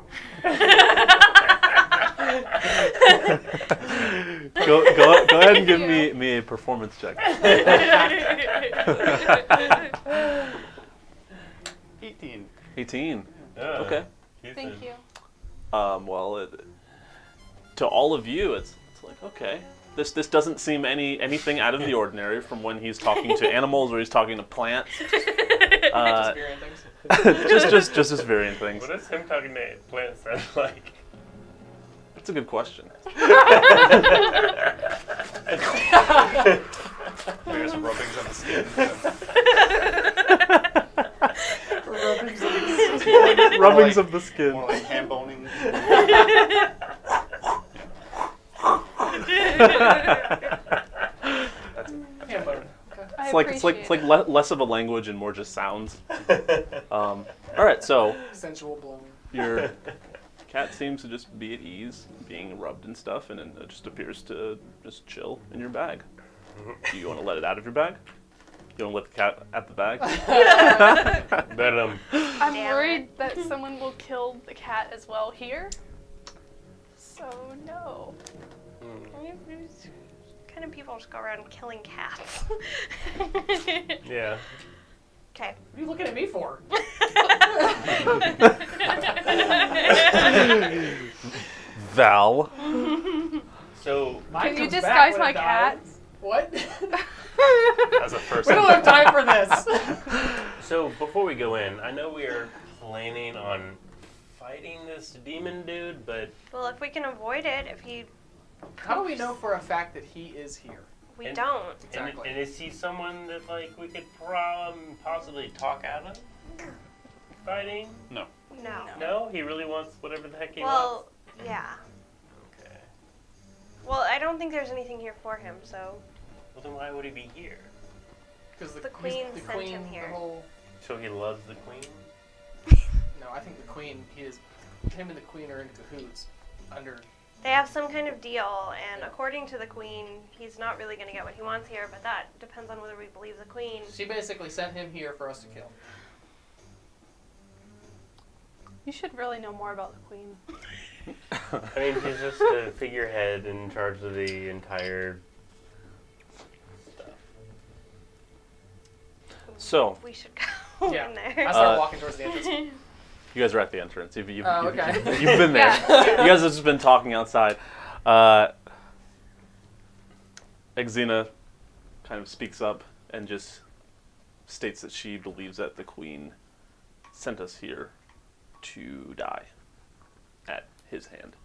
Speaker 1: Go ahead and give me a performance check.
Speaker 6: 18.
Speaker 1: 18.
Speaker 4: Yeah.
Speaker 1: Okay.
Speaker 5: Thank you.
Speaker 1: Well, to all of you, it's like, okay, this doesn't seem anything out of the ordinary from when he's talking to animals or he's talking to plants.
Speaker 2: Just varying things.
Speaker 1: just as varying things.
Speaker 4: What does him talking to plants sound like?
Speaker 1: That's a good question.
Speaker 6: There's rubbings on the skin.
Speaker 1: Rubbings of the skin.
Speaker 6: More like hand boning.
Speaker 2: Yeah, but
Speaker 1: It's like less of a language and more just sounds. All right, so
Speaker 2: sensual bloom.
Speaker 1: your cat seems to just be at ease, being rubbed and stuff, and it just appears to just chill in your bag. Do you want to let it out of your bag? You want to let the cat at the bag?
Speaker 5: I'm
Speaker 3: Damn
Speaker 5: worried that someone will kill the cat as well here. So no.
Speaker 3: What kind of people just go around killing cats?
Speaker 4: Yeah.
Speaker 3: Okay.
Speaker 2: What are you looking at me for?
Speaker 1: Val.
Speaker 4: So
Speaker 2: Mine
Speaker 5: Can you
Speaker 2: comes
Speaker 5: disguise
Speaker 2: back when
Speaker 5: my
Speaker 2: it
Speaker 5: cat?
Speaker 2: dies. What?
Speaker 6: As a first.
Speaker 2: We don't have time for this.
Speaker 4: So before we go in, I know we are planning on fighting this demon dude, but
Speaker 3: Well, if we can avoid it, if he...
Speaker 2: How do we know for a fact that he is here?
Speaker 3: We
Speaker 4: And-
Speaker 3: don't.
Speaker 2: Exactly.
Speaker 4: and is he someone that like we could possibly talk out of fighting?
Speaker 6: No.
Speaker 3: No.
Speaker 4: No, he really wants whatever the heck he
Speaker 3: Well, yeah.
Speaker 4: wants. Okay.
Speaker 3: Well, I don't think there's anything here for him, so...
Speaker 4: Well, then why would he be here?
Speaker 2: Because
Speaker 3: The queen
Speaker 2: the
Speaker 3: sent
Speaker 2: queen,
Speaker 3: him here.
Speaker 2: The whole,
Speaker 4: So he loves the queen?
Speaker 2: no, I think the queen. Him and the queen are in cahoots. Under.
Speaker 3: They have some kind of deal, and according to the queen, he's not really going to get what he wants here, but that depends on whether we believe the queen.
Speaker 2: She basically sent him here for us to kill.
Speaker 5: You should really know more about the queen.
Speaker 4: I mean, he's just a figurehead in charge of the entire stuff.
Speaker 1: So,
Speaker 3: We should go
Speaker 2: Yeah.
Speaker 3: in
Speaker 2: I
Speaker 3: there.
Speaker 2: start walking towards the entrance.
Speaker 1: you guys are at the entrance. You've
Speaker 2: okay.
Speaker 1: you've been there.
Speaker 5: Yeah.
Speaker 1: You guys have just been talking outside. Exena kind of speaks up and just states that she believes that the queen sent us here to die at his hand.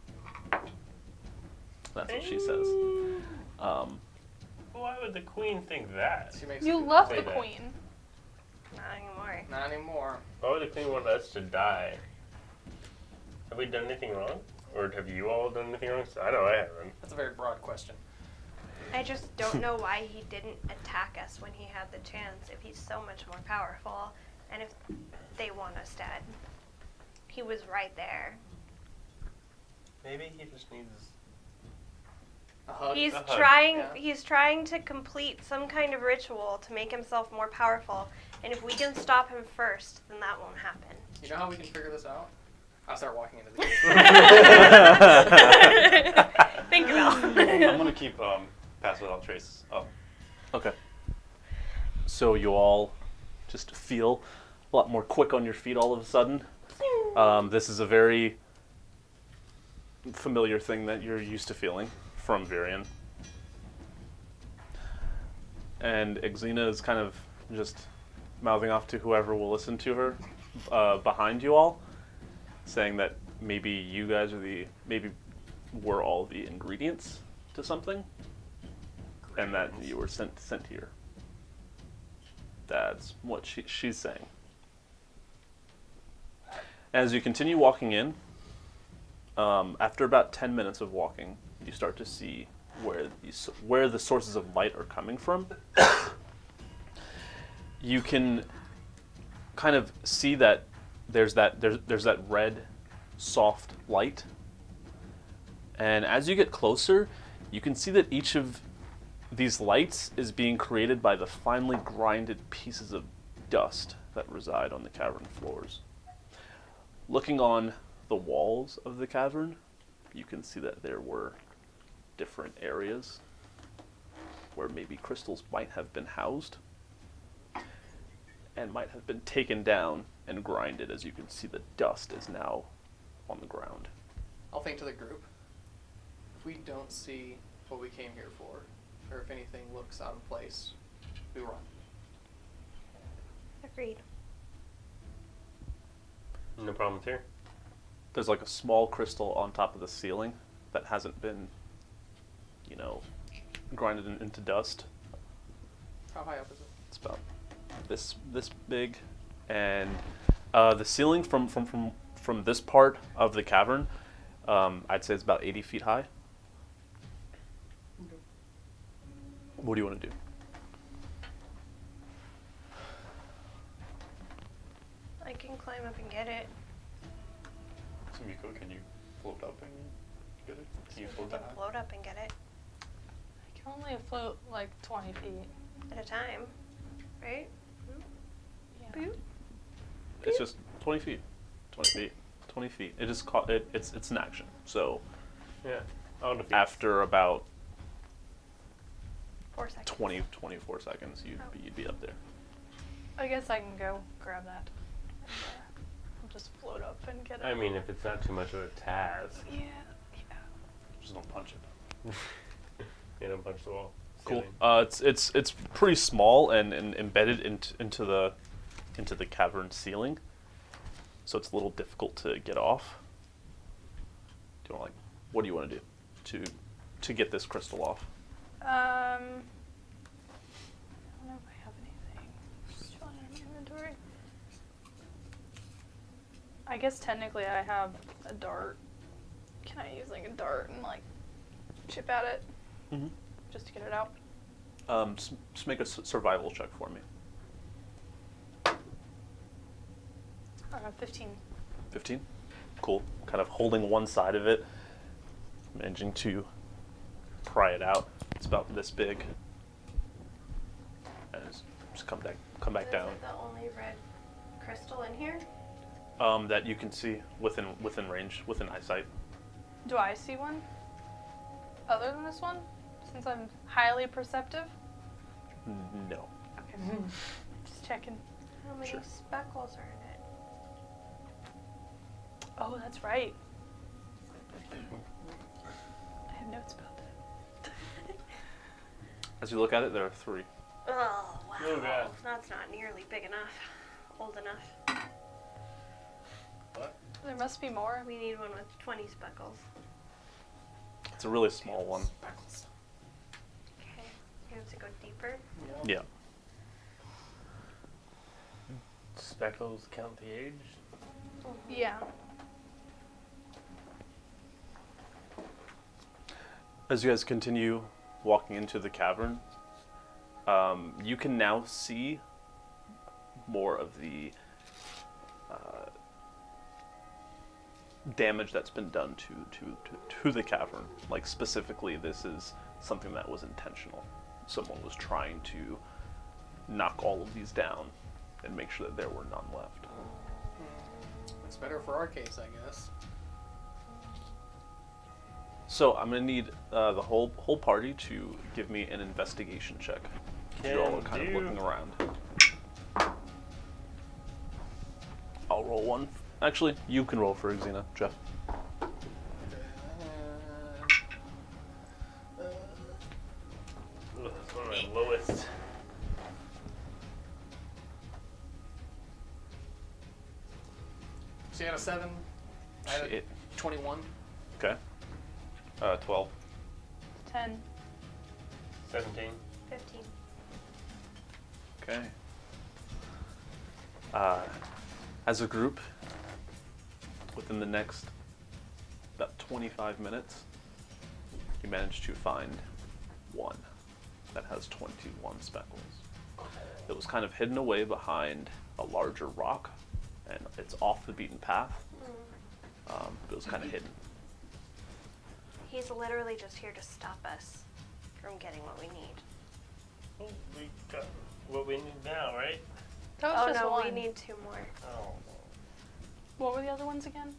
Speaker 1: That's what she says.
Speaker 4: Why would the queen think that?
Speaker 2: She makes
Speaker 5: You
Speaker 2: it-
Speaker 5: love
Speaker 4: Say
Speaker 5: the
Speaker 4: that.
Speaker 5: queen.
Speaker 3: Not anymore.
Speaker 2: Not anymore.
Speaker 4: Why would the queen want us to die? Have we done anything wrong? Or have you all done anything wrong? I know I haven't.
Speaker 2: That's a very broad question.
Speaker 3: I just don't know why he didn't attack us when he had the chance, if he's so much more powerful, and if they want us dead. He was right there.
Speaker 4: Maybe he just needs...
Speaker 2: A hug.
Speaker 3: He's
Speaker 4: a hug,
Speaker 3: trying
Speaker 2: yeah.
Speaker 3: he's trying to complete some kind of ritual to make himself more powerful, and if we can stop him first, then that won't happen.
Speaker 2: You know how we can figure this out? I'll start walking into the gate.
Speaker 3: Think about
Speaker 6: I'm
Speaker 3: it.
Speaker 6: gonna keep Pass Without Trace up.
Speaker 1: Okay. So you all just feel a lot more quick on your feet all of a sudden. This is a very familiar thing that you're used to feeling from Virion. and Xena is kind of just mouthing off to whoever will listen to her behind you all, saying that maybe you guys are maybe were all the ingredients to something, and that you were sent here. That's what she's saying. As you continue walking in, after about 10 minutes of walking, you start to see where the sources of light are coming from. You can kind of see that there's that red, soft light. And as you get closer, you can see that each of these lights is being created by the finely grinded pieces of dust that reside on the cavern floors. Looking on the walls of the cavern, you can see that there were different areas where maybe crystals might have been housed and might have been taken down and grinded. As you can see, the dust is now on the ground.
Speaker 2: I'll think to the group. If we don't see what we came here for, or if anything looks out of place, we run.
Speaker 3: Agreed.
Speaker 4: No problems here.
Speaker 1: There's like a small crystal on top of the ceiling that hasn't been, grinded into dust.
Speaker 2: How high up is it?
Speaker 1: It's about this big, and the ceiling from this part of the cavern, I'd say it's about 80 feet high. What do you want to do?
Speaker 3: I can climb up and get it.
Speaker 6: So Miko, can you float up and get it? Can you
Speaker 3: I
Speaker 6: float
Speaker 3: can
Speaker 6: that high?
Speaker 3: float up and get it
Speaker 5: I can only float like 20 feet.
Speaker 3: at a time, right?
Speaker 5: Yeah.
Speaker 3: Boop.
Speaker 1: It's just 20 feet. 20 feet. 20 feet. It just it's an action. So
Speaker 4: Yeah. I'll defeat.
Speaker 1: after about
Speaker 3: 4 seconds.
Speaker 1: 24 seconds, you'd be up there.
Speaker 5: I guess I can go grab that. And, I'll just float up and get it.
Speaker 4: I mean, if it's not too much of a task.
Speaker 5: Yeah.
Speaker 6: Just don't punch it.
Speaker 4: You know, punch the wall.
Speaker 1: Cool.
Speaker 4: Ceiling.
Speaker 1: It's pretty small and embedded into the cavern ceiling, so it's a little difficult to get off. What do you want to do to get this crystal off?
Speaker 5: I don't know if I have anything. Just filling in my inventory. I guess technically I have a dart. Can I use like a dart and like chip at it
Speaker 1: Mm-hmm.
Speaker 5: just to get it out?
Speaker 1: Just make a survival check for me.
Speaker 5: 15.
Speaker 1: 15. Cool. Kind of holding one side of it, managing to pry it out. It's about this big. And just come back down.
Speaker 3: Is it the only red crystal in here?
Speaker 1: That you can see within range, within eyesight.
Speaker 5: Do I see one? Other than this one? Since I'm highly perceptive?
Speaker 1: No.
Speaker 5: Okay. Just checking.
Speaker 3: How many
Speaker 1: Sure.
Speaker 3: speckles are in it?
Speaker 5: Oh, that's right. I have notes about that.
Speaker 1: As you look at it, there are 3.
Speaker 3: Oh, wow.
Speaker 4: Oh, God.
Speaker 3: That's not nearly big enough. Old enough.
Speaker 5: There must be more.
Speaker 3: We need one with 20 speckles.
Speaker 1: It's a really small one.
Speaker 2: Speckles.
Speaker 3: Okay. You have to go deeper.
Speaker 1: Yeah.
Speaker 4: Speckles count the age.
Speaker 5: Yeah.
Speaker 1: As you guys continue walking into the cavern, you can now see more of the damage that's been done to the cavern. Like specifically, this is something that was intentional. Someone was trying to knock all of these down and make sure that there were none left.
Speaker 2: It's better for our case, I guess.
Speaker 1: So I'm gonna need the whole party to give me an investigation check. You all are kind of looking around. I'll roll one. Actually, you can roll for Xena, Jeff.
Speaker 4: Ugh, that's one of my lowest.
Speaker 2: She had a 7. I had a
Speaker 1: Shit.
Speaker 2: 21.
Speaker 1: Okay.
Speaker 6: 12.
Speaker 5: 10.
Speaker 4: 17.
Speaker 3: 15.
Speaker 1: Okay. As a group, within the next about 25 minutes, you manage to find one that has 21 speckles. It was kind of hidden away behind a larger rock, and it's off the beaten path. It was kind of hidden.
Speaker 3: He's literally just here to stop us from getting what we need.
Speaker 4: We got what we need now, right?
Speaker 5: That was
Speaker 3: Oh
Speaker 5: just
Speaker 3: no,
Speaker 5: one.
Speaker 3: we need 2 more.
Speaker 4: Oh.
Speaker 5: What were the other ones again?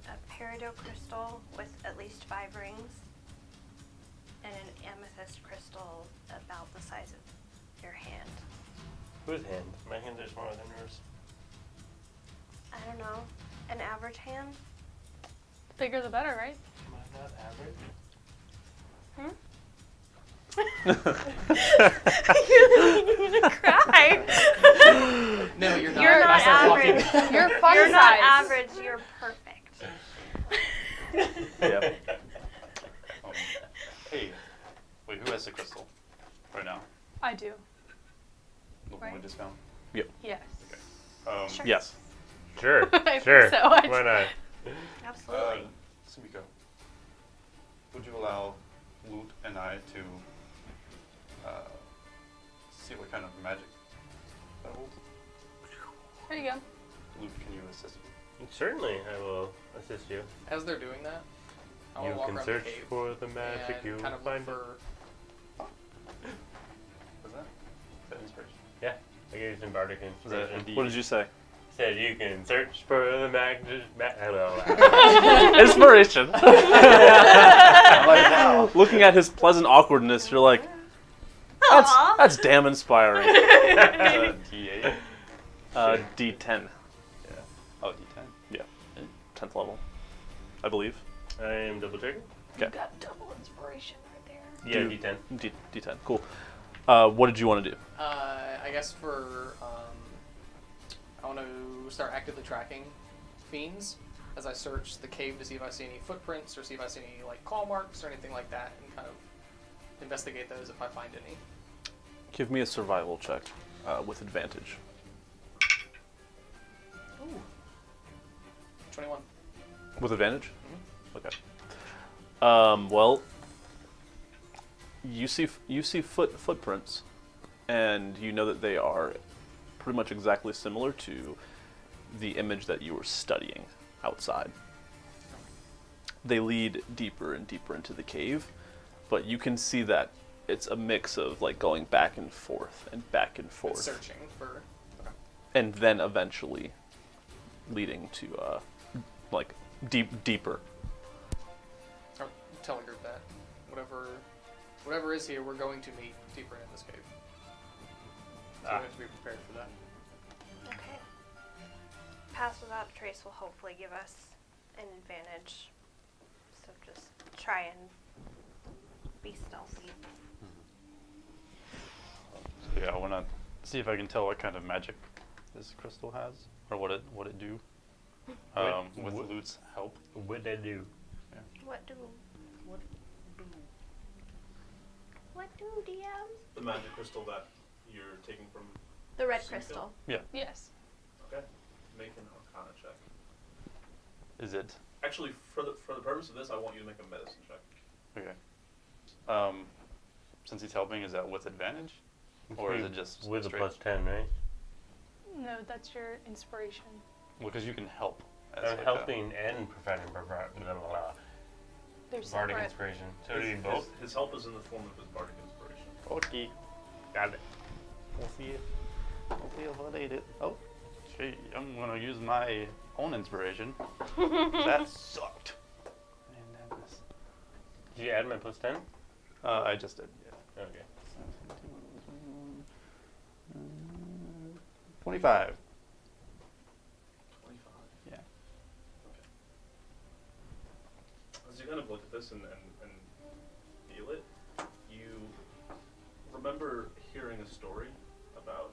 Speaker 3: A peridot crystal with at least 5 rings, and an amethyst crystal about the size of your hand.
Speaker 4: Whose hand? My hands are smaller than yours.
Speaker 3: I don't know, an average hand?
Speaker 5: Bigger the better, right?
Speaker 4: Am I not average?
Speaker 3: You're gonna cry.
Speaker 2: No, you're not.
Speaker 3: You're not
Speaker 2: I start
Speaker 3: average.
Speaker 2: walking.
Speaker 5: You're fun
Speaker 3: You're not
Speaker 5: size.
Speaker 3: average, you're perfect.
Speaker 1: Yep.
Speaker 6: Hey, wait, who has the crystal right now?
Speaker 5: I do.
Speaker 6: The one we
Speaker 5: Right.
Speaker 6: just found?
Speaker 5: Yes.
Speaker 3: Sure.
Speaker 1: Yes.
Speaker 4: Sure.
Speaker 5: I think
Speaker 4: sure.
Speaker 5: so.
Speaker 4: Why not?
Speaker 3: Absolutely.
Speaker 6: Sumiko, would you allow Loot and I to see what kind of magic that holds?
Speaker 5: There you go.
Speaker 6: Loot, can you assist me?
Speaker 4: Certainly, I will assist you.
Speaker 2: As they're doing that, I want
Speaker 4: You
Speaker 2: to walk
Speaker 4: can
Speaker 2: around
Speaker 4: search
Speaker 2: the cave
Speaker 4: for the magic
Speaker 2: and
Speaker 4: you
Speaker 2: kind of look
Speaker 4: find.
Speaker 2: for.
Speaker 6: What's that? Is that inspiration?
Speaker 4: Yeah, I gave you some bardic
Speaker 6: Is that
Speaker 4: inspiration.
Speaker 6: a
Speaker 1: What did you say?
Speaker 4: Said you can search for the magic. Hello.
Speaker 1: Inspiration.
Speaker 6: I'm like, wow.
Speaker 1: Looking at his pleasant awkwardness, you're like,
Speaker 3: Aw.
Speaker 1: that's damn inspiring.
Speaker 6: D8?
Speaker 1: D10.
Speaker 6: Yeah. Oh, D10.
Speaker 1: Yeah. 10th level, I believe.
Speaker 4: I am double checking.
Speaker 1: Okay.
Speaker 5: You got double inspiration right there.
Speaker 4: Yeah,
Speaker 1: Do-
Speaker 4: D10.
Speaker 1: D10. Cool. What did you want to do?
Speaker 2: I guess for I want to start actively tracking fiends as I search the cave to see if I see any footprints or see if I see any like claw marks or anything like that, and kind of investigate those if I find any.
Speaker 1: Give me a survival check with advantage.
Speaker 2: Ooh. 21.
Speaker 1: With advantage?
Speaker 2: Mhm.
Speaker 1: Okay. Well, you see footprints, and you know that they are pretty much exactly similar to the image that you were studying outside. They lead deeper and deeper into the cave, but you can see that it's a mix of like going back and forth and back and forth,
Speaker 2: Searching for. Okay.
Speaker 1: and then eventually leading to like deeper.
Speaker 2: Or tell a group that whatever is here, we're going to meet deeper in this cave. So we have to be prepared for that.
Speaker 3: Okay. Pass without a trace will hopefully give us an advantage. So just try and be stealthy.
Speaker 6: So yeah, I want to see if I can tell what kind of magic this crystal has, or what it do. With
Speaker 4: What-
Speaker 6: Loot's help.
Speaker 4: What'd they do?
Speaker 3: What do DM?
Speaker 1: The magic crystal that you're taking from.
Speaker 3: The red
Speaker 1: Sunfield?
Speaker 3: crystal.
Speaker 5: Yes.
Speaker 1: Okay. Make an Arcana check.
Speaker 6: Is it?
Speaker 1: Actually, for the purpose of this, I want you to make a medicine check.
Speaker 6: Okay. Since he's helping, is that with advantage? Or is it just
Speaker 4: with
Speaker 6: straight?
Speaker 4: a plus 10, right?
Speaker 5: No, that's your inspiration.
Speaker 6: Well, because you can help. as
Speaker 4: I'm
Speaker 6: like
Speaker 4: helping and providing blah, blah, blah, blah.
Speaker 5: They're
Speaker 4: Bardic
Speaker 5: separate.
Speaker 4: inspiration. So do you both?
Speaker 1: His help is in the form of his bardic inspiration.
Speaker 6: Okay.
Speaker 4: Got it.
Speaker 6: We'll see if I need it. Oh, gee, I'm gonna use my own inspiration. That sucked. And that was,
Speaker 4: Did you add my plus 10?
Speaker 6: I just did. Yeah.
Speaker 4: Okay.
Speaker 6: 25.
Speaker 1: 25.
Speaker 6: Yeah.
Speaker 1: As you kind of look at this and feel it, you remember hearing a story about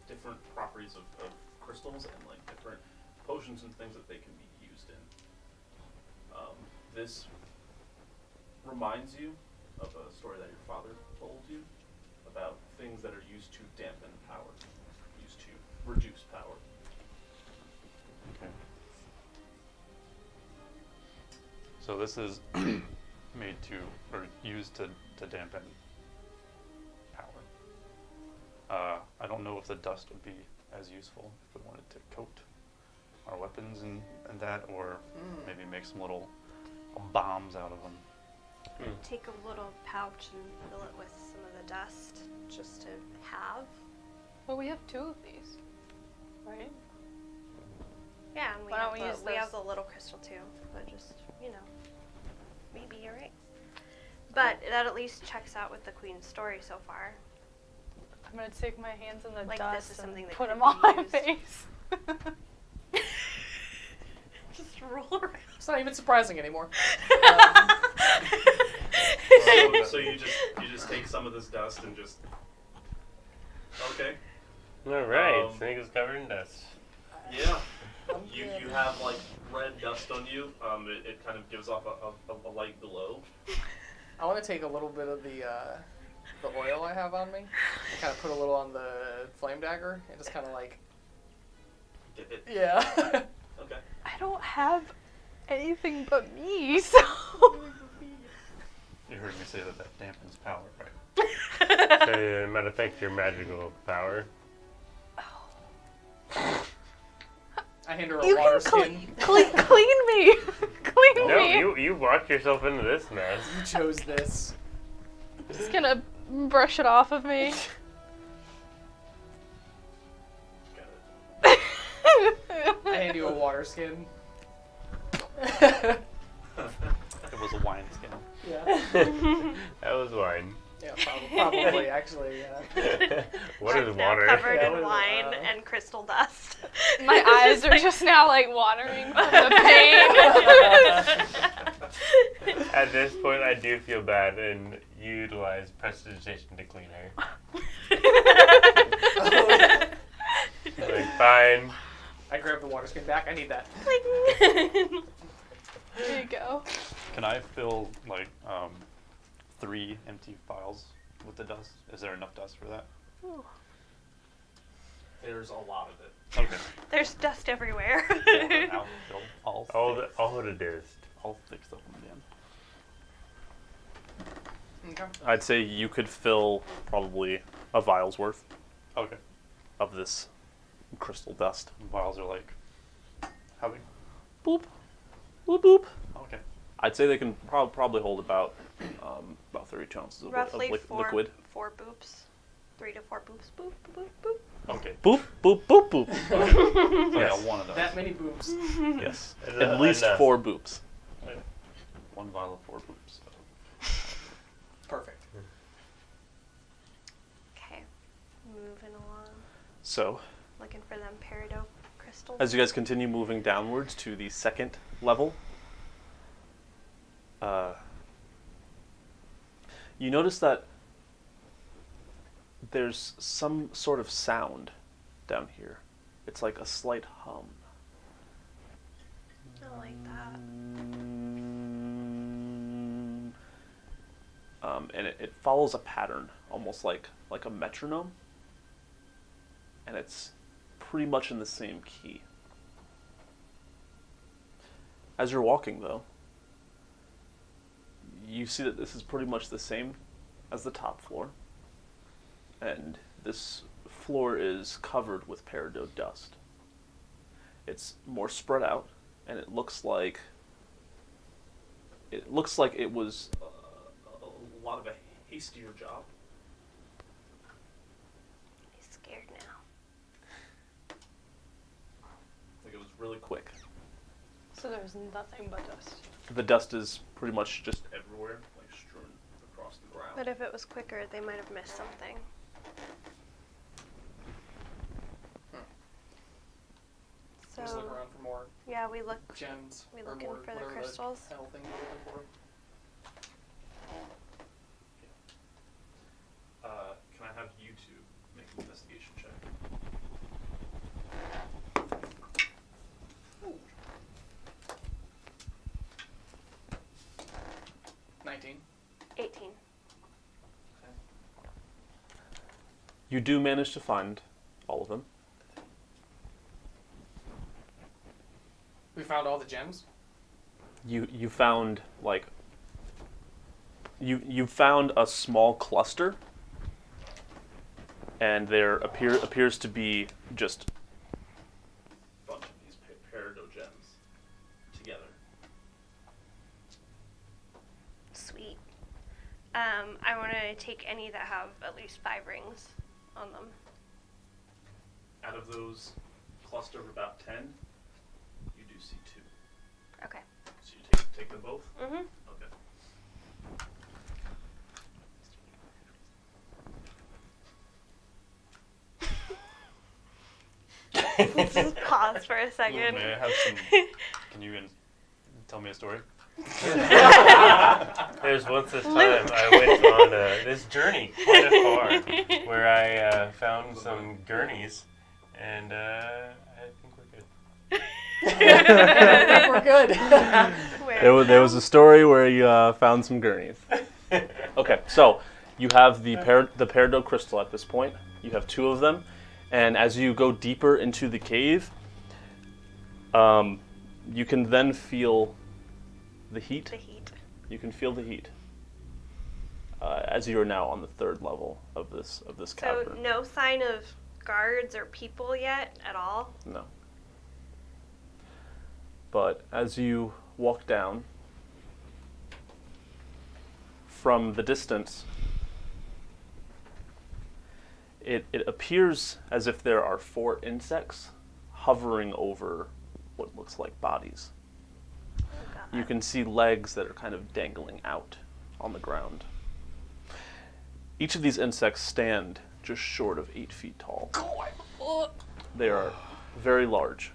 Speaker 1: different properties of crystals and like different potions and things that they can be used in. This reminds you of a story that your father told you about things that are used to dampen power, used to reduce power.
Speaker 6: Okay. So this is made to, or used to dampen power. I don't know if the dust would be as useful if we wanted to coat our weapons and that, or maybe make some little bombs out of them.
Speaker 3: Take a little pouch and fill it with some of the dust just to have.
Speaker 5: Well, we have 2 of these, right?
Speaker 3: Yeah, and we
Speaker 5: Why
Speaker 3: have,
Speaker 5: don't we use
Speaker 3: we have
Speaker 5: those?
Speaker 3: the little crystal too, but just, you know, maybe you're right. But that at least checks out with the queen's story so far.
Speaker 5: I'm gonna take my hands in the
Speaker 3: Like,
Speaker 5: dust
Speaker 3: this is something
Speaker 5: and
Speaker 3: that
Speaker 5: put
Speaker 3: could
Speaker 5: them on
Speaker 3: be
Speaker 5: my
Speaker 3: used.
Speaker 5: face.
Speaker 3: Just roll around.
Speaker 2: It's not even surprising anymore.
Speaker 1: So you just take some of this dust and just. Okay.
Speaker 4: All right,
Speaker 1: Um,
Speaker 4: is covered in dust.
Speaker 1: Yeah. You have like red dust on you. It kind of gives off a light glow.
Speaker 2: I want to take a little bit of the oil I have on me, and kind of put a little on the flame dagger, and just kind of like,
Speaker 1: Dip it.
Speaker 2: yeah.
Speaker 1: Okay.
Speaker 5: I don't have anything but me, so.
Speaker 6: You heard me say that dampens power, right?
Speaker 4: So it might affect your magical power.
Speaker 2: I hand her a
Speaker 5: You
Speaker 2: water
Speaker 5: can
Speaker 2: skin.
Speaker 5: clean me. Clean
Speaker 4: No,
Speaker 5: me.
Speaker 4: you walked yourself into this mess.
Speaker 2: You chose this.
Speaker 5: Just gonna brush it off of me.
Speaker 1: Got
Speaker 2: I hand you a water skin.
Speaker 6: It was a wine skin.
Speaker 2: Yeah.
Speaker 4: That was wine.
Speaker 2: Yeah, probably actually.
Speaker 4: What is
Speaker 3: Now
Speaker 4: water?
Speaker 3: covered
Speaker 2: Yeah,
Speaker 3: in
Speaker 2: what is it?
Speaker 3: wine and crystal dust.
Speaker 5: My eyes are just now like watering from the pain.
Speaker 4: At this point, I do feel bad and utilize prestidigitation to clean her. Like, fine.
Speaker 2: I grab the water skin back. I need that.
Speaker 5: There you go.
Speaker 6: Can I fill like 3 empty vials with the dust? Is there enough dust for that?
Speaker 1: There's a lot of it.
Speaker 6: Okay.
Speaker 3: There's dust everywhere.
Speaker 6: I'll fill all
Speaker 4: All the dust.
Speaker 6: all 6 of them again.
Speaker 2: Okay.
Speaker 1: I'd say you could fill probably a vial's worth
Speaker 6: Okay.
Speaker 1: of this crystal dust.
Speaker 6: Vials are like how big?
Speaker 1: Boop, boop, boop.
Speaker 6: Okay.
Speaker 1: I'd say they can probably hold about 32 ounces of,
Speaker 3: Roughly
Speaker 1: liquid.
Speaker 3: 4 boops. 3 to 4 boops. Boop, boop, boop.
Speaker 6: Okay.
Speaker 1: Boop, boop, boop, boop.
Speaker 6: So
Speaker 1: Yes.
Speaker 6: yeah, one of those.
Speaker 2: That many boobs.
Speaker 1: Yes.
Speaker 4: Enough.
Speaker 1: At least 4 boops.
Speaker 6: 1 vial of 4 boops.
Speaker 2: Perfect.
Speaker 3: Okay. Moving along.
Speaker 1: So,
Speaker 3: Looking for them peridot crystals.
Speaker 1: as you guys continue moving downwards to the 2nd level, you notice that there's some sort of sound down here. It's like a slight hum.
Speaker 3: I like that.
Speaker 1: And it follows a pattern, almost like a metronome. And it's pretty much in the same key. As you're walking, though, you see that this is pretty much the same as the top floor. And this floor is covered with peridot dust. It's more spread out, and it looks like it was a lot of a hastier job.
Speaker 3: He's scared now.
Speaker 1: Like it was really quick.
Speaker 5: So there's nothing but dust.
Speaker 1: The dust is pretty much just everywhere, like strewn across the ground.
Speaker 3: But if it was quicker, they might have missed something.
Speaker 2: Just
Speaker 3: So,
Speaker 2: look around for more
Speaker 3: yeah, we look.
Speaker 2: gems.
Speaker 3: We
Speaker 2: or
Speaker 3: looking
Speaker 2: more,
Speaker 3: for the
Speaker 2: whatever
Speaker 3: crystals?
Speaker 2: hell thing we're looking for.
Speaker 1: Can I have you two make an investigation check? You do manage to find all of them.
Speaker 2: We found all the gems.
Speaker 1: You found like you found a small cluster, and there appears to be just a bunch of these peridot gems together.
Speaker 3: Sweet. I want to take any that have at least 5 rings on them.
Speaker 1: Out of those cluster of about 10, you do see 2.
Speaker 3: Okay.
Speaker 1: So you take them both?
Speaker 3: Mm-hmm.
Speaker 1: Okay.
Speaker 3: Just pause for a second.
Speaker 6: May I have some? Can you tell me a story?
Speaker 4: There's once a time I went on this journey quite far where I found some gurneys, and I think we're good.
Speaker 2: I think we're good.
Speaker 3: Where?
Speaker 1: There was a story where you found some gurneys. Okay, so you have the peridot crystal at this point. You have 2 of them, and as you go deeper into the cave, you can then feel the heat.
Speaker 3: The heat.
Speaker 1: You can feel the heat as you are now on the 3rd level of this
Speaker 3: So
Speaker 1: cavern.
Speaker 3: no sign of guards or people yet at all?
Speaker 1: No. But as you walk down, from the distance, it appears as if there are 4 insects hovering over what looks like bodies.
Speaker 3: Oh, God.
Speaker 1: You can see legs that are kind of dangling out on the ground. Each of these insects stand just short of 8 feet tall. They are very large.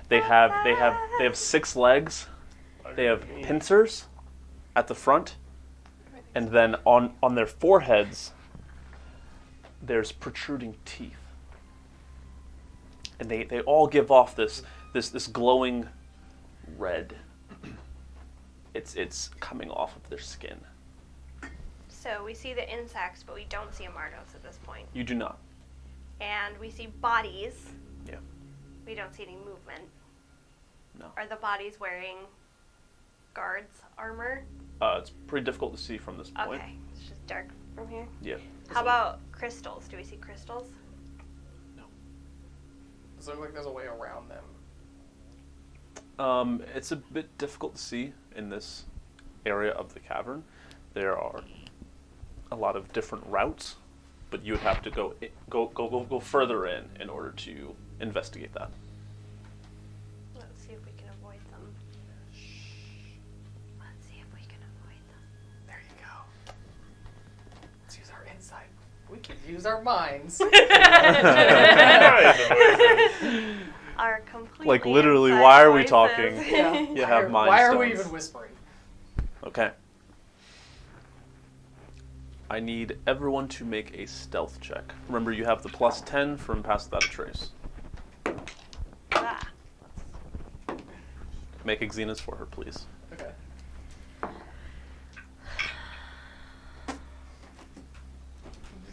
Speaker 1: They have 6 legs. They have pincers at the front, and then on their foreheads there's protruding teeth. And they all give off this glowing red. It's coming off of their skin.
Speaker 3: So we see the insects, but we don't see a Meadows at this point.
Speaker 1: You do not.
Speaker 3: And we see bodies.
Speaker 1: Yeah.
Speaker 3: We don't see any movement.
Speaker 1: No.
Speaker 3: Are the bodies wearing guards' armor?
Speaker 1: It's pretty difficult to see from this point.
Speaker 3: Okay. It's just dark from here.
Speaker 1: Yeah.
Speaker 3: How about crystals? Do we see crystals?
Speaker 2: Does it look like there's a way around them?
Speaker 1: It's a bit difficult to see in this area of the cavern. There are a lot of different routes, but you would have to go further in order to investigate that.
Speaker 3: Let's see if we can avoid them. Let's see if we can avoid them.
Speaker 2: There you go. Let's use our insight. We can use our minds.
Speaker 3: Our complete.
Speaker 1: Like, literally, why are we talking?
Speaker 2: Yeah.
Speaker 1: You have mind
Speaker 2: Why are we
Speaker 1: stones.
Speaker 2: even whispering?
Speaker 1: Okay. I need everyone to make a stealth check. Remember, you have the +10 from Pass Without a Trace.
Speaker 3: Ah.
Speaker 1: Make Xena's for her, please.
Speaker 2: Okay.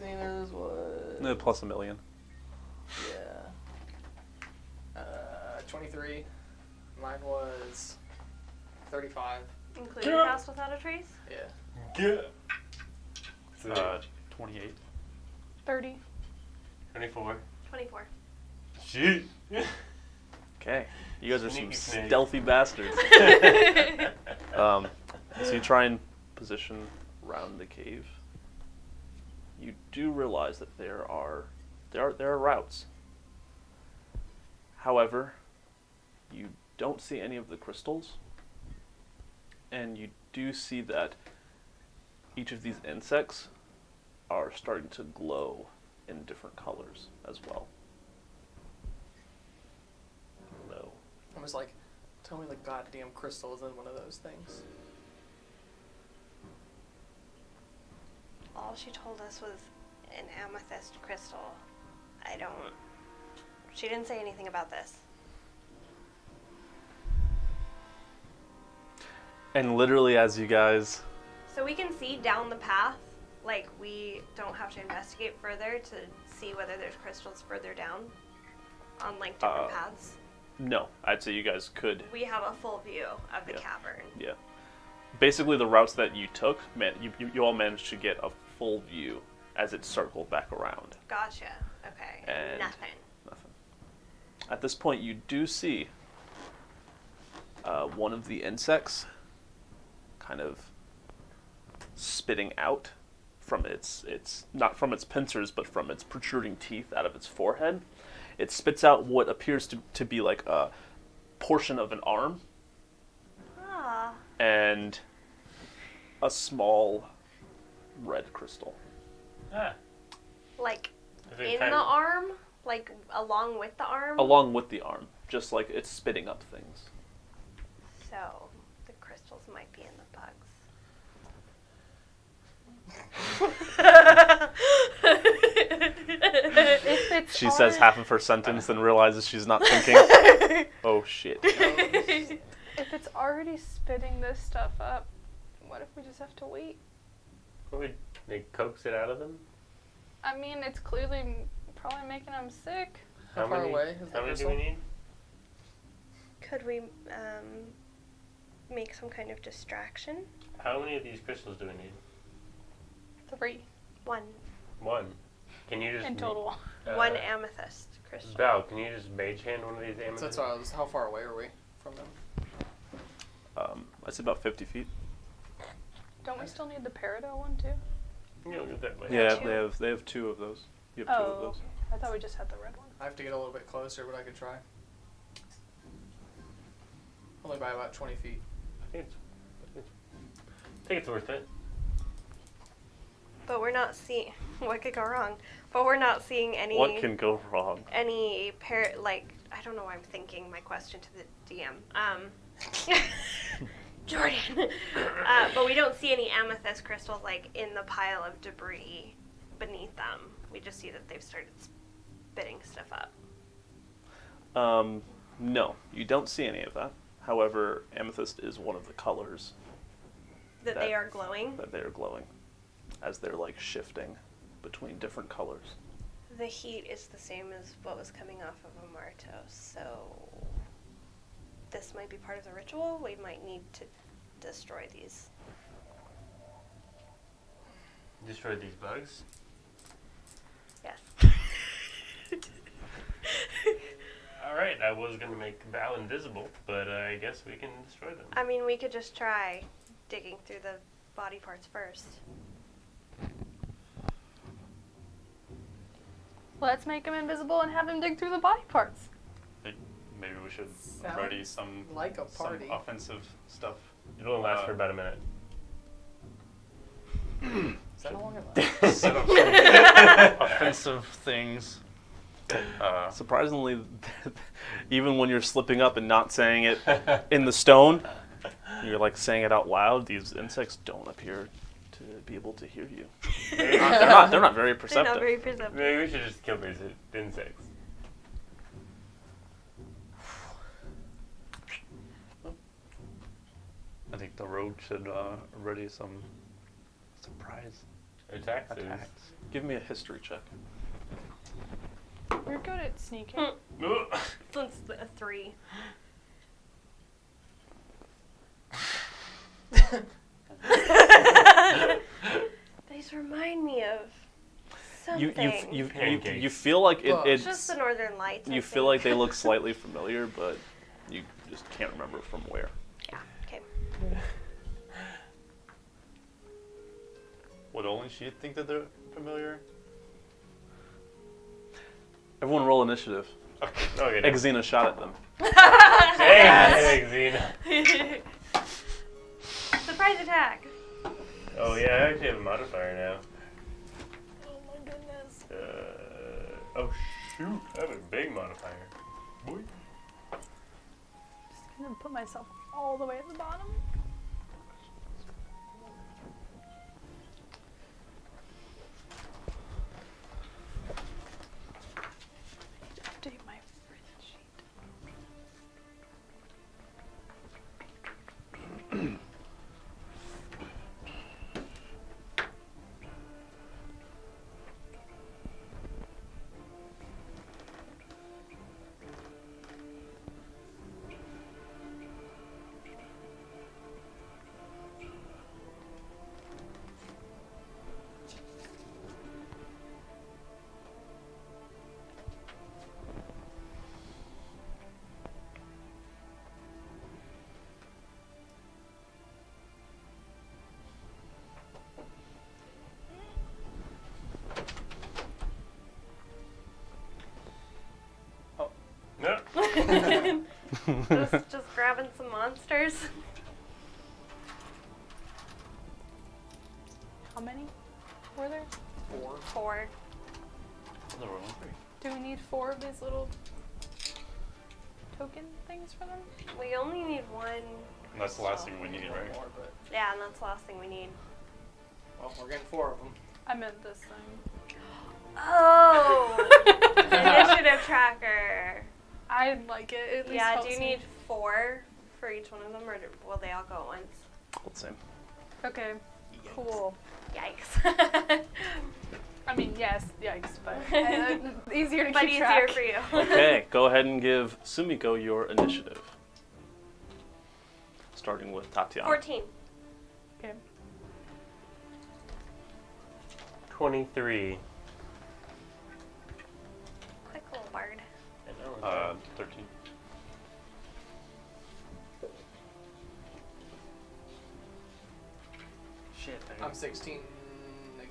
Speaker 2: Xena's was...
Speaker 1: +1 million.
Speaker 2: Yeah. 23. Mine was 35.
Speaker 3: Including Pass Without a Trace?
Speaker 2: Yeah.
Speaker 6: 28.
Speaker 5: 30.
Speaker 4: 24.
Speaker 3: 24.
Speaker 4: Shoot.
Speaker 1: Okay. You guys are some
Speaker 4: Sneaky snake.
Speaker 1: stealthy bastards. So you try and position around the cave. You do realize that there are routes. However, you don't see any of the crystals, and you do see that each of these insects are starting to glow in different colors as well. No.
Speaker 2: I was like, tell me the goddamn crystal is in one of those things.
Speaker 3: All she told us was an amethyst crystal. She didn't say anything about this.
Speaker 1: And literally, as you guys...
Speaker 3: So we can see down the path like, we don't have to investigate further to see whether there's crystals further down on, like, different paths?
Speaker 1: No, I'd say you guys could.
Speaker 3: We have a full view of the
Speaker 1: Yeah.
Speaker 3: cavern.
Speaker 1: Yeah. Basically, the routes that you took, you all managed to get a full view as it circled back around.
Speaker 3: Gotcha. Okay.
Speaker 1: And
Speaker 3: Nothing.
Speaker 1: At this point, you do see one of the insects kind of spitting out from its not from its pincers, but from its protruding teeth out of its forehead. It spits out what appears to be like a portion of an arm
Speaker 3: Ah.
Speaker 1: and a small red crystal.
Speaker 4: Ah.
Speaker 3: Like,
Speaker 4: Is it
Speaker 3: in
Speaker 4: kind
Speaker 3: the
Speaker 4: of-
Speaker 3: arm? Like, along with the arm?
Speaker 1: Along with the arm, just like it's spitting up things.
Speaker 3: So, the crystals might be in the bugs.
Speaker 5: If it's
Speaker 1: She says half of her sentence and realizes she's not thinking. Oh shit.
Speaker 5: if it's already spitting this stuff up, what if we just have to wait?
Speaker 4: Would they coax it out of them?
Speaker 5: I mean, it's clearly probably making them sick.
Speaker 2: How far
Speaker 4: many,
Speaker 2: away is the
Speaker 4: How many do
Speaker 2: crystal?
Speaker 4: we need?
Speaker 3: Could we make some kind of distraction?
Speaker 4: How many of these crystals do we need?
Speaker 5: 3
Speaker 3: One.
Speaker 4: One. Can you just
Speaker 5: in total.
Speaker 3: One amethyst crystal.
Speaker 4: Val, can you just mage hand one of these amethysts?
Speaker 2: That's what I was. How far away are we from them?
Speaker 1: I'd say about 50 feet.
Speaker 5: Don't we still need the peridot one too?
Speaker 4: You know, get that way.
Speaker 1: Yeah,
Speaker 3: two.
Speaker 1: they have 2 of those. You have 2 of
Speaker 5: Oh,
Speaker 1: those.
Speaker 5: I thought we just had the red one.
Speaker 2: I have to get a little bit closer, but I could try. Only by about 20 feet.
Speaker 4: I think it's worth it.
Speaker 3: But we're not seeing what could go wrong. But we're not seeing any
Speaker 1: What can go wrong?
Speaker 3: like, I don't know why I'm thinking my question to the DM. Jordan. But we don't see any amethyst crystals like in the pile of debris beneath them. We just see that they've started spitting stuff up.
Speaker 1: No, you don't see any of that. However, amethyst is one of the colors
Speaker 3: That they are glowing.
Speaker 1: that they are glowing as they're like shifting between different colors.
Speaker 3: The heat is the same as what was coming off of Amarto, so this might be part of the ritual. We might need to destroy these.
Speaker 4: Destroy these bugs.
Speaker 3: Yes.
Speaker 4: Alright, I was going to make Val invisible, but I guess we can destroy them.
Speaker 3: I mean, we could just try digging through the body parts first.
Speaker 5: Let's make him invisible and have him dig through the body parts.
Speaker 6: Maybe we should
Speaker 2: Sounds
Speaker 6: ready some
Speaker 2: like a party.
Speaker 6: some offensive stuff.
Speaker 4: It only lasts for about a minute.
Speaker 2: Is that how long it lasts?
Speaker 6: Set up some offensive things.
Speaker 1: Surprisingly, even when you're slipping up and not saying it in the stone, you're like saying it out loud. These insects don't appear to be able to hear you. They're not very
Speaker 3: They're
Speaker 1: perceptive.
Speaker 3: not very perceptive.
Speaker 4: Maybe we should just kill these insects.
Speaker 6: I think the rogue should ready some surprise
Speaker 4: Attacks.
Speaker 6: attacks.
Speaker 1: Give me a history check.
Speaker 5: You're good at sneaking.
Speaker 3: Since a 3. These remind me of something.
Speaker 1: You feel like
Speaker 2: Well,
Speaker 1: it's
Speaker 3: Just the Northern Lights. I
Speaker 1: you feel
Speaker 3: think.
Speaker 1: like they look slightly familiar, but you just can't remember from where.
Speaker 3: Yeah. Okay.
Speaker 6: Would only she think that they're familiar?
Speaker 1: Everyone roll initiative.
Speaker 4: Okay.
Speaker 1: Exena shot at them.
Speaker 4: Dang, Xena.
Speaker 3: Surprise attack.
Speaker 4: Oh yeah, I actually have a modifier now.
Speaker 5: Oh my goodness.
Speaker 4: Oh shoot, I have a big modifier. Boy.
Speaker 5: Just gonna put myself all the way at the bottom. Update my friend sheet.
Speaker 3: just grabbing some monsters.
Speaker 5: How many were there?
Speaker 2: 4.
Speaker 3: 4.
Speaker 6: There were only 3.
Speaker 5: Do we need 4 of these little token things for them?
Speaker 3: We only need 1.
Speaker 6: And that's the last thing we need, right?
Speaker 2: More, but,
Speaker 3: Yeah, and that's the last thing we need.
Speaker 2: well, we're getting 4 of them.
Speaker 5: I meant this thing.
Speaker 3: Oh! Initiative tracker.
Speaker 5: I like it. At least
Speaker 3: Yeah,
Speaker 5: helps
Speaker 3: do you
Speaker 5: me.
Speaker 3: need 4 for each one of them, or will they all go at once?
Speaker 1: Let's see.
Speaker 5: Okay, cool.
Speaker 3: Yikes.
Speaker 5: I mean, yes, yikes, but easier to
Speaker 3: But
Speaker 5: keep
Speaker 3: easier
Speaker 5: track.
Speaker 3: for you.
Speaker 1: Okay, go ahead and give Sumiko your initiative. Starting with Tatiana.
Speaker 3: 14.
Speaker 5: Okay.
Speaker 4: 23.
Speaker 3: Quick little bard.
Speaker 4: I know.
Speaker 6: 13.
Speaker 4: Shit.
Speaker 2: I'm 16.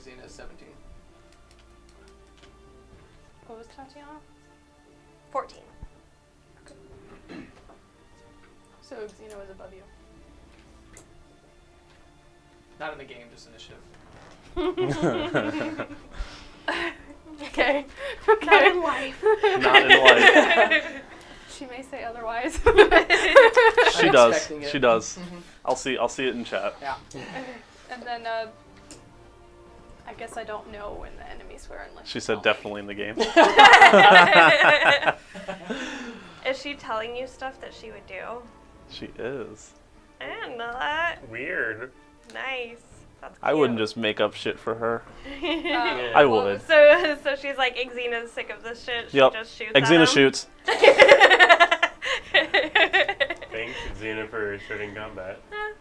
Speaker 2: Xena's 17.
Speaker 5: What was Tatiana?
Speaker 3: 14.
Speaker 5: So Xena was above you.
Speaker 2: Not in the game, just initiative.
Speaker 5: Okay.
Speaker 3: Not in life.
Speaker 1: Not in life.
Speaker 5: She may say otherwise.
Speaker 1: She
Speaker 2: I'm
Speaker 1: does.
Speaker 2: expecting it.
Speaker 1: She does.
Speaker 2: Mhm.
Speaker 1: I'll see it in chat.
Speaker 2: Yeah.
Speaker 5: And then, I guess I don't know when the enemies were unless
Speaker 1: She
Speaker 5: you
Speaker 1: said
Speaker 5: tell me.
Speaker 1: definitely in the game.
Speaker 3: Is she telling you stuff that she would do?
Speaker 1: She is.
Speaker 3: I didn't know that.
Speaker 4: Weird.
Speaker 3: Nice. That's cute.
Speaker 1: I wouldn't just make up shit for her.
Speaker 4: Yeah.
Speaker 1: I would.
Speaker 3: So she's like, Xena's sick of this shit. She
Speaker 1: Yep.
Speaker 3: just shoots
Speaker 1: Xena
Speaker 3: at
Speaker 1: shoots.
Speaker 4: Thanks, Xena, for starting combat.
Speaker 3: I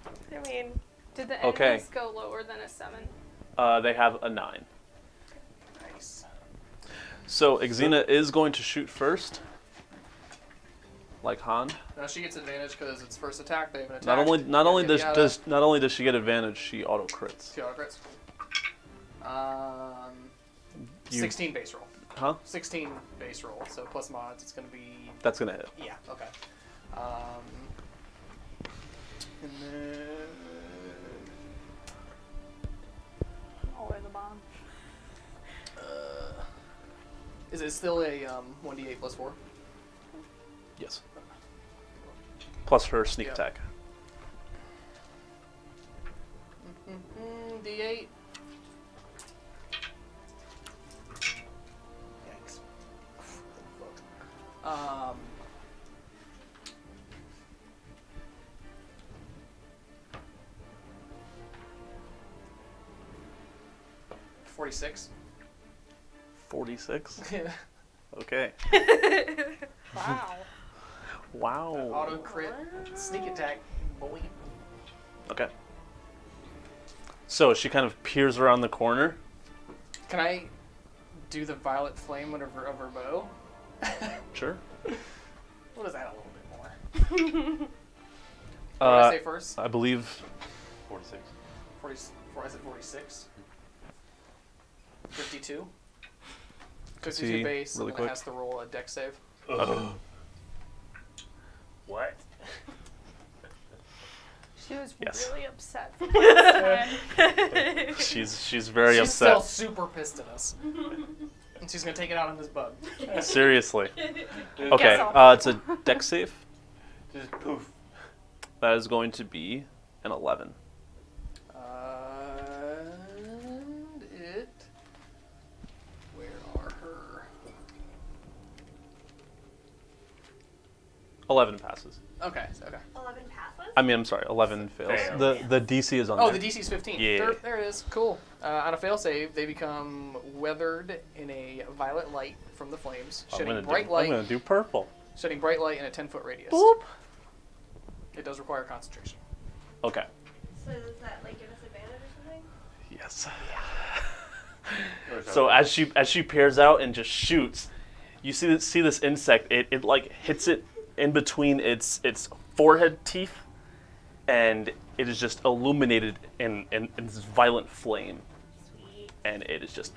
Speaker 3: mean,
Speaker 5: Did the
Speaker 1: Okay.
Speaker 5: enemies go lower than a 7?
Speaker 1: They have a 9.
Speaker 2: Nice.
Speaker 1: So Xena is going to shoot first. Like Han.
Speaker 2: Now she gets advantage because it's first attack. They have an attack.
Speaker 1: Not only
Speaker 2: Yeah,
Speaker 1: does she get advantage, she auto crits.
Speaker 2: 2 auto crits.
Speaker 1: You-
Speaker 2: 16 base roll.
Speaker 1: Huh?
Speaker 2: 16 base roll. So plus mods, it's gonna be.
Speaker 1: That's gonna hit.
Speaker 2: Yeah. Okay. And then.
Speaker 5: All the way to the bottom.
Speaker 2: Is it still a 1d8 plus 4?
Speaker 1: Yes. Plus her sneak
Speaker 2: Yeah.
Speaker 1: attack.
Speaker 2: D8. Yikes. Um. $46.
Speaker 1: 46.
Speaker 2: Yeah.
Speaker 1: Okay.
Speaker 5: Wow.
Speaker 1: Wow.
Speaker 2: Auto crit sneak attack, boy.
Speaker 1: Okay. So she kind of peers around the corner.
Speaker 2: Can I do the violet flame of her bow?
Speaker 1: Sure.
Speaker 2: What is that a little bit more? What did I say first?
Speaker 1: I believe
Speaker 6: 46.
Speaker 2: 44, I said 46. 52.
Speaker 1: See,
Speaker 2: 52 base,
Speaker 1: really
Speaker 2: and then
Speaker 1: quick.
Speaker 2: it has to roll a dex save.
Speaker 4: What?
Speaker 5: She was
Speaker 1: Yes.
Speaker 5: really upset for last time.
Speaker 1: she's very
Speaker 2: She's
Speaker 1: upset.
Speaker 2: still super pissed at us. And she's gonna take it out on this bug.
Speaker 1: Seriously.
Speaker 5: Guess
Speaker 1: Okay.
Speaker 5: I'll-
Speaker 1: It's a dex save.
Speaker 4: Just poof.
Speaker 1: That is going to be an 11.
Speaker 2: And it. Where are her?
Speaker 1: 11 passes.
Speaker 2: Okay. Okay.
Speaker 3: 11 passes?
Speaker 1: I mean, I'm sorry, 11 fails.
Speaker 4: Fail.
Speaker 1: The DC is on
Speaker 2: Oh,
Speaker 1: there.
Speaker 2: the DC's 15.
Speaker 1: Yeah.
Speaker 2: There it is. Cool. On a failsave, they become weathered in a violet light from the flames, shedding bright
Speaker 1: I'm
Speaker 2: light,
Speaker 1: gonna do purple.
Speaker 2: shedding bright light in a 10-foot radius.
Speaker 1: Boop.
Speaker 2: It does require concentration.
Speaker 1: Okay.
Speaker 3: So does that like give us advantage or something?
Speaker 1: Yes. So as she peers out and just shoots, you see this insect. It like hits it in between its forehead teeth, and it is just illuminated in this violent flame,
Speaker 3: Sweet.
Speaker 1: and it is just.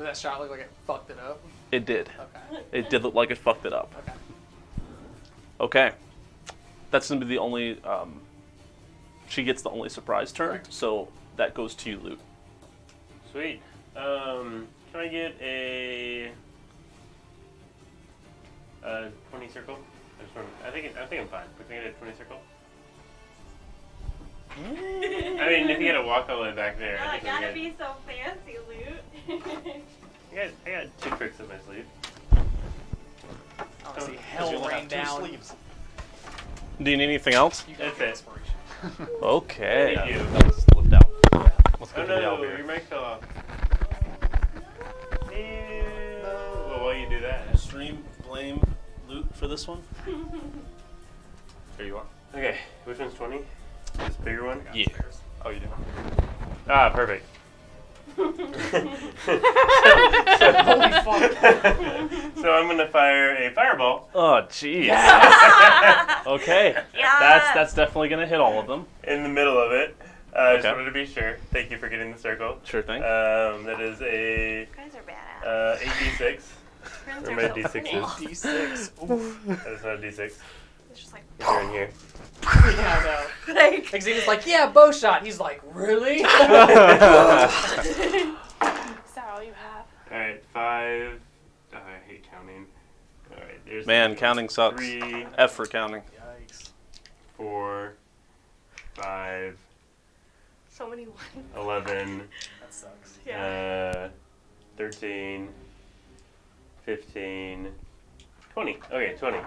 Speaker 2: Does that shot look like it fucked it up?
Speaker 1: It did.
Speaker 2: Okay.
Speaker 1: It did look like it fucked it up.
Speaker 2: Okay.
Speaker 1: Okay. That's going to be the only... she gets the only surprise turn,
Speaker 2: Correct.
Speaker 1: so that goes to you, Loot.
Speaker 4: Sweet. Can I get a 20 circle? I think I'm fine. But can I get a 20 circle? I mean, if you gotta walk all the way back there, I think
Speaker 3: gotta
Speaker 4: we're good.
Speaker 3: be so fancy, Loot.
Speaker 4: I got 2 tricks up my sleeve.
Speaker 2: I want to see
Speaker 6: You
Speaker 2: hell
Speaker 6: only
Speaker 2: rain
Speaker 6: have 2
Speaker 2: down.
Speaker 6: sleeves.
Speaker 1: Do you need anything else?
Speaker 2: You got
Speaker 4: That's it.
Speaker 2: inspiration.
Speaker 1: Okay.
Speaker 4: Thank you.
Speaker 1: That was slipped out.
Speaker 6: Let's
Speaker 4: Oh
Speaker 6: go to the
Speaker 4: no,
Speaker 6: elevator.
Speaker 4: your mic fell off. Well, while you do that.
Speaker 1: Stream blame Loot for this one?
Speaker 6: Here you are.
Speaker 4: Okay, which one's 20? This bigger one?
Speaker 1: Yeah.
Speaker 6: Oh, you do.
Speaker 4: Ah, perfect.
Speaker 2: Holy fuck.
Speaker 4: So I'm gonna fire a fireball
Speaker 1: Oh, jeez. Okay.
Speaker 3: Yeah.
Speaker 1: That's definitely going to hit all of them.
Speaker 4: in the middle of it. I just
Speaker 1: Okay.
Speaker 4: wanted to be sure. Thank you for getting the circle.
Speaker 1: Sure thing.
Speaker 4: That is a
Speaker 3: You guys are badass.
Speaker 4: 8d6.
Speaker 3: Friends
Speaker 4: or
Speaker 3: are
Speaker 4: my
Speaker 3: so
Speaker 4: D6s.
Speaker 3: cool.
Speaker 2: D6. Oof.
Speaker 4: That is not a d6.
Speaker 3: It's just like,
Speaker 4: They're in here.
Speaker 2: Yeah, I know.
Speaker 3: like
Speaker 2: Xena's like, yeah, bow shot. He's like, really?
Speaker 5: Is that all you have?
Speaker 4: Alright, 5. Oh, I hate counting. Alright, there's
Speaker 1: Man, counting sucks.
Speaker 4: 3,
Speaker 1: F for counting.
Speaker 2: Yikes.
Speaker 4: 4, 5,
Speaker 3: so many ones.
Speaker 4: 11,
Speaker 2: That sucks.
Speaker 3: Yeah.
Speaker 4: 13, 15, 20. Okay, 20.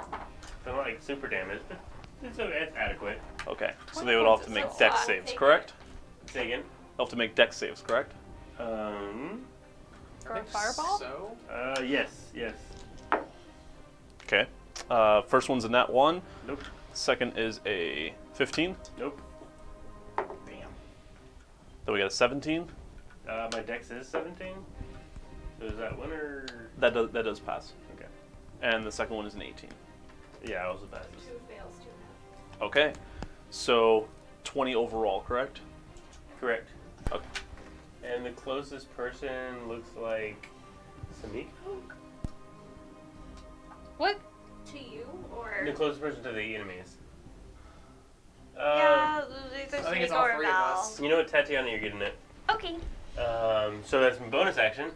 Speaker 4: So not like super damage, but it's adequate.
Speaker 1: Okay. So they would all have to make dex saves, correct?
Speaker 4: Say again.
Speaker 1: They'll have to make dex saves, correct?
Speaker 5: For a fireball?
Speaker 2: So,
Speaker 4: Yes.
Speaker 1: Okay. First one's a nat 1.
Speaker 4: Nope.
Speaker 1: Second is a 15.
Speaker 4: Nope.
Speaker 2: damn.
Speaker 1: Then we got a 17.
Speaker 4: My dex is 17. So is that one or?
Speaker 1: That does pass.
Speaker 4: Okay.
Speaker 1: And the second one is an 18.
Speaker 4: Yeah, I also passes.
Speaker 3: 2 fails, 2 half.
Speaker 1: Okay. So 20 overall, correct?
Speaker 4: Correct.
Speaker 1: Okay.
Speaker 4: And the closest person looks like Samik.
Speaker 5: What?
Speaker 3: To you, or?
Speaker 4: The closest person to the enemies.
Speaker 3: Yeah, either
Speaker 2: I think it's
Speaker 3: Sneak
Speaker 2: all
Speaker 3: or
Speaker 2: 3 of
Speaker 3: Val.
Speaker 2: us.
Speaker 4: You know what, Tatiana, you're getting it.
Speaker 3: Okay.
Speaker 4: So that's my bonus action.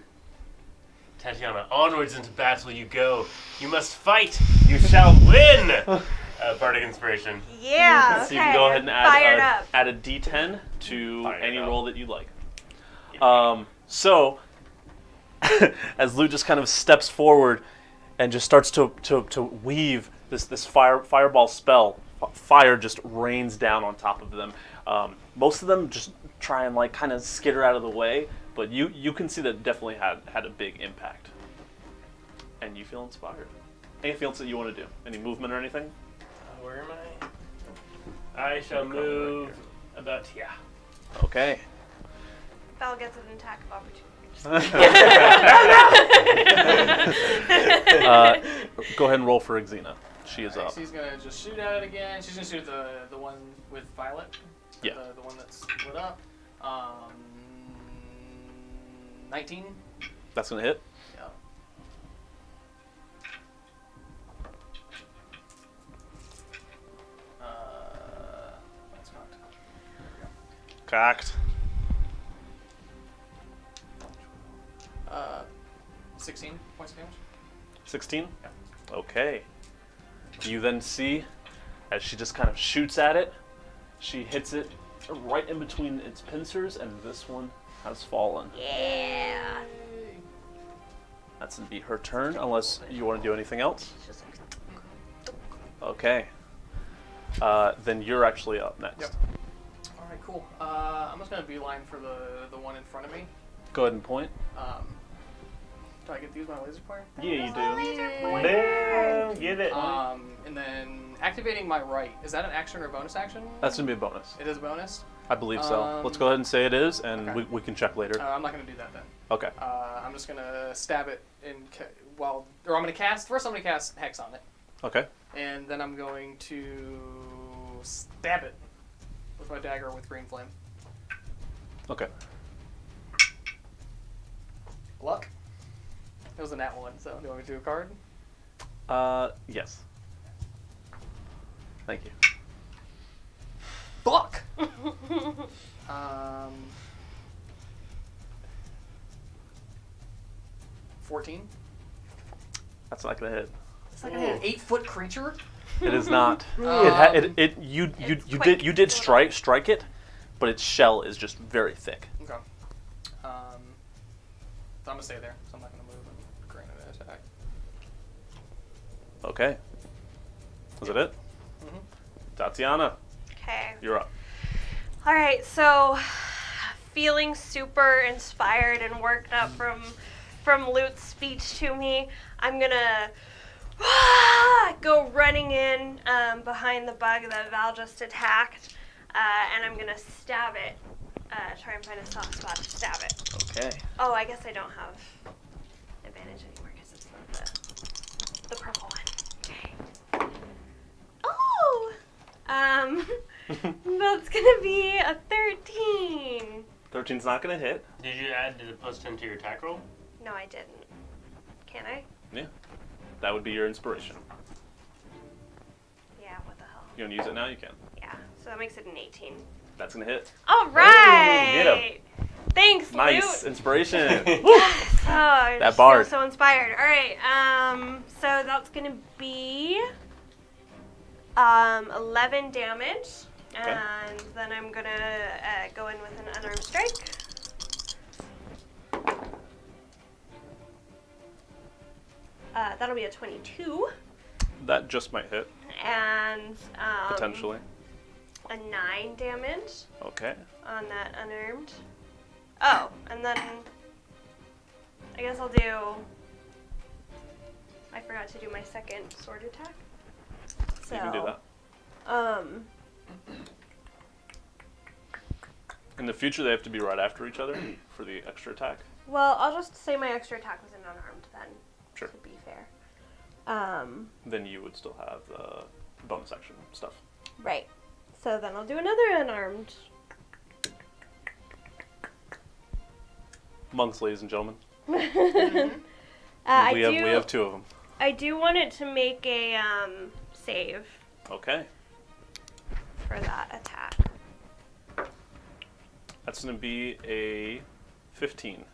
Speaker 4: Tatiana, onwards into battle you go. You must fight. You shall win. Bardic inspiration.
Speaker 3: Yeah,
Speaker 1: So you can go ahead and
Speaker 3: Fired up.
Speaker 1: add a d10 to
Speaker 4: Fired
Speaker 1: any
Speaker 4: up.
Speaker 1: roll that you like. So, as Lou just kind of steps forward and just starts to weave this fireball spell, fire just rains down on top of them. Most of them just try and like kind of skitter out of the way, but you can see that it definitely had a big impact. And you feel inspired. Anything else that you want to do? Any movement or anything?
Speaker 4: Where am I? I shall move about here.
Speaker 1: Okay.
Speaker 3: Val gets an attack of opportunity.
Speaker 1: Go ahead and roll for Xena. She is
Speaker 2: Alright,
Speaker 1: up.
Speaker 2: she's gonna just shoot at it again. She's gonna shoot at the one with Violet.
Speaker 1: Yeah.
Speaker 2: The one that's lit up. 19.
Speaker 1: That's gonna hit.
Speaker 2: Yeah. That's cocked.
Speaker 1: Cocked.
Speaker 2: 16 points of damage.
Speaker 1: 16?
Speaker 2: Yeah.
Speaker 1: Okay. You then see, as she just kind of shoots at it, she hits it right in between its pincers, and this one has fallen.
Speaker 3: Yeah.
Speaker 1: That's going to be her turn, unless you want to do anything else.
Speaker 3: It's just like,
Speaker 1: Okay. Then you're actually up next.
Speaker 2: Yep. All right, cool. I'm just gonna beeline for the one in front of me.
Speaker 1: Go ahead and point.
Speaker 2: Do I get to use my laser pointer?
Speaker 1: Yeah, you do.
Speaker 3: laser
Speaker 4: Bam! Get it.
Speaker 2: And then activating my right. Is that an action or a bonus action?
Speaker 1: That's going to be a bonus.
Speaker 2: It is a bonus.
Speaker 1: I believe so. Let's go ahead and say it is, and
Speaker 2: Okay.
Speaker 1: we can check later.
Speaker 2: I'm not gonna do that then.
Speaker 1: Okay.
Speaker 2: I'm just gonna stab it I'm gonna cast. First, I'm gonna cast Hex on it,
Speaker 1: Okay.
Speaker 2: and then I'm going to stab it with my dagger with green flame.
Speaker 1: Okay.
Speaker 2: Luck. It was a nat 1, so do you want me to do a card?
Speaker 1: Yes. Thank you.
Speaker 2: Fuck! 14?
Speaker 1: That's not gonna hit.
Speaker 2: It's like an 8-foot creature?
Speaker 1: It is not. You
Speaker 3: It's quick.
Speaker 1: did strike it, but its shell is just very thick.
Speaker 2: Okay. So I'm gonna stay there, so I'm not gonna move and grant an attack.
Speaker 1: Okay. Was it it?
Speaker 2: Mhm.
Speaker 1: Tatiana,
Speaker 3: Okay.
Speaker 1: you're up.
Speaker 3: All right. So, feeling super inspired and worked up from Lute's speech to me, I'm gonna go running in behind the bug that Val just attacked, and I'm gonna stab it. Try and find a soft spot to stab it.
Speaker 1: Okay.
Speaker 3: Oh, I guess I don't have advantage anymore because it's the purple one. Okay. Oh! That's gonna be a 13.
Speaker 1: 13's not gonna hit.
Speaker 4: Did you add the +10 to your attack roll?
Speaker 3: No, I didn't. Can I?
Speaker 1: Yeah. That would be your inspiration.
Speaker 3: Yeah, what the hell?
Speaker 1: You want to use it now? You can.
Speaker 3: Yeah, so that makes it an 18.
Speaker 1: That's gonna hit.
Speaker 3: All right!
Speaker 1: get 'em.
Speaker 3: Thanks,
Speaker 1: Nice
Speaker 3: Lute.
Speaker 1: inspiration.
Speaker 3: Yes! Oh, I
Speaker 1: That
Speaker 3: just
Speaker 1: bard.
Speaker 3: feel so inspired. All right, so that's gonna be 11 damage.
Speaker 1: Okay.
Speaker 3: And then I'm gonna go in with an unarmed strike. That'll be a 22.
Speaker 1: That just might hit
Speaker 3: And
Speaker 1: potentially.
Speaker 3: a 9 damage
Speaker 1: Okay.
Speaker 3: on that unarmed. Oh, and then I guess I'll do. I forgot to do my second sword attack. So
Speaker 1: You can do that. In the future, they have to be right after each other for the extra attack.
Speaker 3: Well, I'll just say my extra attack was an unarmed then.
Speaker 1: Sure.
Speaker 3: To be fair.
Speaker 1: Then you would still have the bonus action stuff.
Speaker 3: Right. So then I'll do another unarmed.
Speaker 1: Monks, ladies and gentlemen.
Speaker 3: I
Speaker 1: we have two of them.
Speaker 3: I do want it to make a save
Speaker 1: Okay.
Speaker 3: for that attack.
Speaker 1: That's going to be a 15.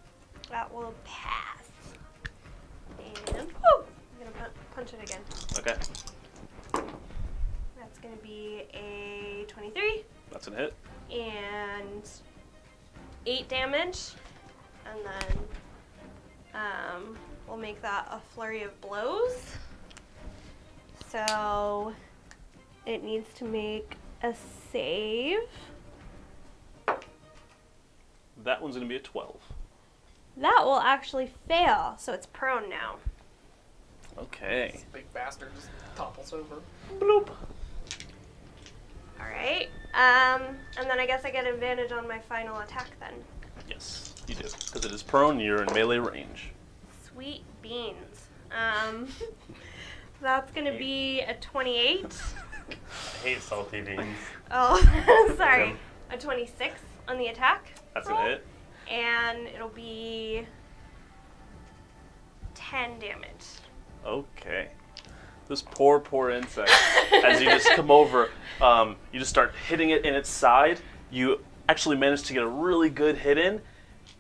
Speaker 3: That will pass. And whoo, I'm gonna punch it again.
Speaker 1: Okay.
Speaker 3: That's gonna be a 23
Speaker 1: That's a hit.
Speaker 3: and 8 damage, and then we'll make that a flurry of blows. So it needs to make a save.
Speaker 1: That one's going to be a 12.
Speaker 3: That will actually fail, so it's prone now.
Speaker 1: Okay.
Speaker 2: This big bastard just topples over.
Speaker 1: Bloop.
Speaker 3: All right. And then I guess I get advantage on my final attack then.
Speaker 1: Yes, you do. Because it is prone, you're in melee range.
Speaker 3: Sweet beans. That's gonna be a 28.
Speaker 4: I hate salty beans.
Speaker 3: Oh, sorry. A 26 on the attack.
Speaker 1: That's
Speaker 3: roll.
Speaker 1: a hit.
Speaker 3: And it'll be 10 damage.
Speaker 1: Okay. This poor insect. As you just come over, you just start hitting it in its side. You actually manage to get a really good hit in.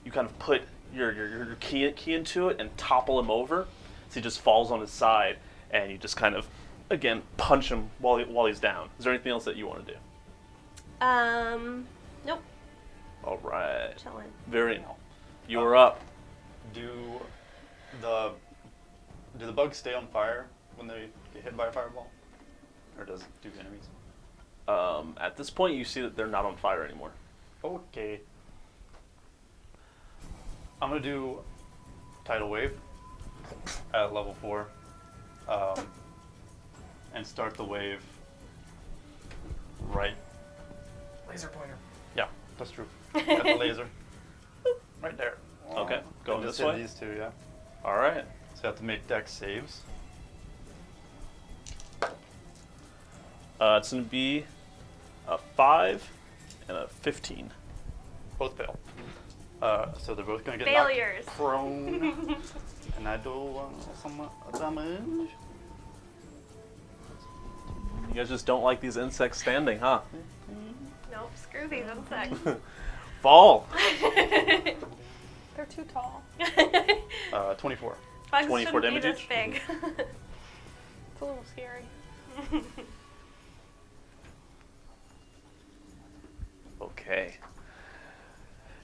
Speaker 1: You kind of put your key into it and topple him over. So he just falls on his side, and you just kind of, again, punch him while he's down. Is there anything else that you want to do?
Speaker 3: Nope.
Speaker 1: All right.
Speaker 3: Chilling.
Speaker 1: Very well. You are up.
Speaker 6: Do the bugs stay on fire when they get hit by a fireball? Or do enemies?
Speaker 1: At this point, you see that they're not on fire anymore.
Speaker 6: Okay. I'm gonna do Tidal Wave at level 4. And start the wave right.
Speaker 2: Laser pointer.
Speaker 6: Yeah, that's true. At the laser. Right there.
Speaker 1: Okay, going
Speaker 6: And
Speaker 1: this
Speaker 6: just hit
Speaker 1: way?
Speaker 6: these two, yeah.
Speaker 1: All right.
Speaker 6: So you have to make dex saves.
Speaker 1: It's going to be a 5 and a 15.
Speaker 6: Both fail. So they're both gonna get
Speaker 3: Failures.
Speaker 6: knocked prone, and I do some damage.
Speaker 1: You guys just don't like these insects standing, huh?
Speaker 3: Nope, screw these insects.
Speaker 1: Fall.
Speaker 5: They're too tall.
Speaker 6: 24.
Speaker 3: Bugs
Speaker 1: 24
Speaker 3: shouldn't
Speaker 1: damage
Speaker 3: be this
Speaker 1: each?
Speaker 3: big.
Speaker 5: It's a little scary.
Speaker 1: Okay.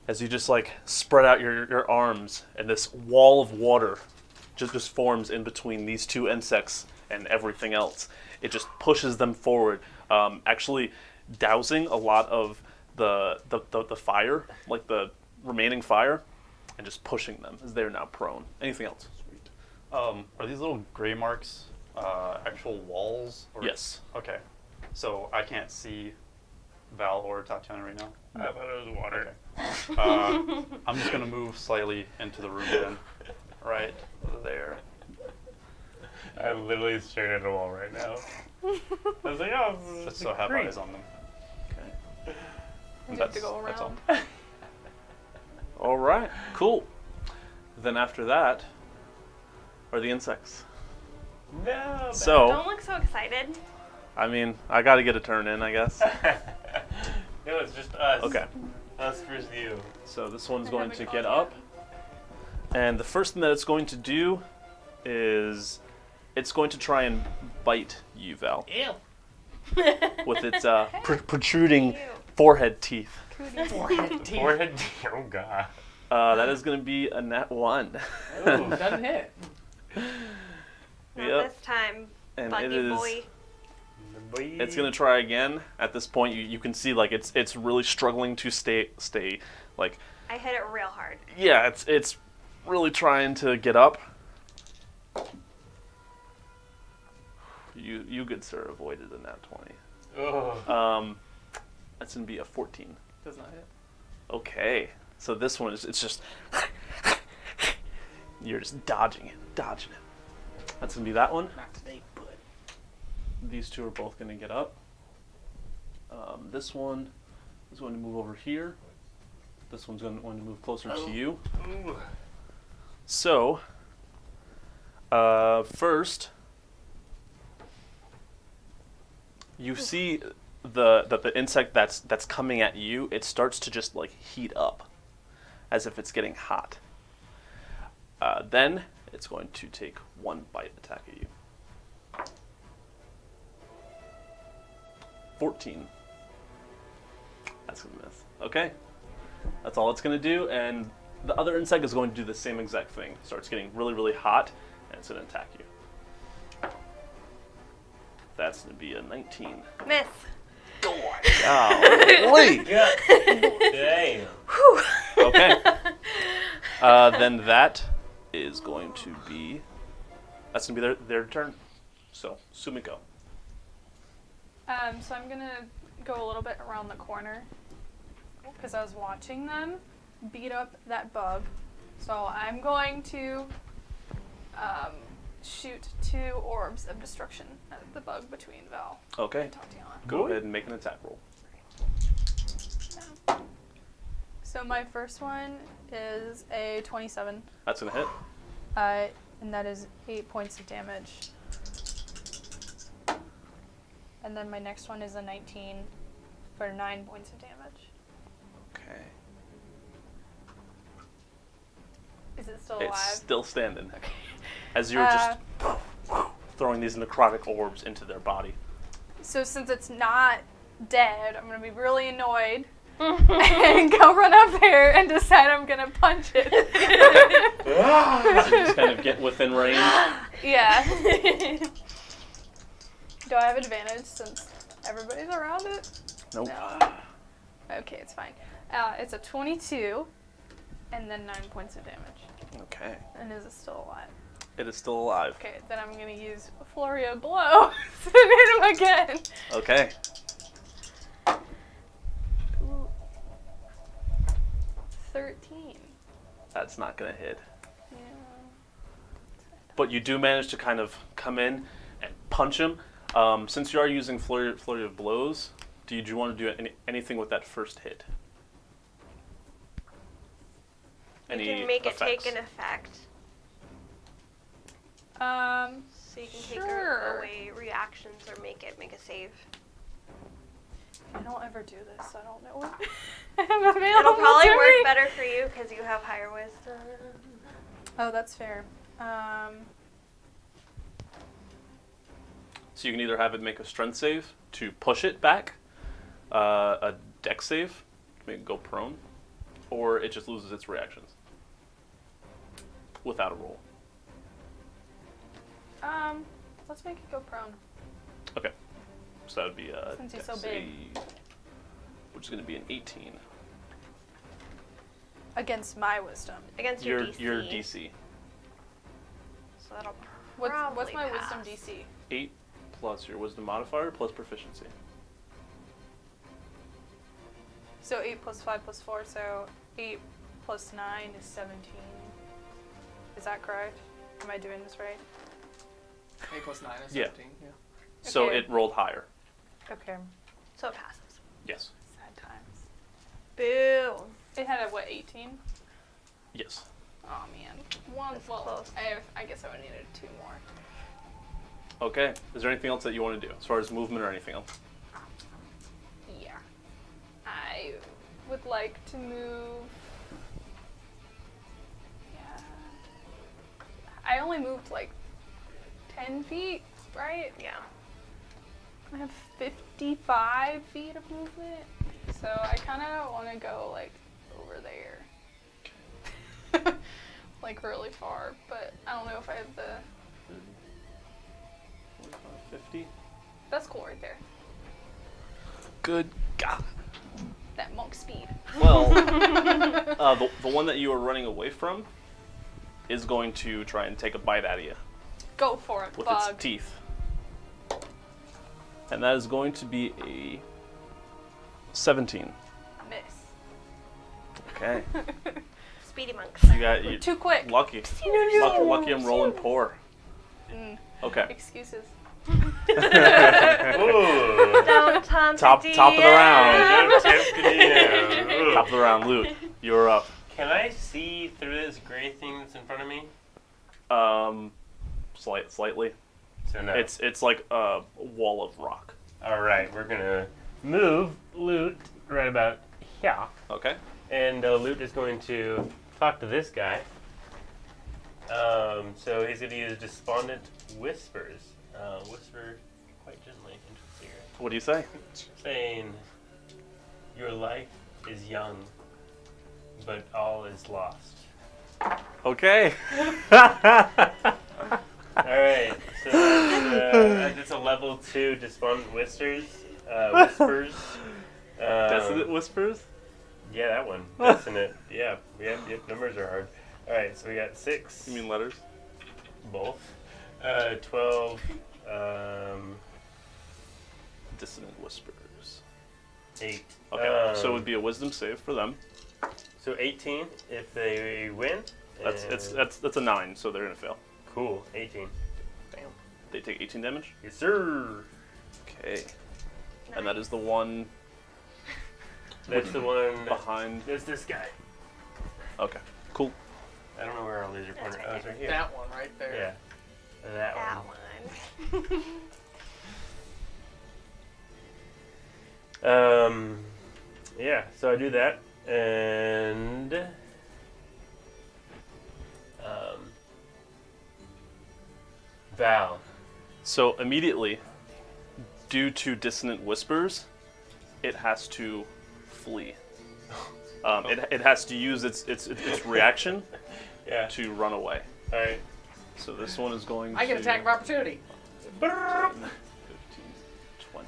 Speaker 1: As you just like spread out your arms, and this wall of water just forms in between these two insects and everything else. It just pushes them forward, actually dousing a lot of the fire, like the remaining fire, and just pushing them as they're now prone. Anything else?
Speaker 6: Sweet. Are these little gray marks actual walls? Or...
Speaker 1: Yes.
Speaker 6: Okay. So I can't see Val or Tatiana right now?
Speaker 4: I thought it was water.
Speaker 6: Okay. I'm just going to move slightly into the room then. Right there.
Speaker 4: I'm literally staring at a wall right now. I was like, oh,
Speaker 6: Just so I have
Speaker 4: great.
Speaker 6: eyes on them.
Speaker 1: Okay.
Speaker 5: We have to go
Speaker 6: That's all.
Speaker 5: around.
Speaker 1: All right. Cool. Then after that are the insects.
Speaker 4: No.
Speaker 1: So,
Speaker 3: Don't look so excited.
Speaker 1: I mean, I got to get a turn in, I guess.
Speaker 4: No, it's just us.
Speaker 1: Okay.
Speaker 4: Us versus you.
Speaker 1: So this one's
Speaker 5: I
Speaker 1: going
Speaker 5: haven't
Speaker 1: to
Speaker 5: gone
Speaker 1: get
Speaker 5: yet.
Speaker 1: up. And the first thing that it's going to do is it's going to try and bite you, Val,
Speaker 4: Ew.
Speaker 1: with its protruding
Speaker 3: Ew.
Speaker 1: forehead teeth.
Speaker 4: Forehead. Oh god.
Speaker 1: That is going to be a nat 1.
Speaker 2: Ooh, doesn't hit.
Speaker 3: Not
Speaker 1: Yep.
Speaker 3: this time,
Speaker 1: And
Speaker 3: buggy
Speaker 1: it is.
Speaker 3: boy.
Speaker 1: It's going to try again. At this point, you can see like it's really struggling to stay like,
Speaker 3: I hit it real hard.
Speaker 1: yeah, it's really trying to get up. You good sir avoided a nat 20.
Speaker 4: Oh.
Speaker 1: That's gonna be a 14.
Speaker 2: Does not hit.
Speaker 1: Okay, so this one it's just you're just dodging it. That's gonna be that one.
Speaker 2: Not today, but.
Speaker 1: These two are both gonna get up. This one is going to move over here. This one's going to move closer to you.
Speaker 4: Ooh.
Speaker 1: So, first, you see the insect that's coming at you. It starts to just like heat up, as if it's getting hot. Then it's going to take one bite attack at you. 14. That's gonna miss. Okay, that's all it's gonna do, and the other insect is going to do the same exact thing. Starts getting really, really hot, and it's going to attack you. That's going to be a 19.
Speaker 3: Miss.
Speaker 1: Golly!
Speaker 4: Yeah. Damn.
Speaker 1: Okay. Then that is going to be... That's going to be their turn. So, Sumiko.
Speaker 5: So I'm gonna go a little bit around the corner because I was watching them beat up that bug. So I'm going to shoot 2 orbs of destruction at the bug between Val
Speaker 1: Okay.
Speaker 5: and Tatiana.
Speaker 1: Go ahead and make an attack roll.
Speaker 5: So my first one is a 27,
Speaker 1: That's going to hit.
Speaker 5: and that is 8 points of damage. And then my next one is a 19 for 9 points of damage.
Speaker 1: Okay.
Speaker 5: Is it still alive?
Speaker 1: It's still standing.
Speaker 5: Okay.
Speaker 1: As you're just throwing these necrotic orbs into their body.
Speaker 5: So since it's not dead, I'm gonna be really annoyed and go run up there and decide I'm gonna punch it.
Speaker 1: So you just kind of get within range.
Speaker 5: Yeah. Do I have advantage since everybody's around it?
Speaker 1: Nope.
Speaker 5: No. Okay, it's fine. It's a 22, and then 9 points of damage.
Speaker 1: Okay.
Speaker 5: And is it still alive?
Speaker 1: It is still alive.
Speaker 5: Okay, then I'm gonna use Flurry of Blow to hit him again.
Speaker 1: Okay.
Speaker 5: Ooh. 13.
Speaker 1: That's not going to hit.
Speaker 5: Yeah.
Speaker 1: But you do manage to kind of come in and punch him. Since you are using flurry of blows, do you want to do anything with that first hit? Any
Speaker 3: You can make it
Speaker 1: effects?
Speaker 3: take an effect. So you can take
Speaker 5: Sure.
Speaker 3: away reactions or make a save.
Speaker 5: I don't ever do this, so I don't know what I have available
Speaker 3: It'll probably
Speaker 5: to
Speaker 3: work
Speaker 5: me.
Speaker 3: better for you because you have higher wisdom.
Speaker 5: Oh, that's fair.
Speaker 1: So you can either have it make a strength save to push it back, a dex save to make it go prone, or it just loses its reactions without a roll.
Speaker 5: Let's make it go prone.
Speaker 1: Okay. So that would be a
Speaker 5: Since he's
Speaker 1: dex
Speaker 5: so big.
Speaker 1: save, which is going to be an 18.
Speaker 5: Against my wisdom.
Speaker 3: Against your DC.
Speaker 1: Your DC.
Speaker 3: So that'll
Speaker 5: What's
Speaker 3: probably
Speaker 5: my
Speaker 3: pass.
Speaker 5: wisdom DC?
Speaker 1: 8 plus your wisdom modifier plus proficiency.
Speaker 5: So 8 plus 5 plus 4, so 8 plus 9 is 17. Is that correct? Am I doing this right?
Speaker 2: 8 plus 9 is
Speaker 1: Yeah.
Speaker 2: 17. Yeah.
Speaker 1: So
Speaker 5: Okay.
Speaker 1: it rolled higher.
Speaker 5: Okay.
Speaker 3: So it passes.
Speaker 1: Yes.
Speaker 5: Sad times.
Speaker 3: Boo.
Speaker 5: It had a, what, 18?
Speaker 1: Yes.
Speaker 5: Oh man. One,
Speaker 3: That's
Speaker 5: well,
Speaker 3: close.
Speaker 5: I guess I would have needed 2 more.
Speaker 1: Okay. Is there anything else that you want to do as far as movement or anything else?
Speaker 5: Yeah. I would like to move. Yeah. I only moved like 10 feet, right?
Speaker 3: Yeah.
Speaker 5: I have 55 feet of movement. So I kind of want to go like over there. Like really far, but I don't know if I have the.
Speaker 1: 45, 50.
Speaker 5: That's cool right there.
Speaker 1: Good God.
Speaker 5: That monk speed.
Speaker 1: Well, the one that you are running away from is going to try and take a bite out of you
Speaker 5: Go for it,
Speaker 1: with
Speaker 5: bug.
Speaker 1: its teeth. And that is going to be a 17.
Speaker 5: Miss.
Speaker 1: Okay.
Speaker 3: Speedy monks.
Speaker 1: You got you
Speaker 5: Too quick.
Speaker 1: lucky. Lucky I'm rolling poor.
Speaker 5: Mm,
Speaker 1: Okay.
Speaker 5: excuses.
Speaker 4: Ooh.
Speaker 3: Don't tempt
Speaker 1: Top
Speaker 3: the
Speaker 1: of the round.
Speaker 4: Don't tempt the DM. Ooh.
Speaker 1: Top of the round, Loot. You're up.
Speaker 4: Can I see through this gray thing that's in front of me?
Speaker 1: Slightly.
Speaker 4: So no.
Speaker 1: It's like a wall of rock.
Speaker 4: All right. We're gonna move Loot right about here,
Speaker 1: Okay.
Speaker 4: and Loot is going to talk to this guy. So he's gonna use Despondent Whispers. Whisper quite gently into his ear,
Speaker 1: What do you say?
Speaker 4: saying, "Your life is young, but all is lost."
Speaker 1: Okay.
Speaker 4: Alright, so it's a level 2 Despondent Whispers. Whispers.
Speaker 1: Desolate whispers?
Speaker 4: Yeah, that one. Dissonant. Yeah, numbers are hard. Alright, so we got 6.
Speaker 1: You mean letters?
Speaker 4: Both. 12.
Speaker 1: Dissonant whispers.
Speaker 4: 8.
Speaker 1: Okay. So it would be a wisdom save for them.
Speaker 4: So 18 if they win.
Speaker 1: That's a 9, so they're gonna fail.
Speaker 4: Cool. 18.
Speaker 1: Damn. They take 18 damage.
Speaker 4: Yes, sir.
Speaker 1: Okay. And that is the one
Speaker 4: That's the one
Speaker 1: behind.
Speaker 4: That's this guy.
Speaker 1: Okay. Cool.
Speaker 4: I don't know where our laser pointer. Oh, it's right here.
Speaker 2: That one right there.
Speaker 4: Yeah. That
Speaker 3: That
Speaker 4: one.
Speaker 3: one.
Speaker 4: Yeah, so I do that, and Val.
Speaker 1: So immediately, due to dissonant whispers, it has to flee. It has to use its reaction
Speaker 4: Yeah.
Speaker 1: to run away.
Speaker 4: All right.
Speaker 1: So this one is going
Speaker 2: I
Speaker 1: to
Speaker 2: get attack of opportunity.
Speaker 1: 15, 20.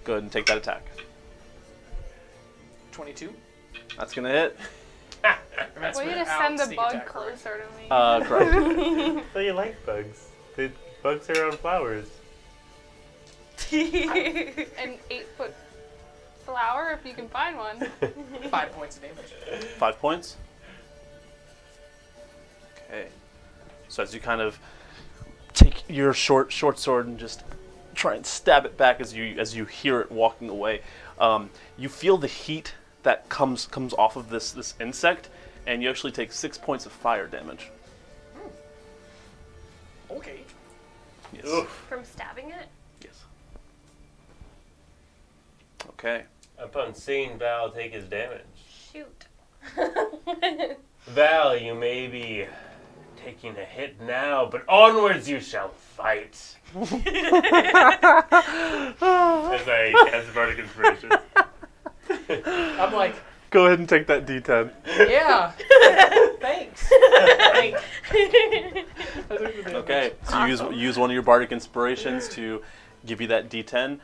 Speaker 1: Go ahead and take that attack.
Speaker 2: 22.
Speaker 1: That's gonna hit.
Speaker 2: And that's
Speaker 5: Will you just
Speaker 2: without
Speaker 5: send the
Speaker 2: sneak
Speaker 5: bug
Speaker 2: attack, correct?
Speaker 5: closer to me?
Speaker 1: Correct.
Speaker 4: So you like bugs? The bugs are on flowers.
Speaker 5: An 8-foot flower, if you can find one.
Speaker 2: 5 points of damage.
Speaker 1: 5 points. Okay. So as you kind of take your short sword and just try and stab it back as you hear it walking away, you feel the heat that comes off of this insect, and you actually take 6 points of fire damage.
Speaker 2: Okay.
Speaker 1: Yes.
Speaker 4: Oof.
Speaker 3: From stabbing it?
Speaker 1: Yes. Okay.
Speaker 4: Upon seeing Val take his damage.
Speaker 3: Shoot.
Speaker 4: Val, you may be taking a hit now, but onwards you shall fight. As I cast Bardic Inspiration.
Speaker 2: I'm like,
Speaker 1: Go ahead and take that D10.
Speaker 2: yeah. Thanks. Thanks.
Speaker 1: Okay, so you use one of your bardic inspirations to give you that D10.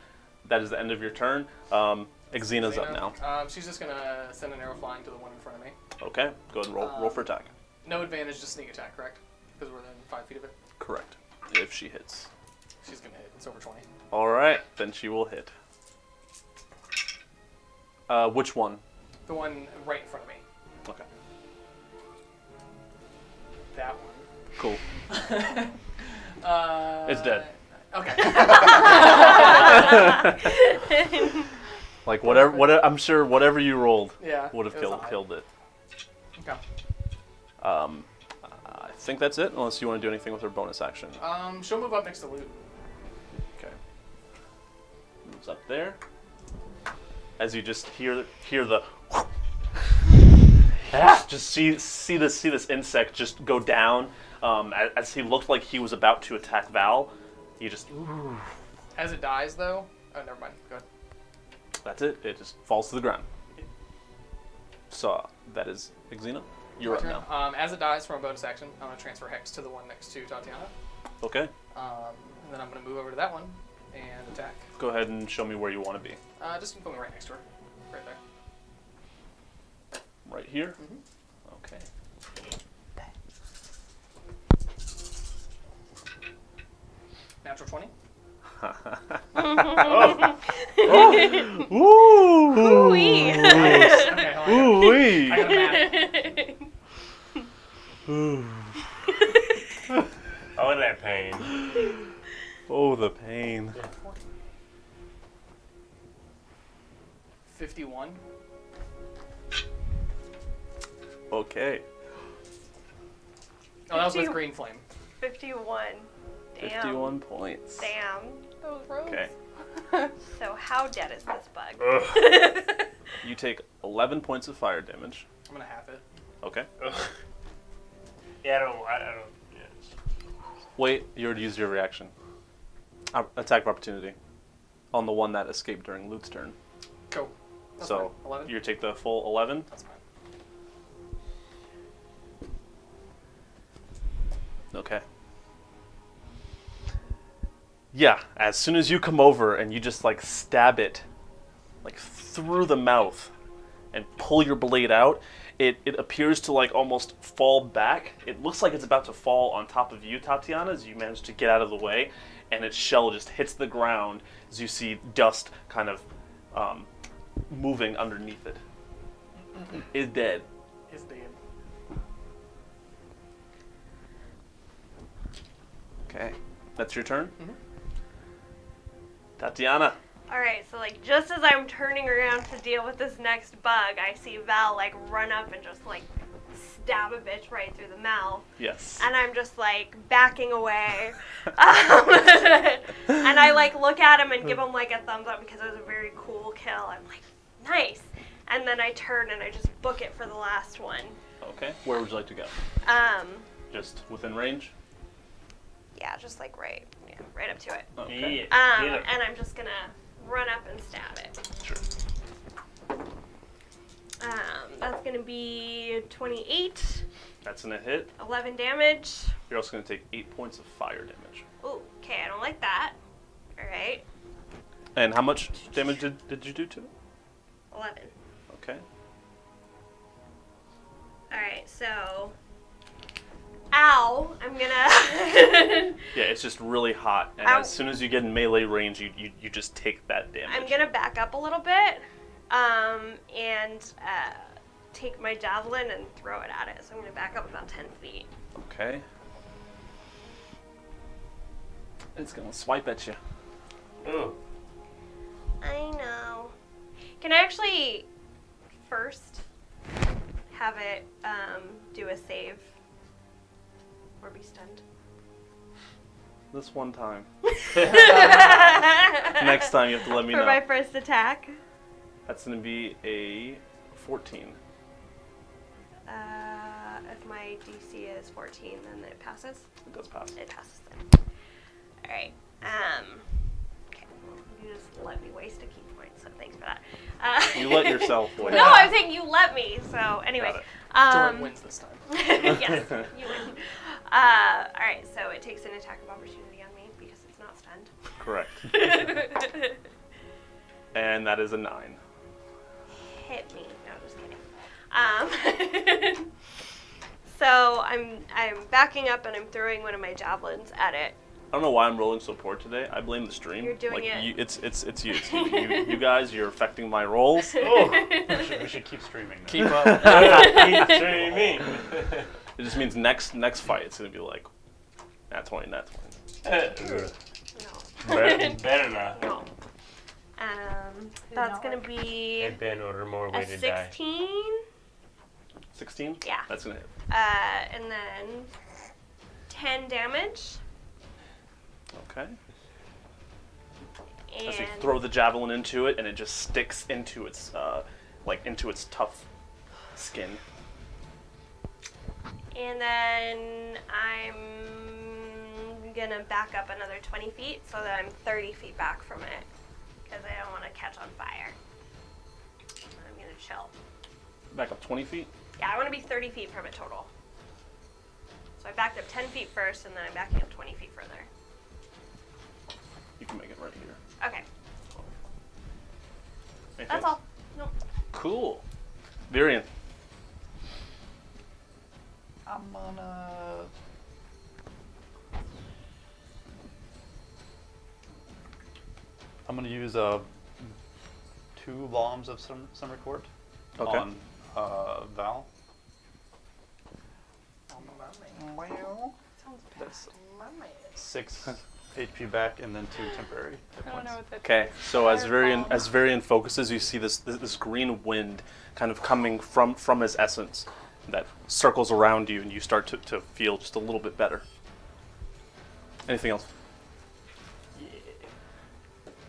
Speaker 1: That is the end of your turn. Xena's up now.
Speaker 2: She's just gonna send an arrow flying to the one in front of me.
Speaker 1: Okay, go ahead and roll for attack.
Speaker 2: No advantage, just sneak attack, correct? Because we're within 5 feet of it.
Speaker 1: Correct. If she hits.
Speaker 2: She's gonna hit. It's over 20.
Speaker 1: All right, then she will hit. Which one?
Speaker 2: The one right in front of me.
Speaker 1: Okay.
Speaker 2: That one.
Speaker 1: Cool. It's dead.
Speaker 2: Okay.
Speaker 1: Like whatever. I'm sure whatever you rolled
Speaker 2: Yeah.
Speaker 1: would have
Speaker 2: it was a high.
Speaker 1: killed it.
Speaker 2: Okay.
Speaker 1: I think that's it. Unless you want to do anything with her bonus action.
Speaker 2: She'll move up next to Loot.
Speaker 1: Okay. Moves up there. As you just hear the. Just see this insect just go down. As he looked like he was about to attack Val, you just.
Speaker 2: As it dies, though. Oh, never mind. Go ahead.
Speaker 1: That's it. It just falls to the ground. So that is Xena. You're
Speaker 2: My
Speaker 1: up
Speaker 2: turn.
Speaker 1: now.
Speaker 2: As it dies from a bonus action, I'm gonna transfer Hex to the one next to Tatiana.
Speaker 1: Okay.
Speaker 2: And then I'm gonna move over to that one and attack.
Speaker 1: Go ahead and show me where you want to be.
Speaker 2: Just put me right next to her. Right there.
Speaker 1: Right here.
Speaker 2: Mhm.
Speaker 1: Okay.
Speaker 2: Natural 20.
Speaker 1: Ooh.
Speaker 3: Ooh-wee.
Speaker 2: Nice. Okay, hold on.
Speaker 1: Ooh-wee.
Speaker 2: I got a map.
Speaker 4: Oh, that pain.
Speaker 1: Oh, the pain.
Speaker 2: 51.
Speaker 1: Okay.
Speaker 2: Oh, that was with
Speaker 3: 50.
Speaker 2: green flame.
Speaker 3: 51. Damn.
Speaker 1: 51 points.
Speaker 3: Damn.
Speaker 2: Those rogues.
Speaker 1: Okay.
Speaker 3: So how dead is this bug?
Speaker 4: Ugh.
Speaker 1: You take 11 points of fire damage.
Speaker 2: I'm gonna half it.
Speaker 1: Okay.
Speaker 4: Ugh. Yeah, I don't. Yeah.
Speaker 1: Wait, you already used your reaction. Attack of opportunity. On the one that escaped during Lute's turn.
Speaker 2: Go. That's
Speaker 1: So
Speaker 2: fine. 11.
Speaker 1: you take the full 11.
Speaker 2: That's fine.
Speaker 1: Okay. Yeah, as soon as you come over and you just like stab it like through the mouth and pull your blade out, it appears to like almost fall back. It looks like it's about to fall on top of you, Tatiana, as you manage to get out of the way, and its shell just hits the ground as you see dust kind of moving underneath it. It's dead.
Speaker 2: It's dead.
Speaker 1: Okay, that's your turn?
Speaker 2: Mhm.
Speaker 1: Tatiana.
Speaker 3: Alright, so like just as I'm turning around to deal with this next bug, I see Val like run up and just like stab a bitch right through the mouth.
Speaker 1: Yes.
Speaker 3: And I'm just like backing away. And I like look at him and give him like a thumbs up because it was a very cool kill. I'm like, nice. And then I turn and I just book it for the last one.
Speaker 1: Okay, where would you like to go? Just within range?
Speaker 3: Yeah, just like right up to it.
Speaker 1: Okay.
Speaker 4: Yeah.
Speaker 3: And I'm just gonna run up and stab it.
Speaker 1: Sure.
Speaker 3: That's gonna be 28,
Speaker 1: That's gonna hit.
Speaker 3: 11 damage.
Speaker 1: You're also gonna take 8 points of fire damage.
Speaker 3: Ooh, okay, I don't like that. Alright,
Speaker 1: And how much damage did you do to it?
Speaker 3: 11.
Speaker 1: Okay.
Speaker 3: Alright, so. Ow! I'm gonna.
Speaker 1: Yeah, it's just really hot, and
Speaker 3: Ow.
Speaker 1: as soon as you get in melee range, you just take that damage.
Speaker 3: I'm gonna back up a little bit, and take my javelin and throw it at it. So I'm gonna back up about 10 feet.
Speaker 1: Okay. It's gonna swipe at you.
Speaker 4: Ooh.
Speaker 3: I know. Can I actually first have it do a save or be stunned.
Speaker 1: This one time. Next time you have to let me
Speaker 3: For
Speaker 1: know.
Speaker 3: my first attack.
Speaker 1: That's going to be a 14.
Speaker 3: If my DC is 14, then it passes.
Speaker 1: It does pass.
Speaker 3: It passes then. All right. Okay. Well, you just let me waste a key point, so thanks for that.
Speaker 1: You let yourself win.
Speaker 3: No, I'm saying you let me. So anyway.
Speaker 1: Got
Speaker 2: Jordan wins this time.
Speaker 3: Yes, you win. All right. So it takes an attack of opportunity on me because it's not stunned.
Speaker 1: Correct. And that is a 9.
Speaker 3: Hit me. No, just kidding. So I'm backing up and I'm throwing one of my javelins at it.
Speaker 1: I don't know why I'm rolling so poor today. I blame the stream.
Speaker 3: You're doing it.
Speaker 1: It's you. It's you. You guys, you're affecting my rolls.
Speaker 6: Oh, we should keep streaming. Then.
Speaker 2: Keep up.
Speaker 4: Keep streaming.
Speaker 1: It just means next fight it's gonna be like, nat 20, nat 20.
Speaker 3: No.
Speaker 4: Better not.
Speaker 3: No. That's gonna be
Speaker 4: Hey Ben, order more
Speaker 3: a
Speaker 4: way to die.
Speaker 3: 16.
Speaker 1: 16?
Speaker 3: Yeah.
Speaker 1: That's gonna hit.
Speaker 3: And then 10 damage.
Speaker 1: Okay.
Speaker 3: And
Speaker 1: As you throw the javelin into it, and it just sticks into its into its tough skin.
Speaker 3: And then I'm gonna back up another 20 feet so that I'm 30 feet back from it because I don't want to catch on fire. I'm gonna chill.
Speaker 1: Back up 20 feet.
Speaker 3: Yeah, I want to be 30 feet from it total. So I backed up 10 feet first, and then I'm backing up 20 feet further.
Speaker 1: You can make it right here.
Speaker 3: Okay,
Speaker 1: Anything
Speaker 3: that's
Speaker 1: else?
Speaker 3: all. Nope.
Speaker 1: Cool. Virion.
Speaker 6: I'm gonna use 2 bombs of summer court
Speaker 1: Okay.
Speaker 6: on Val.
Speaker 5: Sounds
Speaker 1: That's-
Speaker 5: bad.
Speaker 6: 6 HP back, and then 2 temporary hit
Speaker 5: I don't
Speaker 6: points.
Speaker 5: know what that
Speaker 1: Okay, so as
Speaker 5: Fireball.
Speaker 1: Varian focuses, you see this green wind kind of coming from his essence that circles around you, and you start to feel just a little bit better. Anything else?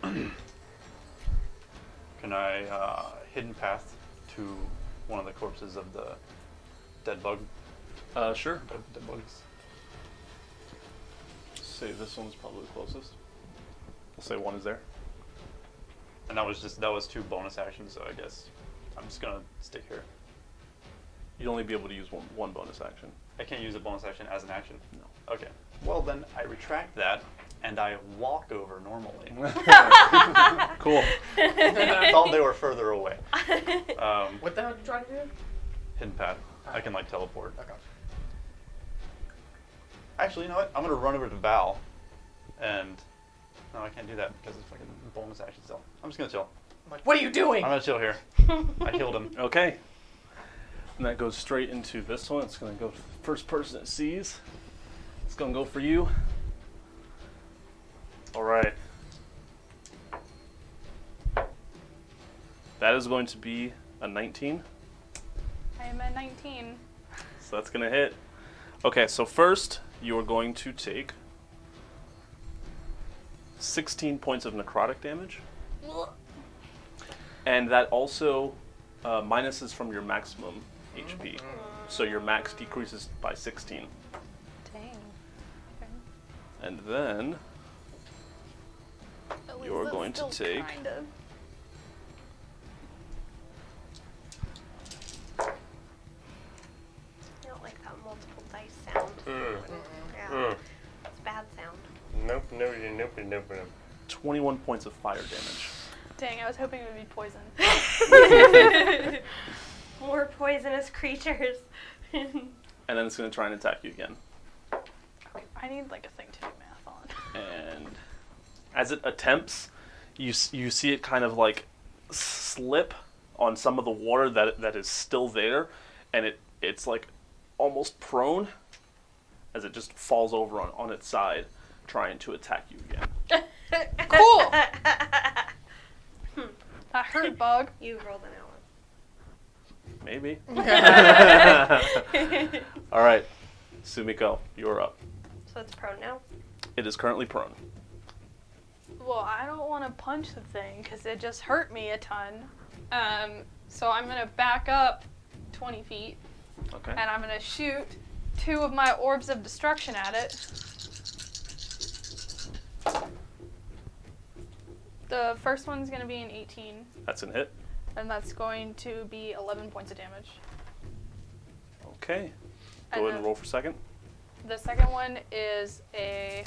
Speaker 6: Can I hidden path to one of the corpses of the dead bug?
Speaker 1: Sure.
Speaker 6: Dead bugs.
Speaker 1: Say this one's probably the closest. We'll say one is there.
Speaker 6: And that was 2 bonus actions, so I guess I'm just gonna stick here.
Speaker 1: You'd only be able to use one bonus action.
Speaker 6: I can't use a bonus action as an action.
Speaker 1: No.
Speaker 6: Okay. Well then, I retract that and I walk over normally.
Speaker 1: Cool.
Speaker 6: Thought they were further away.
Speaker 2: What the hell are you trying to do?
Speaker 6: Hidden path. I can like teleport.
Speaker 2: Okay.
Speaker 6: Actually, you know what? I'm gonna run over to Val, and no, I can't do that because it's fucking bonus action still. I'm just gonna chill.
Speaker 2: I'm like, what are you doing?
Speaker 6: I'm gonna chill here. I healed him.
Speaker 1: Okay. And that goes straight into this one. It's going to go to the first person it sees. It's going to go for you. All right. That is going to be a 19.
Speaker 5: I am at 19.
Speaker 1: So that's going to hit. Okay, so first you are going to take 16 points of necrotic damage. And that also minuses from your maximum HP. So your max decreases by 16.
Speaker 5: Dang. Okay.
Speaker 1: And then
Speaker 5: At
Speaker 1: You're
Speaker 5: least
Speaker 1: going
Speaker 5: that's
Speaker 1: to
Speaker 5: still
Speaker 1: take-
Speaker 5: kind of.
Speaker 3: I don't like that multiple dice sound. Yeah,
Speaker 4: Mm.
Speaker 3: it's bad sound.
Speaker 4: Nope, nope.
Speaker 1: 21 points of fire damage.
Speaker 5: Dang, I was hoping it would be poison.
Speaker 3: More poisonous creatures.
Speaker 1: And then it's going to try and attack you again.
Speaker 5: I need like a thing to do math on.
Speaker 1: And as it attempts, you see it kind of like slip on some of the water that is still there, and it's like almost prone as it just falls over on its side, trying to attack you again.
Speaker 5: Cool! That hurt, bug.
Speaker 3: You rolled an hour.
Speaker 1: Maybe. All right, Sumiko, you're up.
Speaker 3: So it's prone now.
Speaker 1: It is currently prone.
Speaker 5: Well, I don't want to punch the thing because it just hurt me a ton. So I'm going to back up 20 feet.
Speaker 1: Okay.
Speaker 5: And I'm going to shoot 2 of my orbs of destruction at it. The first one's going to be an 18.
Speaker 1: That's an hit.
Speaker 5: And that's going to be 11 points of damage.
Speaker 1: Okay.
Speaker 5: And
Speaker 1: Go ahead and roll for second.
Speaker 5: The second one is a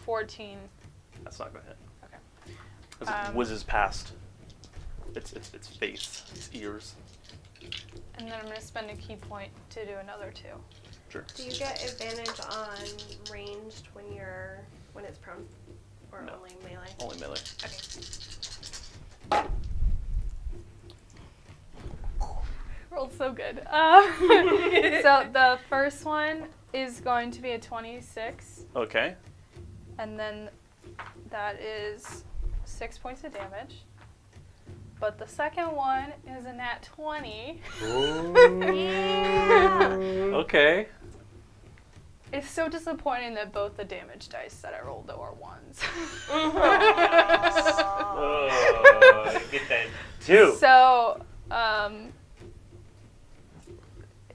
Speaker 5: 14.
Speaker 1: That's not going to hit.
Speaker 5: Okay.
Speaker 1: As it whizzes past its face, its ears.
Speaker 5: And then I'm going to spend a key point to do another 2.
Speaker 1: Sure.
Speaker 3: Do you get advantage on ranged when it's prone? Or
Speaker 1: No.
Speaker 3: only melee?
Speaker 1: Only melee.
Speaker 3: Okay.
Speaker 5: Rolled so good. So the first one is going to be a 26.
Speaker 1: Okay.
Speaker 5: And then that is 6 points of damage. But the second one is a nat 20.
Speaker 3: Yeah.
Speaker 1: Okay.
Speaker 5: It's so disappointing that both the damage dice that I rolled are 1s.
Speaker 4: Oh, get that 2.
Speaker 5: So,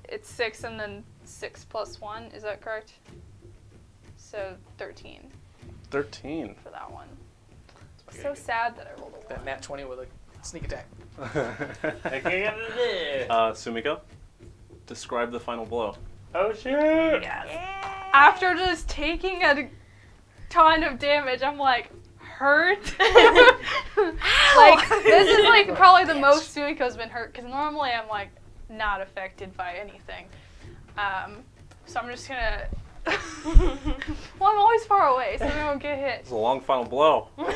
Speaker 5: it's 6 and then 6 plus 1, is that correct? So 13
Speaker 1: 13.
Speaker 5: for that one. So sad that I rolled a 1.
Speaker 2: That nat 20 with a sneak attack.
Speaker 1: Sumiko, describe the final blow.
Speaker 4: Oh shit!
Speaker 5: Yes. After just taking a ton of damage, I'm like, hurt? Like, this is like probably the most Sumiko's been hurt, because normally I'm like not affected by anything. So I'm just gonna, well, I'm always far away, so I don't get hit.
Speaker 1: It's a long final blow.
Speaker 5: But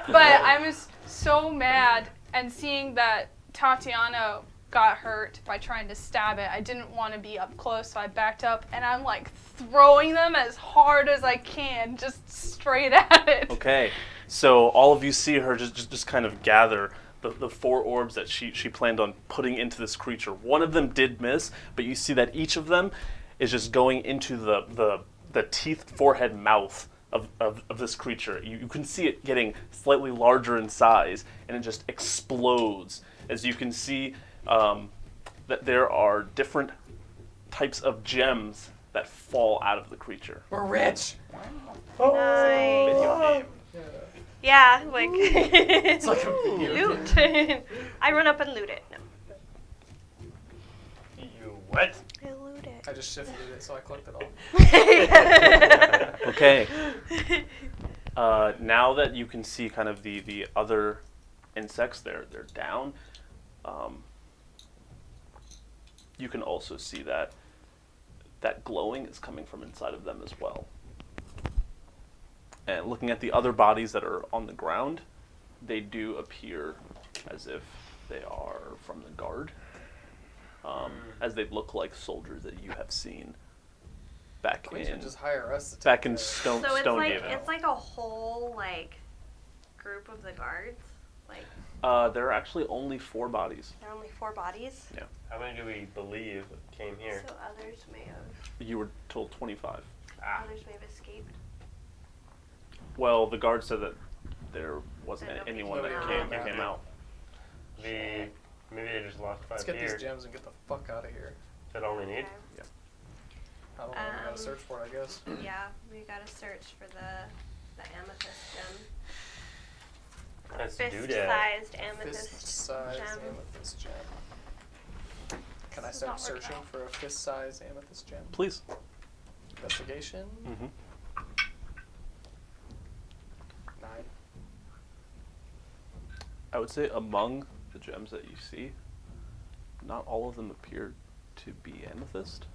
Speaker 5: I was so mad, and seeing that Tatiana got hurt by trying to stab it, I didn't want to be up close, so I backed up, and I'm like throwing them as hard as I can, just straight at it.
Speaker 1: Okay, so all of you see her just kind of gather the 4 orbs that she planned on putting into this creature. One of them did miss, but you see that each of them is just going into the teeth, forehead, mouth of this creature. You can see it getting slightly larger in size, and it just explodes. As you can see that there are different types of gems that fall out of the creature.
Speaker 2: We're rich.
Speaker 3: Nice.
Speaker 2: Video game.
Speaker 3: Yeah, like
Speaker 2: It's like a video game.
Speaker 3: loot. I run up and loot it. No,
Speaker 4: You what?
Speaker 3: I loot it.
Speaker 2: I just shifted it, so I clicked it all.
Speaker 1: Okay. Now that you can see kind of the other insects, they're down. You can also see that glowing is coming from inside of them as well. And looking at the other bodies that are on the ground, they do appear as if they are from the guard, as they look like soldiers that you have seen back
Speaker 2: Queen
Speaker 1: in
Speaker 2: should just hire us. To
Speaker 1: back
Speaker 2: take
Speaker 1: in
Speaker 2: care
Speaker 1: Stone
Speaker 3: So
Speaker 1: Stonehaven.
Speaker 3: it's like a whole like group of the guards. Like
Speaker 1: There are actually only 4 bodies.
Speaker 3: there are only 4 bodies.
Speaker 4: How many do we believe came here?
Speaker 3: So others may have
Speaker 1: You were told 25.
Speaker 3: others may have escaped.
Speaker 1: Well, the guard said that there wasn't
Speaker 3: That nobody
Speaker 1: anyone that
Speaker 3: came
Speaker 1: came
Speaker 3: out.
Speaker 1: out.
Speaker 4: Maybe they just lost 5
Speaker 2: Let's get
Speaker 4: here.
Speaker 2: these gems and get the fuck out of here.
Speaker 4: That all we need?
Speaker 3: Okay.
Speaker 2: I don't know. We gotta search for it, I guess.
Speaker 3: Yeah, we gotta search for the amethyst gem.
Speaker 4: Let's do that.
Speaker 3: Fist-sized amethyst
Speaker 2: Fist-sized
Speaker 3: gem.
Speaker 2: amethyst gem. Can I
Speaker 5: This is
Speaker 2: start
Speaker 5: not working
Speaker 2: searching
Speaker 5: out.
Speaker 2: for a fist-sized amethyst gem?
Speaker 1: Please.
Speaker 2: Investigation.
Speaker 1: Mm-hmm.
Speaker 2: 9.
Speaker 1: I would say among the gems that you see, not all of them appear to be amethyst.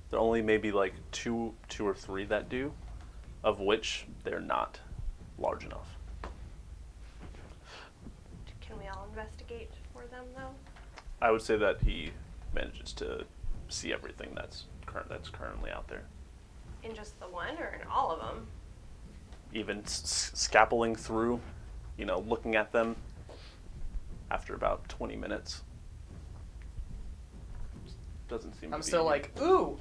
Speaker 1: There are only maybe like two or 3 that do, of which they're not large enough.
Speaker 3: Can we all investigate for them though?
Speaker 1: I would say that he manages to see everything that's currently out there.
Speaker 3: In just the one or in all of them?
Speaker 1: Even scappling through, looking at them after about 20 minutes, doesn't seem to
Speaker 2: I'm
Speaker 1: be.
Speaker 2: still like, ooh.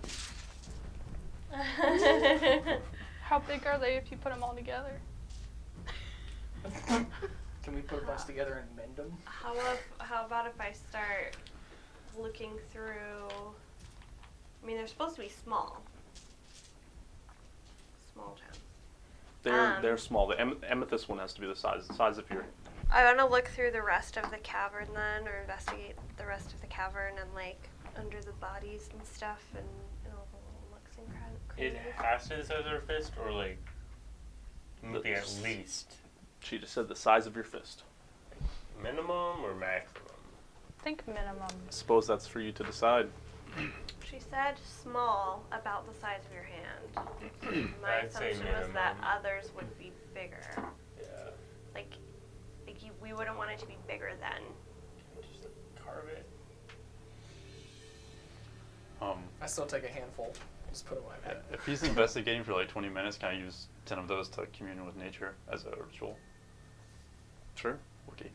Speaker 5: How big are they if you put them all together?
Speaker 2: Can we put a bunch together and mend them?
Speaker 3: How about if I start looking through? I mean, they're supposed to be small. Small town.
Speaker 1: They're small. The amethyst one has to be the size of your.
Speaker 3: I want to look through the rest of the cavern then, or investigate the rest of the cavern and like under the bodies and stuff and all the little nooks and
Speaker 4: It
Speaker 3: crannies.
Speaker 4: has to be the size of her fist, or like maybe at least
Speaker 1: She just said the size of your fist.
Speaker 4: minimum or maximum.
Speaker 5: Think minimum.
Speaker 1: I suppose that's for you to decide.
Speaker 3: She said small, about the size of your hand. My
Speaker 4: I'd say
Speaker 3: assumption was that
Speaker 4: minimum.
Speaker 3: others would be bigger.
Speaker 4: Yeah.
Speaker 3: Like we wouldn't want it to be bigger than.
Speaker 4: Just carve it.
Speaker 2: I still take a handful. Just put them in my bag.
Speaker 6: If he's investigating for like 20 minutes, can I use 10 of those to commune with nature as a ritual?
Speaker 1: Sure.
Speaker 6: Okay.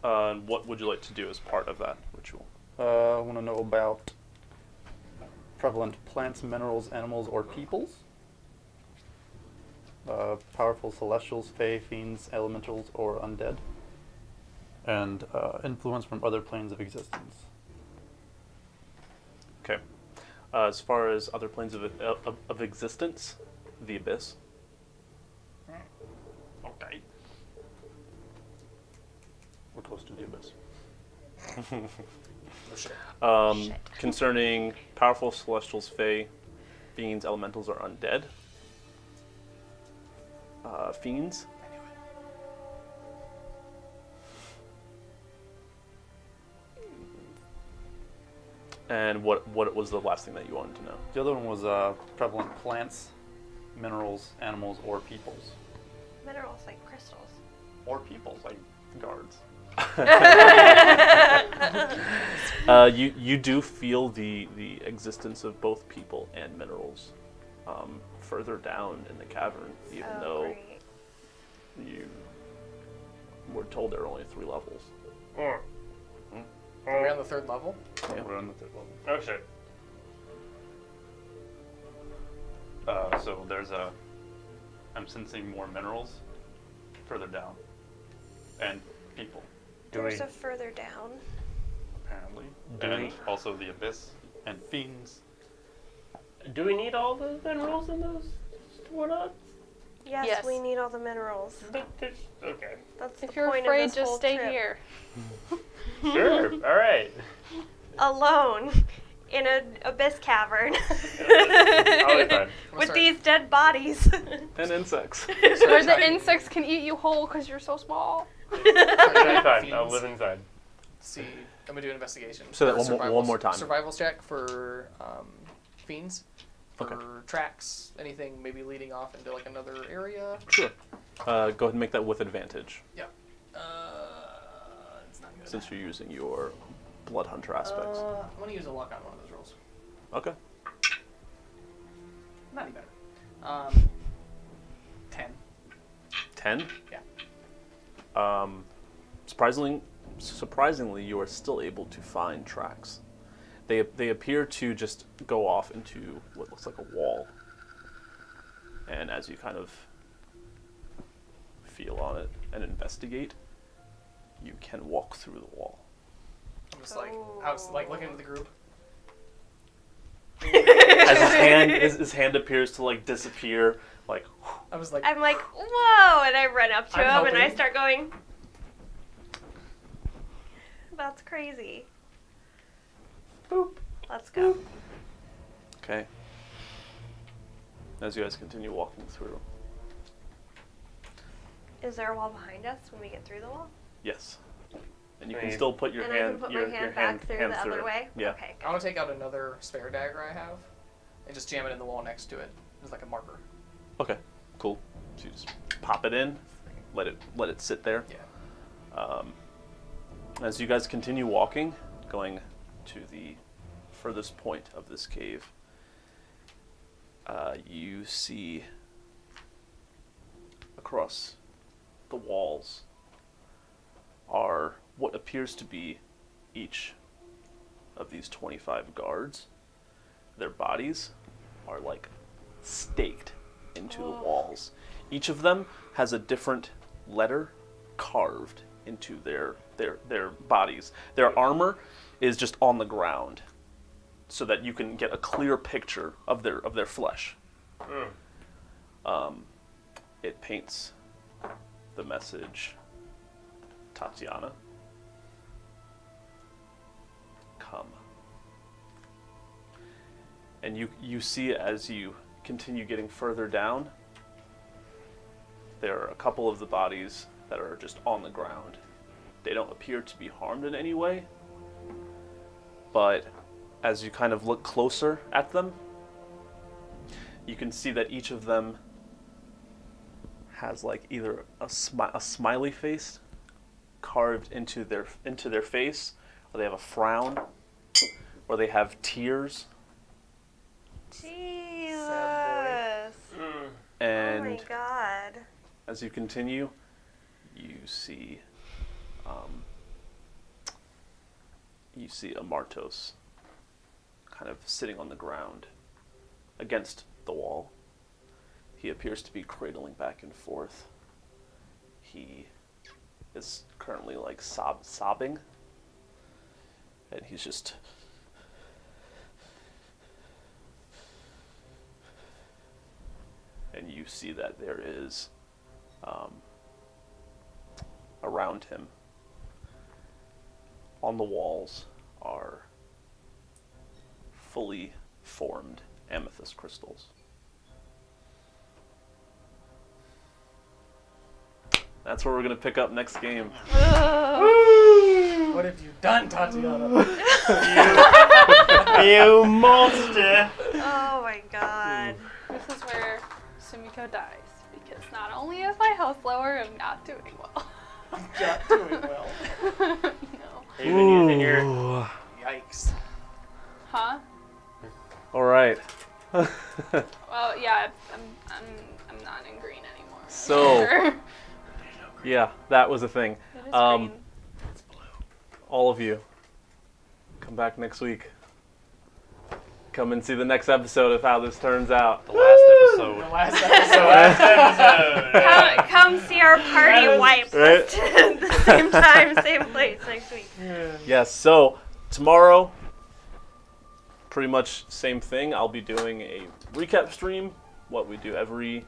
Speaker 1: And what would you like to do as part of that ritual?
Speaker 6: I want to know about prevalent plants, minerals, animals, or peoples. Powerful celestials, fae, fiends, elementals, or undead. And influence from other planes of existence.
Speaker 1: Okay. As far as other planes of existence, the abyss.
Speaker 6: Okay. We're close to the abyss.
Speaker 2: Oh, shit.
Speaker 1: Concerning powerful celestials, fae, fiends, elementals, or undead. Fiends. And what was the last thing that you wanted to know?
Speaker 6: The other one was prevalent plants, minerals, animals, or peoples.
Speaker 3: Minerals like crystals.
Speaker 6: Or peoples, like guards.
Speaker 1: You do feel the existence of both people and minerals further down in the cavern, even though
Speaker 3: Great.
Speaker 1: you were told there are only 3 levels.
Speaker 2: Are we on the 3rd level?
Speaker 1: Yeah.
Speaker 6: We're on the 3rd level.
Speaker 4: Oh shit.
Speaker 6: So there's I'm sensing more minerals further down. And people,
Speaker 3: There's a further down.
Speaker 6: apparently.
Speaker 4: Do
Speaker 6: and
Speaker 4: we-
Speaker 6: also the abyss and fiends.
Speaker 4: Do we need all the minerals in those whatnots?
Speaker 3: Yes,
Speaker 5: Yes.
Speaker 3: we need all the minerals.
Speaker 4: Okay.
Speaker 3: That's
Speaker 5: If
Speaker 3: the
Speaker 5: you're
Speaker 3: point
Speaker 5: afraid,
Speaker 3: of this
Speaker 5: just
Speaker 3: whole
Speaker 5: stay
Speaker 3: trip.
Speaker 5: here.
Speaker 4: Sure. All right.
Speaker 3: Alone in an abyss cavern
Speaker 4: I'll be fine.
Speaker 3: with
Speaker 2: Sorry.
Speaker 3: these dead bodies.
Speaker 1: And insects.
Speaker 5: Where the insects can eat you whole because you're so small.
Speaker 4: I'll be fine. I'll
Speaker 2: Fiends.
Speaker 4: live inside.
Speaker 2: See, I'm gonna do an investigation.
Speaker 1: Say that
Speaker 2: For
Speaker 1: one more time.
Speaker 2: Survival check for fiends, for
Speaker 1: Okay.
Speaker 2: tracks, anything maybe leading off into like another area.
Speaker 1: Sure. Go ahead and make that with advantage,
Speaker 2: Yeah. It's not good.
Speaker 1: since you're using your blood hunter aspects.
Speaker 2: I'm gonna use a luck on one of those rolls.
Speaker 1: Okay.
Speaker 2: Not any better. 10.
Speaker 1: 10?
Speaker 2: Yeah.
Speaker 1: Surprisingly, you are still able to find tracks. They appear to just go off into what looks like a wall. And as you kind of feel on it and investigate, you can walk through the wall.
Speaker 2: I'm just like, I was like looking at the group.
Speaker 1: As his hand appears to like disappear, like
Speaker 2: I was like,
Speaker 3: I'm like, whoa, and I run up to
Speaker 2: I'm
Speaker 3: him and I
Speaker 2: helping.
Speaker 3: start going. That's crazy.
Speaker 2: boop.
Speaker 3: Let's go.
Speaker 1: okay. As you guys continue walking through,
Speaker 3: Is there a wall behind us when we get through the wall?
Speaker 1: yes, and you
Speaker 4: I
Speaker 1: can
Speaker 4: mean-
Speaker 1: still put your
Speaker 3: and
Speaker 1: hand,
Speaker 3: I can put
Speaker 1: your
Speaker 3: my hand
Speaker 1: hand
Speaker 3: back through
Speaker 1: hand
Speaker 3: the
Speaker 1: through
Speaker 3: other
Speaker 1: it.
Speaker 3: way?
Speaker 1: Yeah.
Speaker 3: Okay.
Speaker 2: I want to take out another spare dagger I have and just jam it in the wall next to it. It's like a marker.
Speaker 1: Okay. Cool. So you just pop it in, let it sit there.
Speaker 2: Yeah.
Speaker 1: As you guys continue walking, going to the furthest point of this cave, you see across the walls are what appears to be each of these 25 guards, their bodies are like staked into the walls. Each of them has a different letter carved into their bodies. Their armor is just on the ground, so that you can get a clear picture of their flesh. It paints the message, Tatiana, come. And you see as you continue getting further down, there are a couple of the bodies that are just on the ground. They don't appear to be harmed in any way, but as you kind of look closer at them, you can see that each of them has like either a smiley face carved into their face, or they have a frown, or they have tears.
Speaker 3: Jesus.
Speaker 1: And
Speaker 3: oh my God.
Speaker 1: as you continue, you see Amartos kind of sitting on the ground against the wall. He appears to be cradling back and forth. He is currently like sobbing, and he's just and you see that there is around him on the walls are fully formed amethyst crystals. That's where we're going to pick up next game.
Speaker 2: What have you done, Tatiana?
Speaker 4: You monster!
Speaker 3: Oh my God.
Speaker 5: This is where Sumiko dies, because not only is my health lower, I'm not doing well.
Speaker 2: Not doing well.
Speaker 5: No.
Speaker 4: Even using your
Speaker 2: Yikes.
Speaker 5: Huh?
Speaker 1: All right.
Speaker 5: Well, yeah, I'm not in green anymore.
Speaker 1: So, yeah, that was a thing.
Speaker 5: It is green.
Speaker 1: All of you, come back next week. Come and see the next episode of how this turns out.
Speaker 6: The last
Speaker 2: The
Speaker 6: episode.
Speaker 2: last episode.
Speaker 4: last episode.
Speaker 3: Come see our party wipe
Speaker 1: Right?
Speaker 3: at the same time, same place next week.
Speaker 1: Yes, so tomorrow, pretty much same thing. I'll be doing a recap stream, what we do every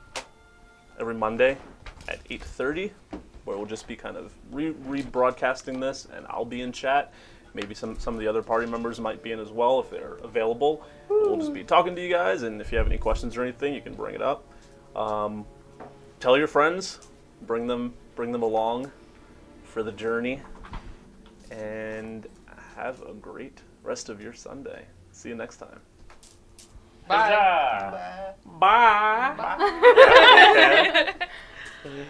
Speaker 1: Monday at 8:30, where we'll just be kind of rebroadcasting this, and I'll be in chat. Maybe some of the other party members might be in as well if they're available. We'll just be talking to you guys, and if you have any questions or anything, you can bring it up. Tell your friends, bring them along for the journey, and have a great rest of your Sunday. See you next time.
Speaker 2: Bye.
Speaker 4: Huzzah.
Speaker 1: Bye.